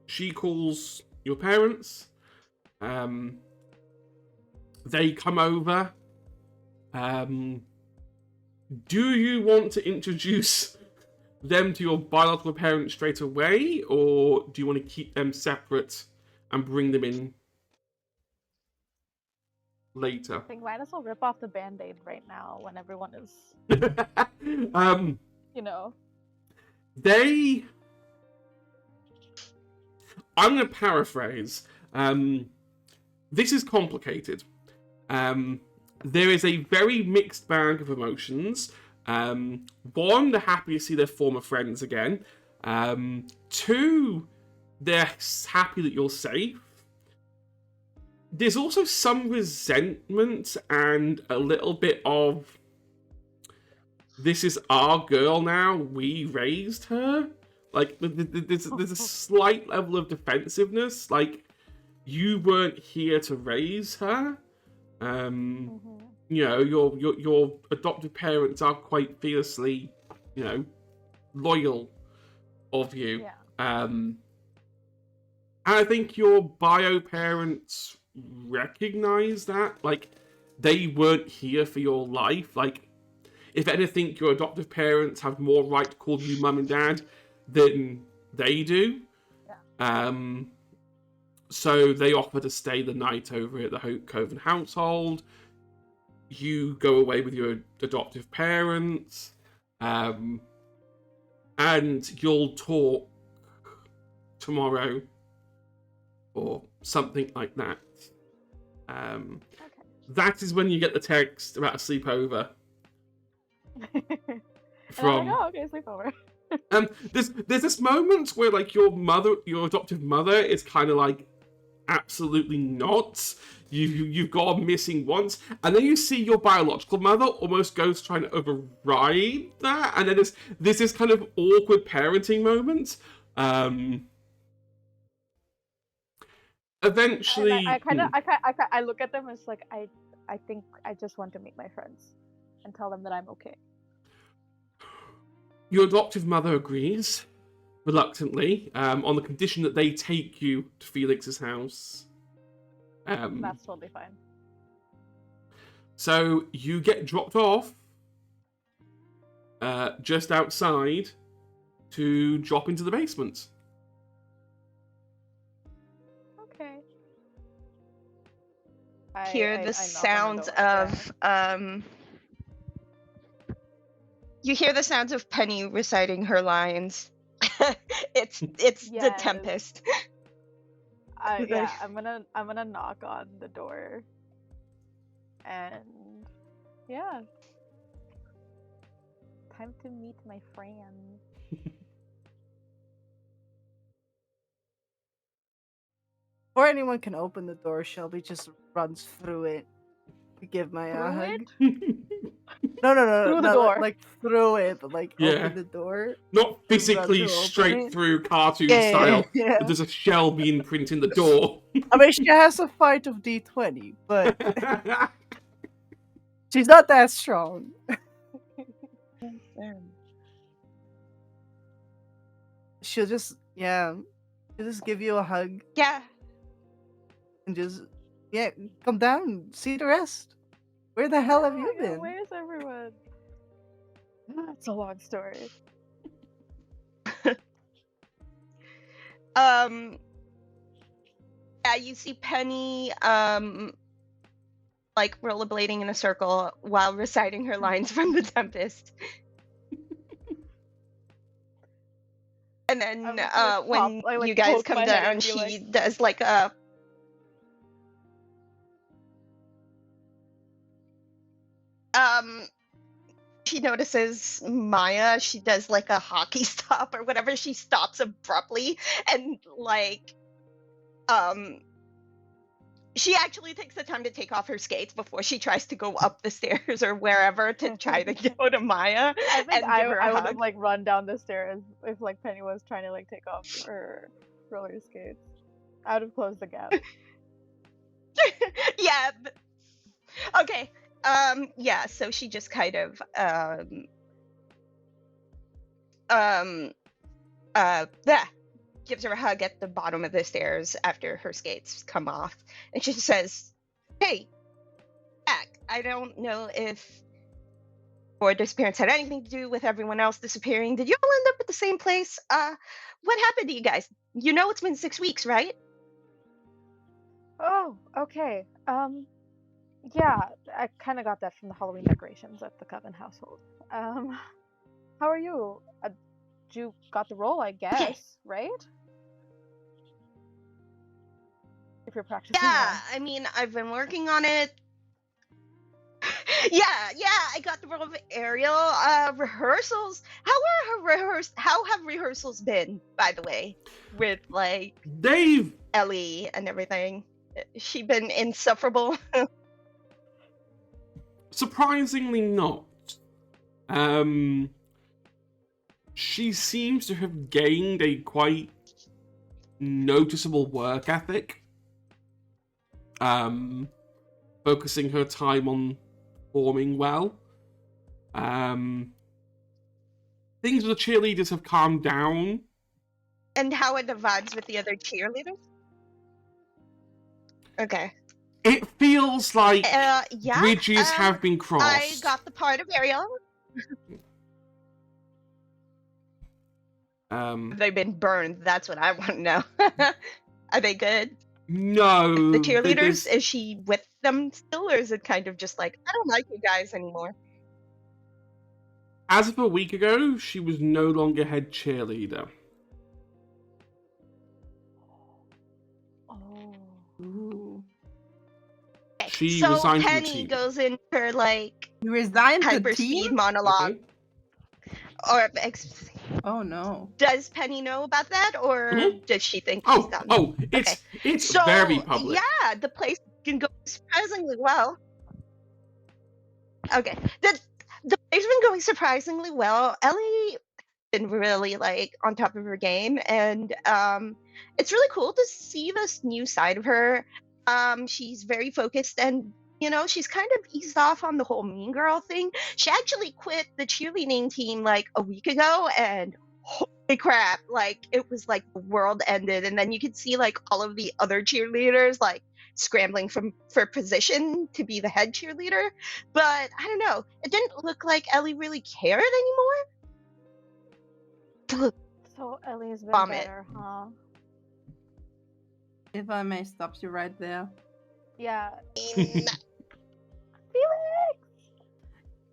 She calls your parents. They come over. Do you want to introduce them to your biological parents straight away, or do you want to keep them separate and bring them in later? I think might as well rip off the band-aid right now when everyone is, you know. I'm going to paraphrase. This is complicated. There is a very mixed bag of emotions. 1, they're happy to see their former friends again. 2, they're happy that you're safe. There's also some resentment and a little bit of, this is our girl now, we raised her. Like, there's a slight level of defensiveness, like, you weren't here to raise her. You know, your adoptive parents are quite fiercely, you know, loyal of you. Yeah. And I think your bio parents recognize that. Like, they weren't here for your life. Like, if anything, your adoptive parents have more right to call you mum and dad than they do. Yeah. So they offer to stay the night over at the Coven household. You go away with your adoptive parents, and you'll talk tomorrow or something like that. Okay. That is when you get the text about a sleepover from. I'm like, oh, okay, sleepover. There's this moment where, like, your adoptive mother is kind of like, absolutely not. You've gone missing once, and then you see your biological mother almost goes trying to override that, and then there's this kind of awkward parenting moment. Eventually, I look at them and it's like I think I just want to meet my friends and tell them that I'm okay. Your adoptive mother agrees, reluctantly, on the condition that they take you to Felix's house. That's totally fine. So you get dropped off just outside to drop into the basement. Okay. Hear the sounds of you hear the sounds of Penny reciting her lines. it's the Yes. Tempest. Yeah, I'm gonna knock on the door, and yeah, time to meet my friend. Before anyone can open the door, Shelby just runs through it to give Maya a Through hug. it? No, Through the not door. like through it, like Yeah. open the door. Not physically Run to open straight it. through cartoon Yeah, style. yeah. But there's a Shelby imprint in the door. I mean, she has a fight of D20, but she's not that strong. She'll just just give you a hug Yeah. and just come down, see the rest. Where the hell have you Yeah, been? where's everyone? It's a long story. Yeah, you see Penny like rollerblading in a circle while reciting her lines from The Tempest. And then I'm just gonna when pop, you guys poke come my head down, and be she like, does like a she notices Maya. She does like a hockey stop or whatever. She stops abruptly and like she actually takes the time to take off her skates before she tries to go up the stairs or wherever to try to go to Maya I think and give her a I would hug. have like run down the stairs if like Penny was trying to like take off her roller skates. I would have closed the gap. Yeah. Okay. Yeah, so she just kind of yeah, gives her a hug at the bottom of the stairs after her skates come off. And she says, "Hey, back. I don't know if your disappearance had anything to do with everyone else disappearing. Did you all end up at the same place? What happened to you guys? You know it's been 6 weeks, right?" Oh, okay. Yeah, I kind of got that from the Halloween decorations at the Coven household. How are you? You got the role, I guess, right? If you're practicing Yeah, one. I mean, I've been working on it. Yeah, I got the role of Ariel. Rehearsals. How have rehearsals been, by the way, with like Dave, Ellie and everything? She been insufferable. surprisingly not. She seems to have gained a quite noticeable work ethic. Focusing her time on performing well. Things with the cheerleaders have calmed down. And how are the vibes with the other cheerleaders? Okay. It feels like Yeah. bridges have been I crossed. got the part of Ariel. Have they been burned? That's what I want to know. Are they good? No, The cheerleaders, there's- is she with them still, or is it kind of just like, I don't like you guys anymore? as of a week ago, she was no longer head cheerleader. Oh. Ooh. She So resigned from the Penny team. goes in her like You resigned the hyper team? speed monologue. Okay. Or Oh no. does Penny know about that, or Mhm. does she think she's done? It's So very public. yeah, the place can go surprisingly well. Okay, the place been going surprisingly well. Ellie been really like on top of her game, and it's really cool to see this new side of her. She's very focused, and she's kind of eased off on the whole mean girl thing. She actually quit the cheerleading team like a week ago, and holy crap, like it was like the world ended. And then you could see like all of the other cheerleaders like scrambling for position to be the head cheerleader. But I don't know, it didn't look like Ellie really cared anymore. So Ellie's been Vomit. better, huh? If I may stop you right there. Yeah. Felix!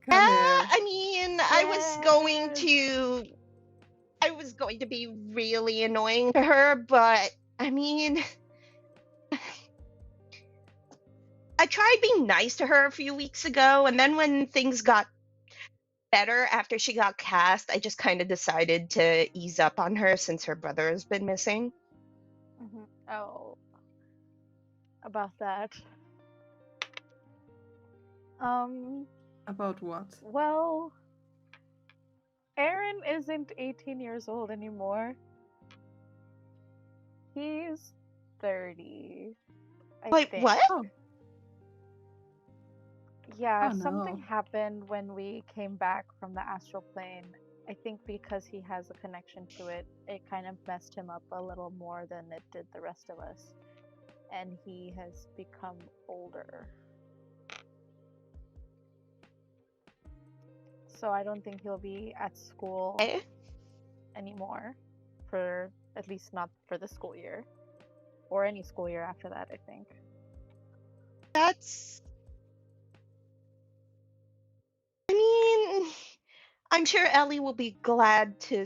Come here. I mean, I was going to be really annoying to her, but I mean, I tried being nice to her a few weeks ago, and then when things got better after she got cast, I just kind of decided to ease up on her since her brother has been missing. Mm-hmm. Oh. About that. About what? Well, Aaron isn't 18 years old anymore. He's 30. I Wait, think. what? Oh, Yeah, Oh, something no. happened when we came back from the astral plane, I think because he has a connection to it, it kind of messed him up a little more than it did the rest of us. And he has become older. So I don't think he'll be at school Eh? anymore, for at least not for the school year, or any school year after that, I think. That's. I mean, I'm sure Ellie will be glad to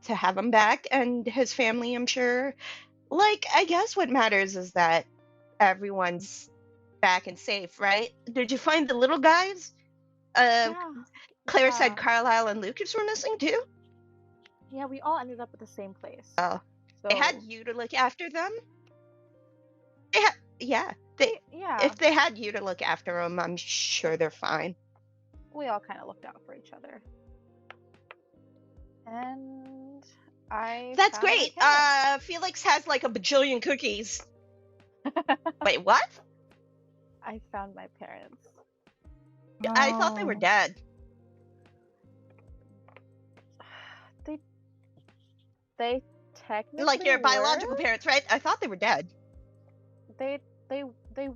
have him back, and his family. I'm sure. Like, I guess what matters is that everyone's back and safe, right? Did you find the little guys? Yeah, Claire yeah. said Carlisle and Lucas were missing too. Yeah, we all ended up at the same place. Oh, So they had you to look after them. Yeah. yeah, If they had you to look after them, I'm sure they're fine. we all kind of looked out for each other. And I That's found my great. parents. Felix has like a bajillion cookies. Wait, what? I found my parents. I thought they were Oh. dead. They technically Like your biological were. parents, right? I thought they were dead. They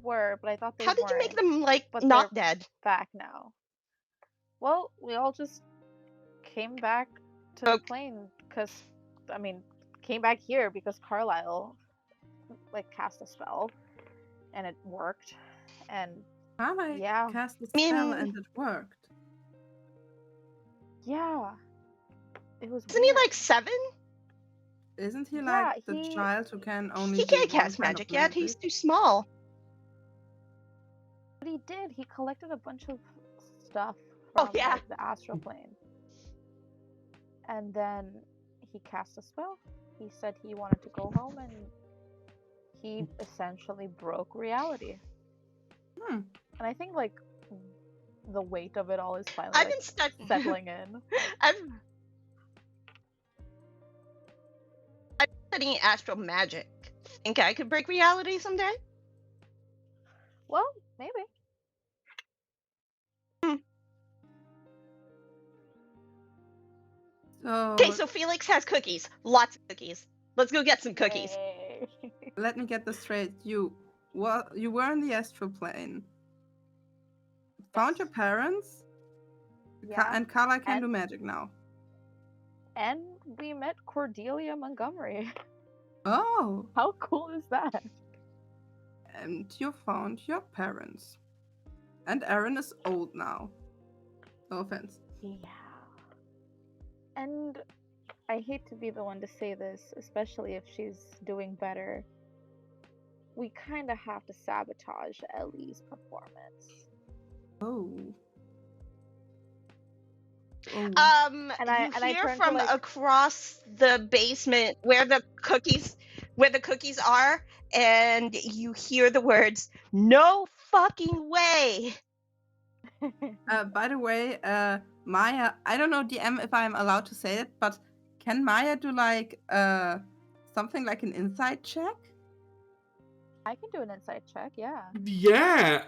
were, but I thought they How did weren't. you make them like But not they're dead? back now. Well, we all just came back to the plane because, I mean, came back here because Carlisle like cast a spell, and it worked. And Carlisle yeah, cast a I mean- spell and it worked. yeah, it was. Isn't he weird. like 7? Isn't he Yeah, like the he- child who can only He do can't one cast kind of magic yet. He's magic? too small. But he did. He collected a bunch of stuff Oh, from yeah. like, the astral plane, and then he cast a spell. He said he wanted to go home, and he essentially broke reality. Hmm. And I think like the weight of it all is finally I've like, been stuck. settling in. I've been studying astral magic. Think I could break reality someday? Well, maybe. So Okay, so Felix has cookies. Lots of cookies. Let's go get some cookies. Yay. let me get this straight. You were in the astral plane. Found your parents? Yeah. And Carla can And- do magic now. And we met Cordelia Montgomery. Oh, How cool is that? and you found your parents. And Erin is old now. No offense. Yeah. And I hate to be the one to say this, especially if she's doing better. We kind of have to sabotage Ellie's performance. Oh. Oh. And You I hear turned to, from like- across the basement where the cookies are, and you hear the words, "No fucking way!" By the way, Maya, I don't know, DM, if I'm allowed to say it, but can Maya do like something like an insight check? I can do an insight check, yeah. Yeah.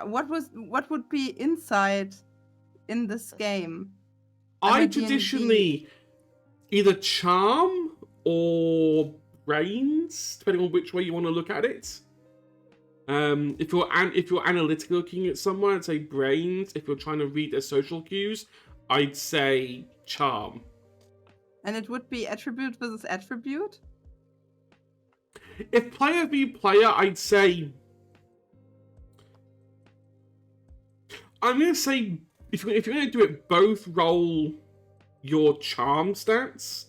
What would be insight in this game? I like D&D. traditionally either charm or brains, depending on which way you want to look at it. If you're analytically looking at someone, I'd say brains. If you're trying to read their social cues, I'd say charm. And it would be attribute versus attribute? If player v player, I'd say. I'm gonna say if you're gonna do it, both roll your charm stats.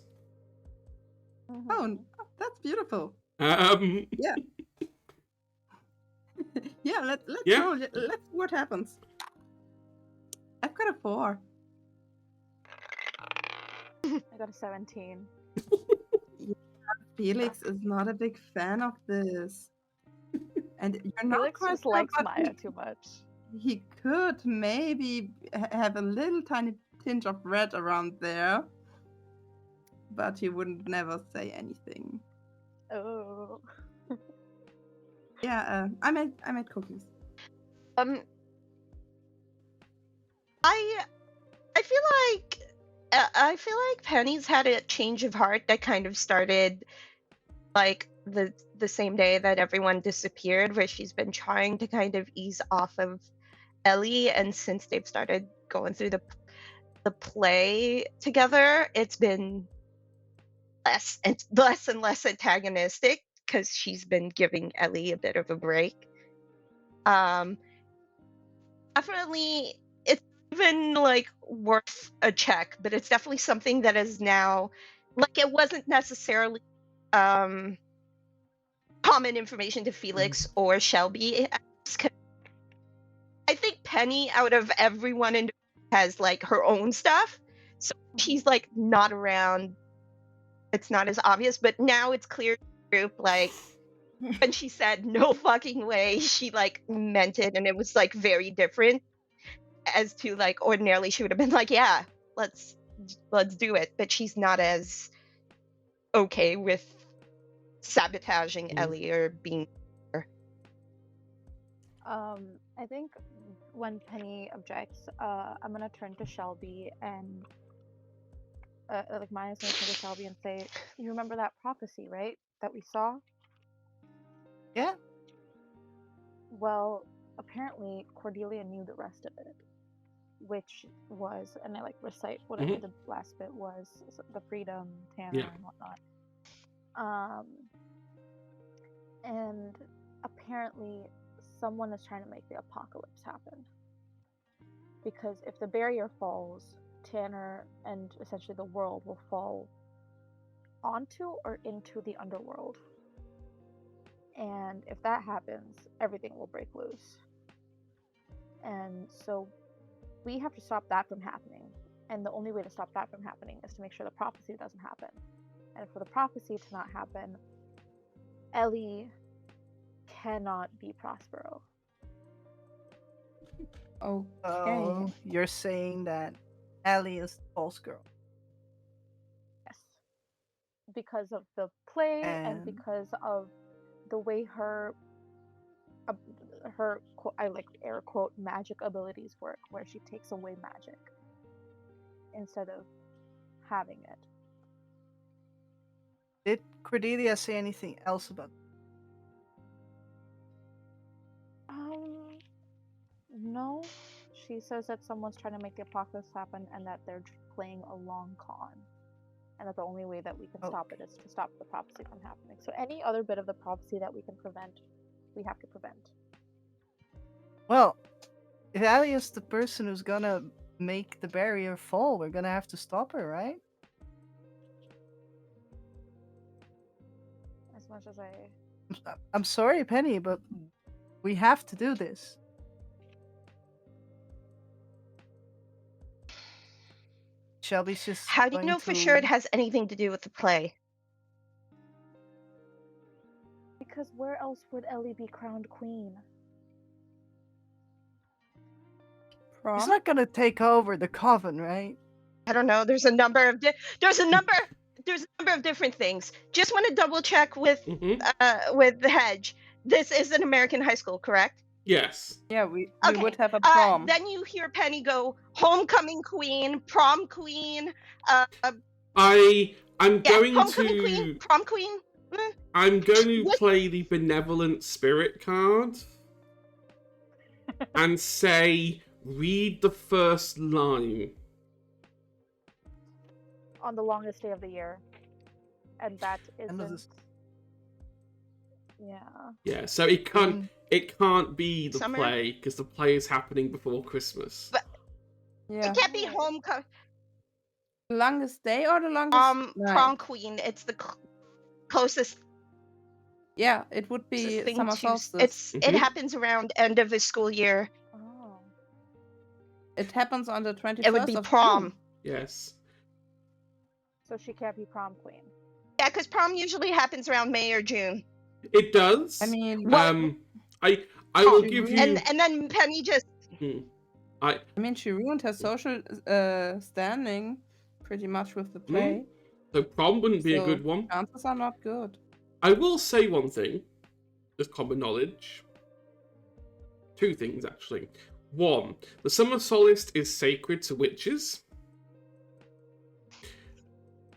Mhm. Oh, that's beautiful. Yeah. Yeah, let's Yeah. roll. Let's see what happens. I've got a 4. I got a 17. Felix is not a big fan of this. And you're not Felix quite just sure, likes but Maya too much. he could maybe have a little tiny tinge of red around there, but he wouldn't never say anything. Oh. Yeah, I made cookies. I I feel like Penny's had a change of heart that kind of started like the same day that everyone disappeared, where she's been trying to kind of ease off of Ellie, and since they've started going through the play together, it's been less and less antagonistic because she's been giving Ellie a bit of a break. Definitely, it's even like worth a check, but it's definitely something that is now like it wasn't necessarily common information to Felix or Shelby. I think Penny, out of everyone, has like her own stuff, so she's like not around. It's not as obvious, but now it's clear to the group, like when she said no fucking way, she like meant it, and it was like very different as to like ordinarily she would have been like, yeah, let's do it, but she's not as okay with sabotaging Ellie or being I think when Penny objects, I'm gonna turn to Shelby and like Maya's gonna turn to Shelby and say, "You remember that prophecy, right? That we saw?" Yeah. Well, apparently Cordelia knew the rest of it, which was, and I like recite whatever the last bit was, the freedom, Tanner, and whatnot. And apparently someone is trying to make the apocalypse happen. Because if the barrier falls, Tanner and essentially the world will fall onto or into the underworld. And if that happens, everything will break loose. And so we have to stop that from happening. And the only way to stop that from happening is to make sure the prophecy doesn't happen. And for the prophecy to not happen, Ellie cannot be Prospero. Oh, Okay. you're saying that Ellie is the false girl. Yes. Because of the play and And- because of the way her I like air quote magic abilities work, where she takes away magic instead of having it. Did Cordelia say anything else about it? No. She says that someone's trying to make the apocalypse happen and that they're playing a long con. And that the only way that we can stop it is to stop the prophecy from happening. So any other bit of the prophecy that we can prevent, we have to prevent. Well, if Ellie is the person who's gonna make the barrier fall, we're gonna have to stop her, right? As much as I'm sorry, Penny, but we have to do this. Shelby's just. How do you going know for sure to- it has anything to do with the play? Because where else would Ellie be crowned queen? Prom? He's not gonna take over the coven, right? I don't know. There's a number of different things. Just want to double check with the hedge. This is an American high school, correct? Yes. Yeah, we Okay. would have a prom. Then you hear Penny go, homecoming queen, prom queen. I'm Yeah, going homecoming to queen, prom queen. I'm going to What? play the benevolent spirit card and say, read the first line. On the longest day of the year. And that End of isn't... this- Yeah. Yeah, so it can't be the Summer? play because the play is happening before Christmas. But- Yeah. It can't be homecoming. The longest day or the longest night? Prom queen. It's the closest Yeah, it would be thing summer to. solstice. It happens around end of the school year. Oh. It happens on the 21st It would be of prom. June. Yes. So she can't be prom queen. Yeah, because prom usually happens around May or June. It does. I mean, I will give you. And then Penny just. I mean, she ruined her social standing pretty much with the play. So prom wouldn't be a So good one. Chances are not good. I will say one thing, just common knowledge. Two things actually. 1. The summer solstice is sacred to witches.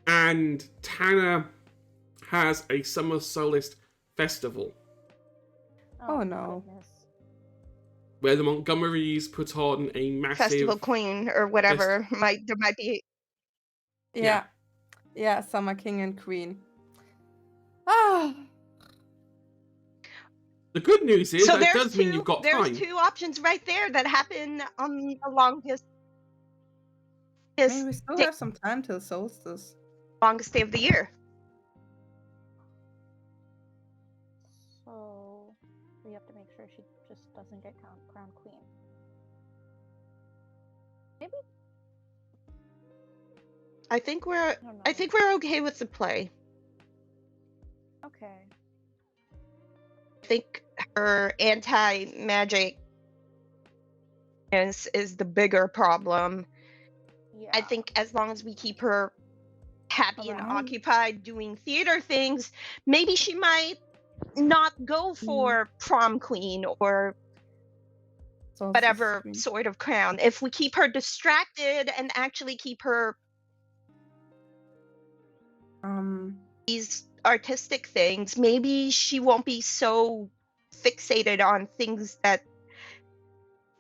And Tanner has a summer solstice festival Oh, no. Goodness. where the Montgomerys put on a massive Festival Queen or whatever. There might be. Yeah. Yeah, Summer King and Queen. Ah. The good news is So that does mean you've got there's time. 2 options right there that happen on the longest I mean, we still day, have some time till solstice. longest day of the year. So we have to make sure she just doesn't get crowned queen. Maybe. I think we're I don't know. I think we're okay with the play. Okay. I think her anti-magic is the bigger problem. Yeah. I think as long as we keep her happy and Around. occupied doing theater things, maybe she might not go for prom queen or Solstice whatever Queen. sort of crown. If we keep her distracted and actually keep her these artistic things, maybe she won't be so fixated on things that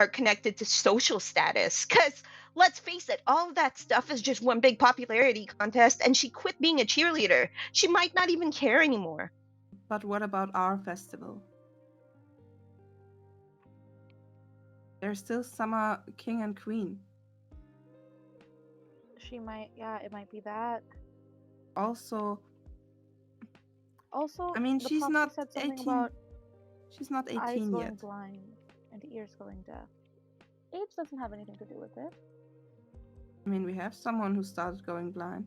are connected to social status. Because let's face it, all of that stuff is just one big popularity contest, and she quit being a cheerleader. She might not even care anymore. But what about our festival? There's still Summer King and Queen. She might. Yeah, it might be that. Also, Also, I mean, the she's prophecy not said something 18. about She's not eyes 18 going yet. blind and ears going deaf. Age doesn't have anything to do with it. I mean, we have someone who started going blind.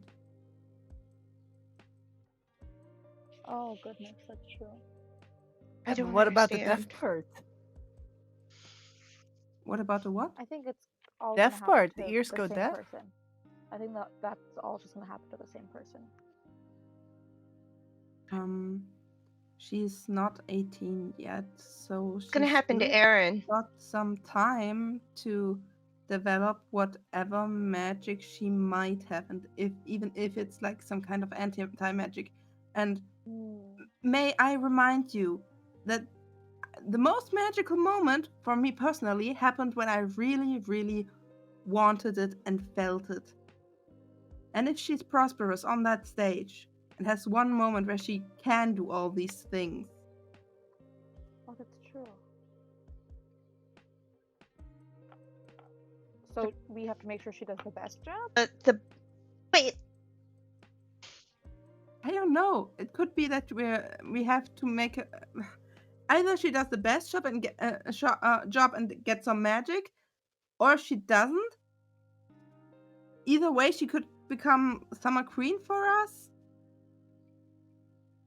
Oh goodness, that's true. I don't What about the understand. deaf part? What about the what? I think it's all Deaf gonna happen part, to the ears the go same deaf? person. I think that's all just gonna happen to the same person. She's not 18 yet, so What's gonna she's happen to still Aaron? got some time to develop whatever magic she might have, and even if it's like some kind of anti-magic. And may I remind you that the most magical moment for me personally happened when I really, really wanted it and felt it. And if she's prosperous on that stage and has one moment where she can do all these things, Oh, that's true. So we have to make sure she does the best job. Wait, I don't know. It could be that we have to make either she does the best job and get job and get some magic, or she doesn't. Either way, she could become Summer Queen for us.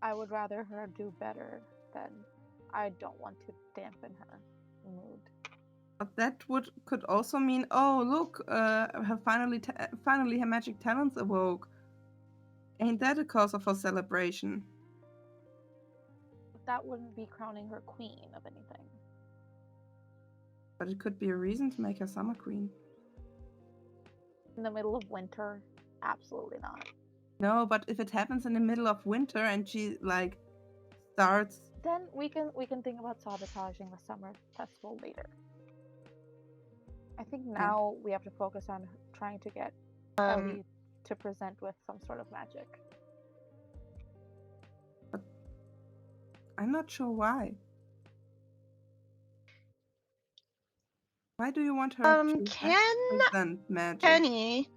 I would rather her do better than I don't want to dampen her mood. But that could also mean, oh look, her finally her magic talents awoke. Ain't that a cause for celebration? But that wouldn't be crowning her queen of anything. But it could be a reason to make her Summer Queen. In the middle of winter, absolutely not. No, but if it happens in the middle of winter and she like starts, Then we can think about sabotaging the summer festival later. I think now we have to focus on trying to get Ellie to present with some sort of magic. but I'm not sure why. Why do you want her to present magic? Penny.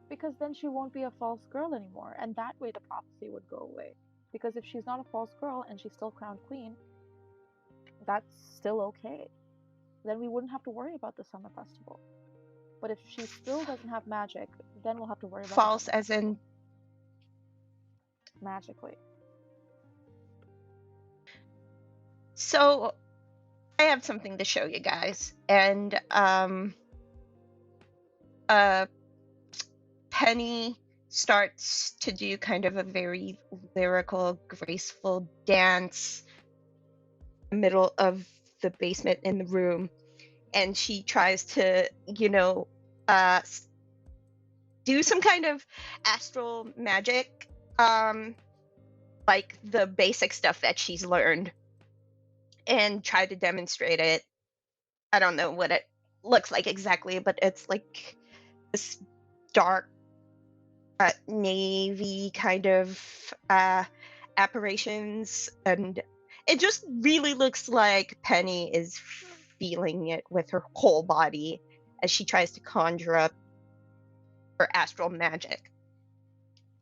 Because then she won't be a false girl anymore, and that way the prophecy would go away. Because if she's not a false girl and she's still crowned queen, that's still okay. Then we wouldn't have to worry about the summer festival. But if she still doesn't have magic, then we'll have to worry about False as in magically. So I have something to show you guys. And Penny starts to do kind of a very lyrical, graceful dance in the middle of the basement in the room. and she tries to, do some kind of astral magic, like the basic stuff that she's learned, and try to demonstrate it. I don't know what it looks like exactly, but it's like this dark navy kind of apparitions, and it just really looks like Penny is feeling it with her whole body as she tries to conjure up her astral magic.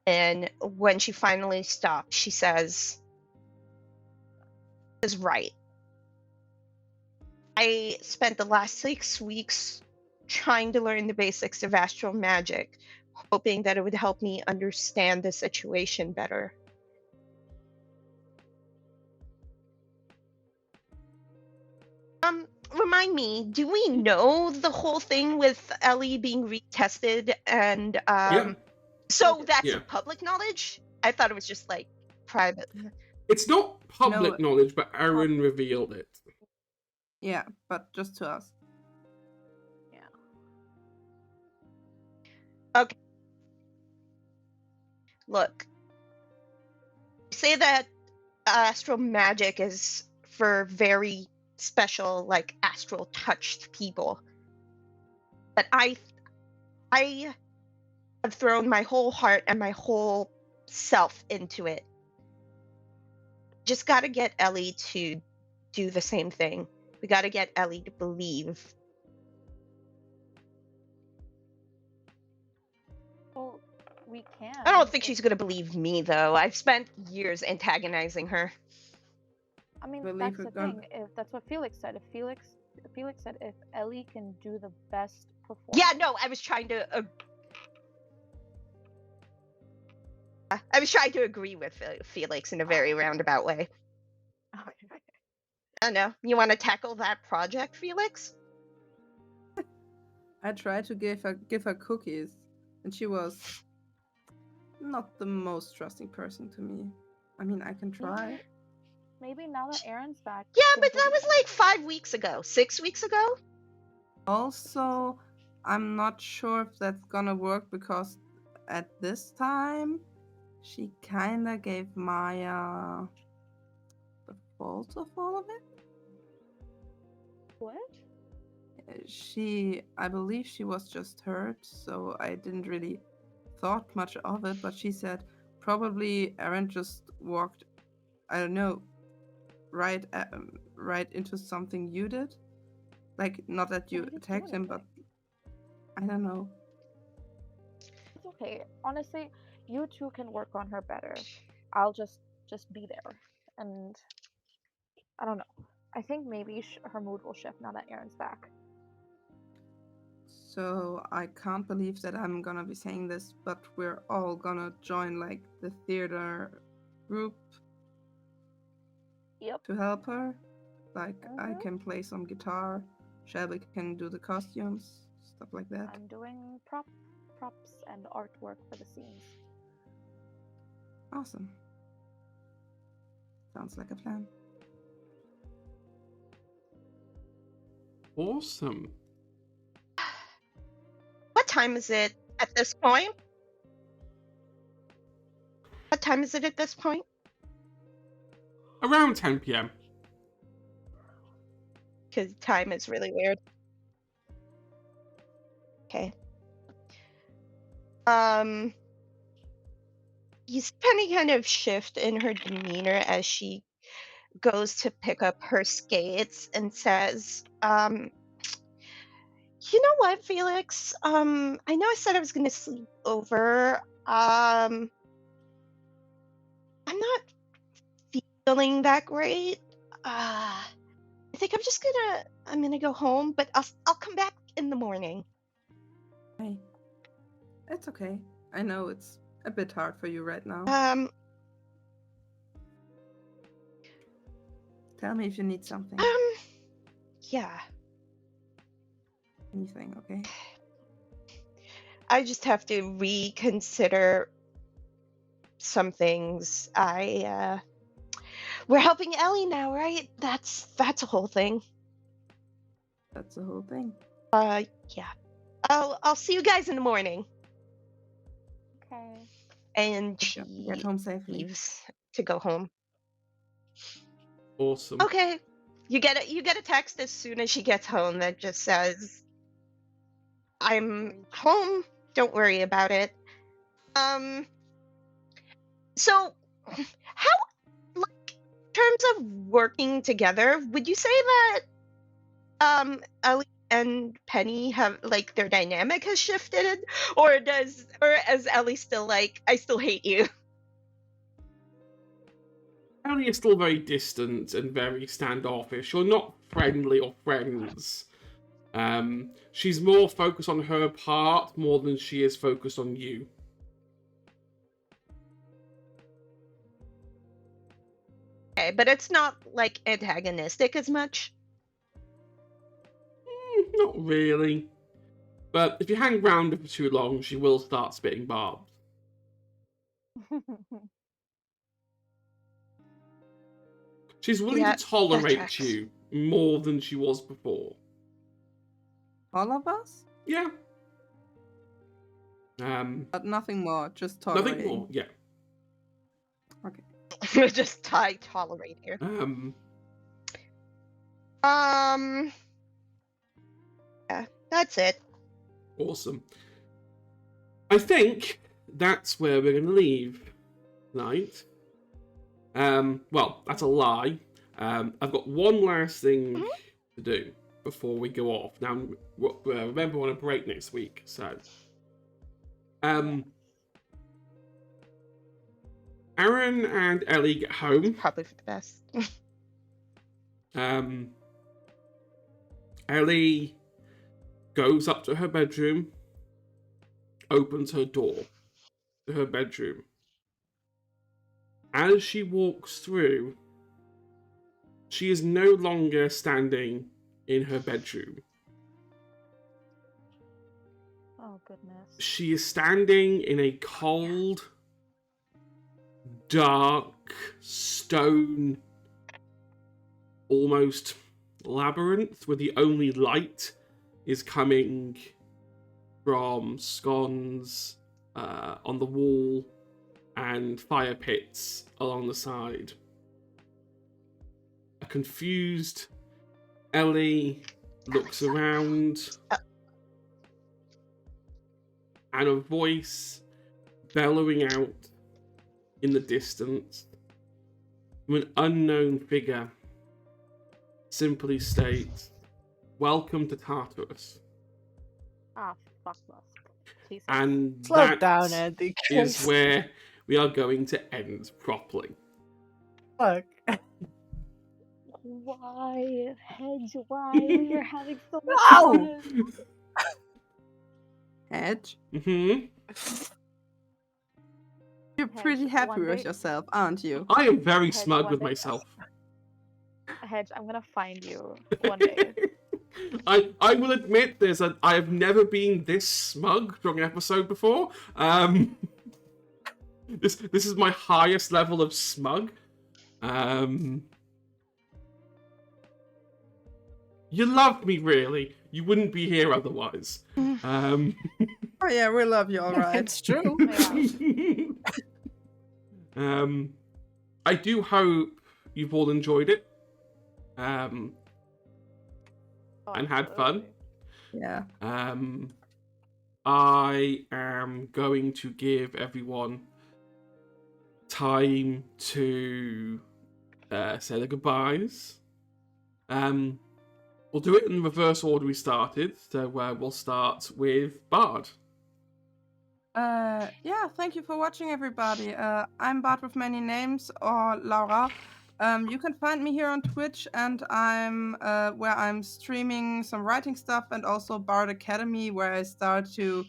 And when she finally stops, she says, "Is right. I spent the last 6 weeks trying to learn the basics of astral magic, hoping that it would help me understand the situation better. Remind me, do we know the whole thing with Ellie being retested and Yeah. so that's Yeah. public knowledge? I thought it was just like private. It's not public No. knowledge, but Aaron revealed it. Yeah, but just to us. Okay. Look, say that astral magic is for very special, like astral touched people. But I have thrown my whole heart and my whole self into it. Just gotta get Ellie to do the same thing. We gotta get Ellie to believe. Well, we can. I don't think she's gonna believe me, though. I've spent years antagonizing her. I mean, Believe that's her the gun. thing. If that's what Felix said. If Felix said if Ellie can do the best performance. Yeah, no, I was trying to. I was trying to agree with Felix in a very roundabout way. I don't know. You want to tackle that project, Felix? I tried to give her cookies, and she was not the most trusting person to me. I mean, I can try. Maybe now that Aaron's back. Yeah, she'll but that believe was like 5 weeks ago, 6 weeks ago. Also, I'm not sure if that's gonna work because at this time, she kinda gave Maya the fault of all of it. What? I believe she was just hurt, so I didn't really thought much of it, but she said probably Aaron just walked, I don't know, right into something you did. Like, not that you I didn't do attacked him, but anything. I don't know. It's okay. Honestly, you two can work on her better. I'll just be there, and I don't know. I think maybe her mood will shift now that Aaron's back. So I can't believe that I'm gonna be saying this, but we're all gonna join like the theater group Yep. to help her. Like, I Mhm. can play some guitar, Shelby can do the costumes, stuff like that. I'm doing props and artwork for the scenes. Awesome. Sounds like a plan. Awesome. What time is it at this point? What time is it at this point? Around 10 p.m. Because time is really weird. Okay. You see any kind of shift in her demeanor as she goes to pick up her skates and says, you know what, Felix? I know I said I was gonna sleep over. I'm not feeling that great. I think I'm gonna go home, but I'll come back in the morning. Hey, it's okay. I know it's a bit hard for you right now. Tell me if you need something. Yeah. Anything, okay? I just have to reconsider some things. We're helping Ellie now, right? That's a whole thing. That's the whole thing. Yeah. I'll see you guys in the morning. Okay. And she Get home safely. leaves to go home. Awesome. Okay. You get a text as soon as she gets home that just says, "I'm home. Don't worry about it." So how, like, in terms of working together, would you say that Ellie and Penny have, like, their dynamic has shifted, or is Ellie still like, "I still hate you"? Ellie is still very distant and very standoffish. You're not friendly or friends. She's more focused on her part more than she is focused on you. Okay, but it's not like antagonistic as much. Not really. But if you hang around her for too long, she will start spitting barbs. She's willing Yeah, to that tolerate tracks. you more than she was before. All of us? Yeah. But nothing more, just Nothing tolerating. more. Yeah. Okay. Just tolerate here. Yeah, that's it. Awesome. I think that's where we're going to leave tonight. Well, that's a lie. I've got one last thing to do before we go off. Now, remember, we're on a break next week, so Aaron and Ellie get home. Probably for the best. Ellie goes up to her bedroom, opens her door to her bedroom. As she walks through, she is no longer standing in her bedroom. Oh goodness. She is standing in a cold, dark, stone, almost labyrinth where the only light is coming from scones on the wall and fire pits along the side. A confused Ellie looks around, and a voice bellowing out in the distance from an unknown figure simply states, "Welcome to Tartarus." Ah, fuck us. Jesus. And Slow that down, Andy. is where we are going to end properly. Fuck. Why, Hedge? Why? We were having so much No! fun. Edge, Mm-hmm. you're Hedge, pretty happy one with day- yourself, aren't you? I am very Hedge, smug one with day- myself. Hedge, I'm gonna find you one day. I will admit I have never been this smug during an episode before. This is my highest level of smug. You love me, really. You wouldn't be here otherwise. Oh yeah, we love you, alright. It's true. I do hope you've all enjoyed it. Oh, And had fun. absolutely. Yeah. I am going to give everyone time to say their goodbyes. We'll do it in reverse order we started. So we'll start with Bard. Yeah, thank you for watching, everybody. I'm Bart with many names, or Laura. You can find me here on Twitch, and I'm where I'm streaming some writing stuff, and also Bard Academy, where I start to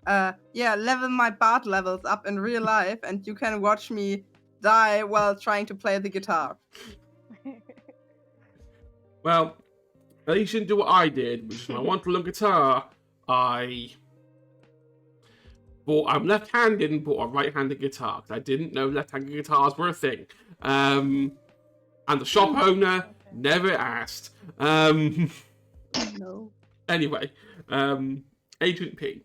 level my Bard levels up in real life, and you can watch me die while trying to play the guitar. Well, at least you didn't do what I did, which is when I want to learn guitar, I'm left-handed and bought a right-handed guitar, because I didn't know left-handed guitars were a thing. And the shop owner never asked. No. Anyway, Agent P.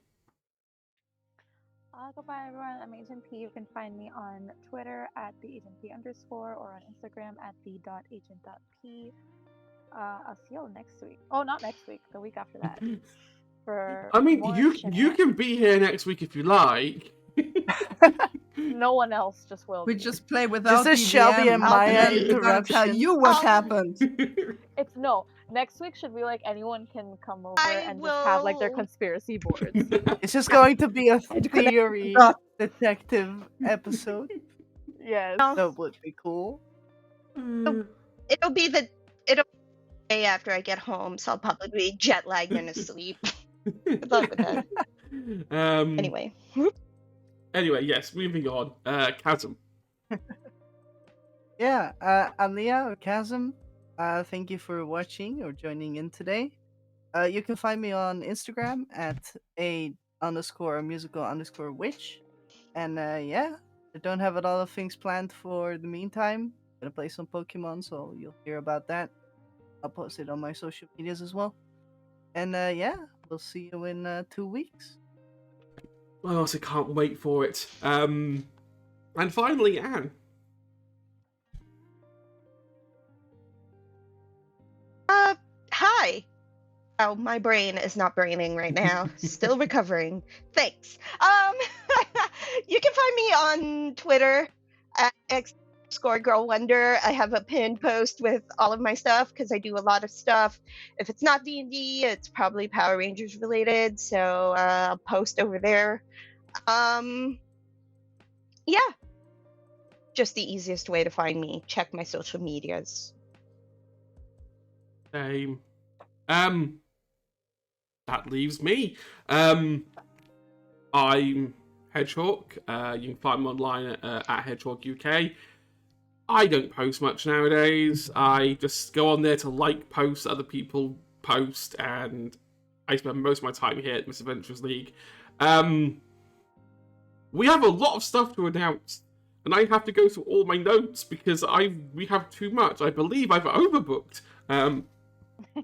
Goodbye, everyone. I'm Agent P. You can find me on Twitter at @theagentp_ or on Instagram at @the.agent.p. I'll see y'all next week. Oh, not next week. The week after that. For I mean, more you shenanigans. can be here next week if you like. No one else just will. We be. just play without Just as Shelby DVM, and Maya and then we're gonna tell interruptions. you what Um, happened. It's no. Next week should be like anyone can come over I and just have like their will- conspiracy boards. It's just going to be a connect theory the dots. detective episode. Yes. That would be cool. It'll be the day after I get home, so I'll probably be jet lagged and asleep. Good luck with that. Anyway. Anyway, yes, moving on. Chasm. Yeah, I'm Leah or Chasm. Thank you for watching or joining in today. You can find me on Instagram at _musical_witch. And yeah, I don't have a lot of things planned for the meantime. Gonna play some Pokemon, so you'll hear about that. I'll post it on my social medias as well. And yeah, we'll see you in 2 weeks. I also can't wait for it. And finally, Anne. Hi. Oh, my brain is not braining right now. Still recovering. Thanks. You can find me on Twitter at _girlwonder. I have a pinned post with all of my stuff because I do a lot of stuff. If it's not D&D, it's probably Power Rangers related, so I'll post over there. Yeah. Just the easiest way to find me. Check my social medias. Same. That leaves me. I'm Hedgehog. You can find me online at Hedgehog UK. I don't post much nowadays. I just go on there to like posts other people post, and I spend most of my time here at Misadventures League. We have a lot of stuff to announce, and I have to go through all my notes because we have too much. I believe I've overbooked.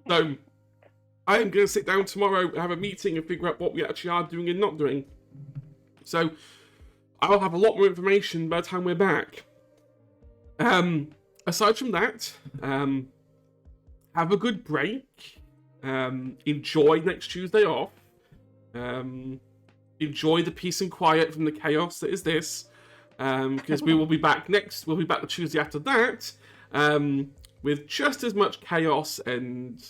So I'm going to sit down tomorrow, have a meeting, and figure out what we actually are doing and not doing. So I'll have a lot more information by the time we're back. Aside from that, have a good break. Enjoy next Tuesday off. Enjoy the peace and quiet from the chaos that is this. Because we will be back we'll be back the Tuesday after that. With just as much chaos and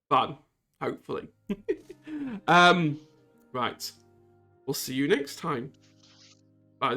fun, hopefully. Right. We'll see you next time. Bye.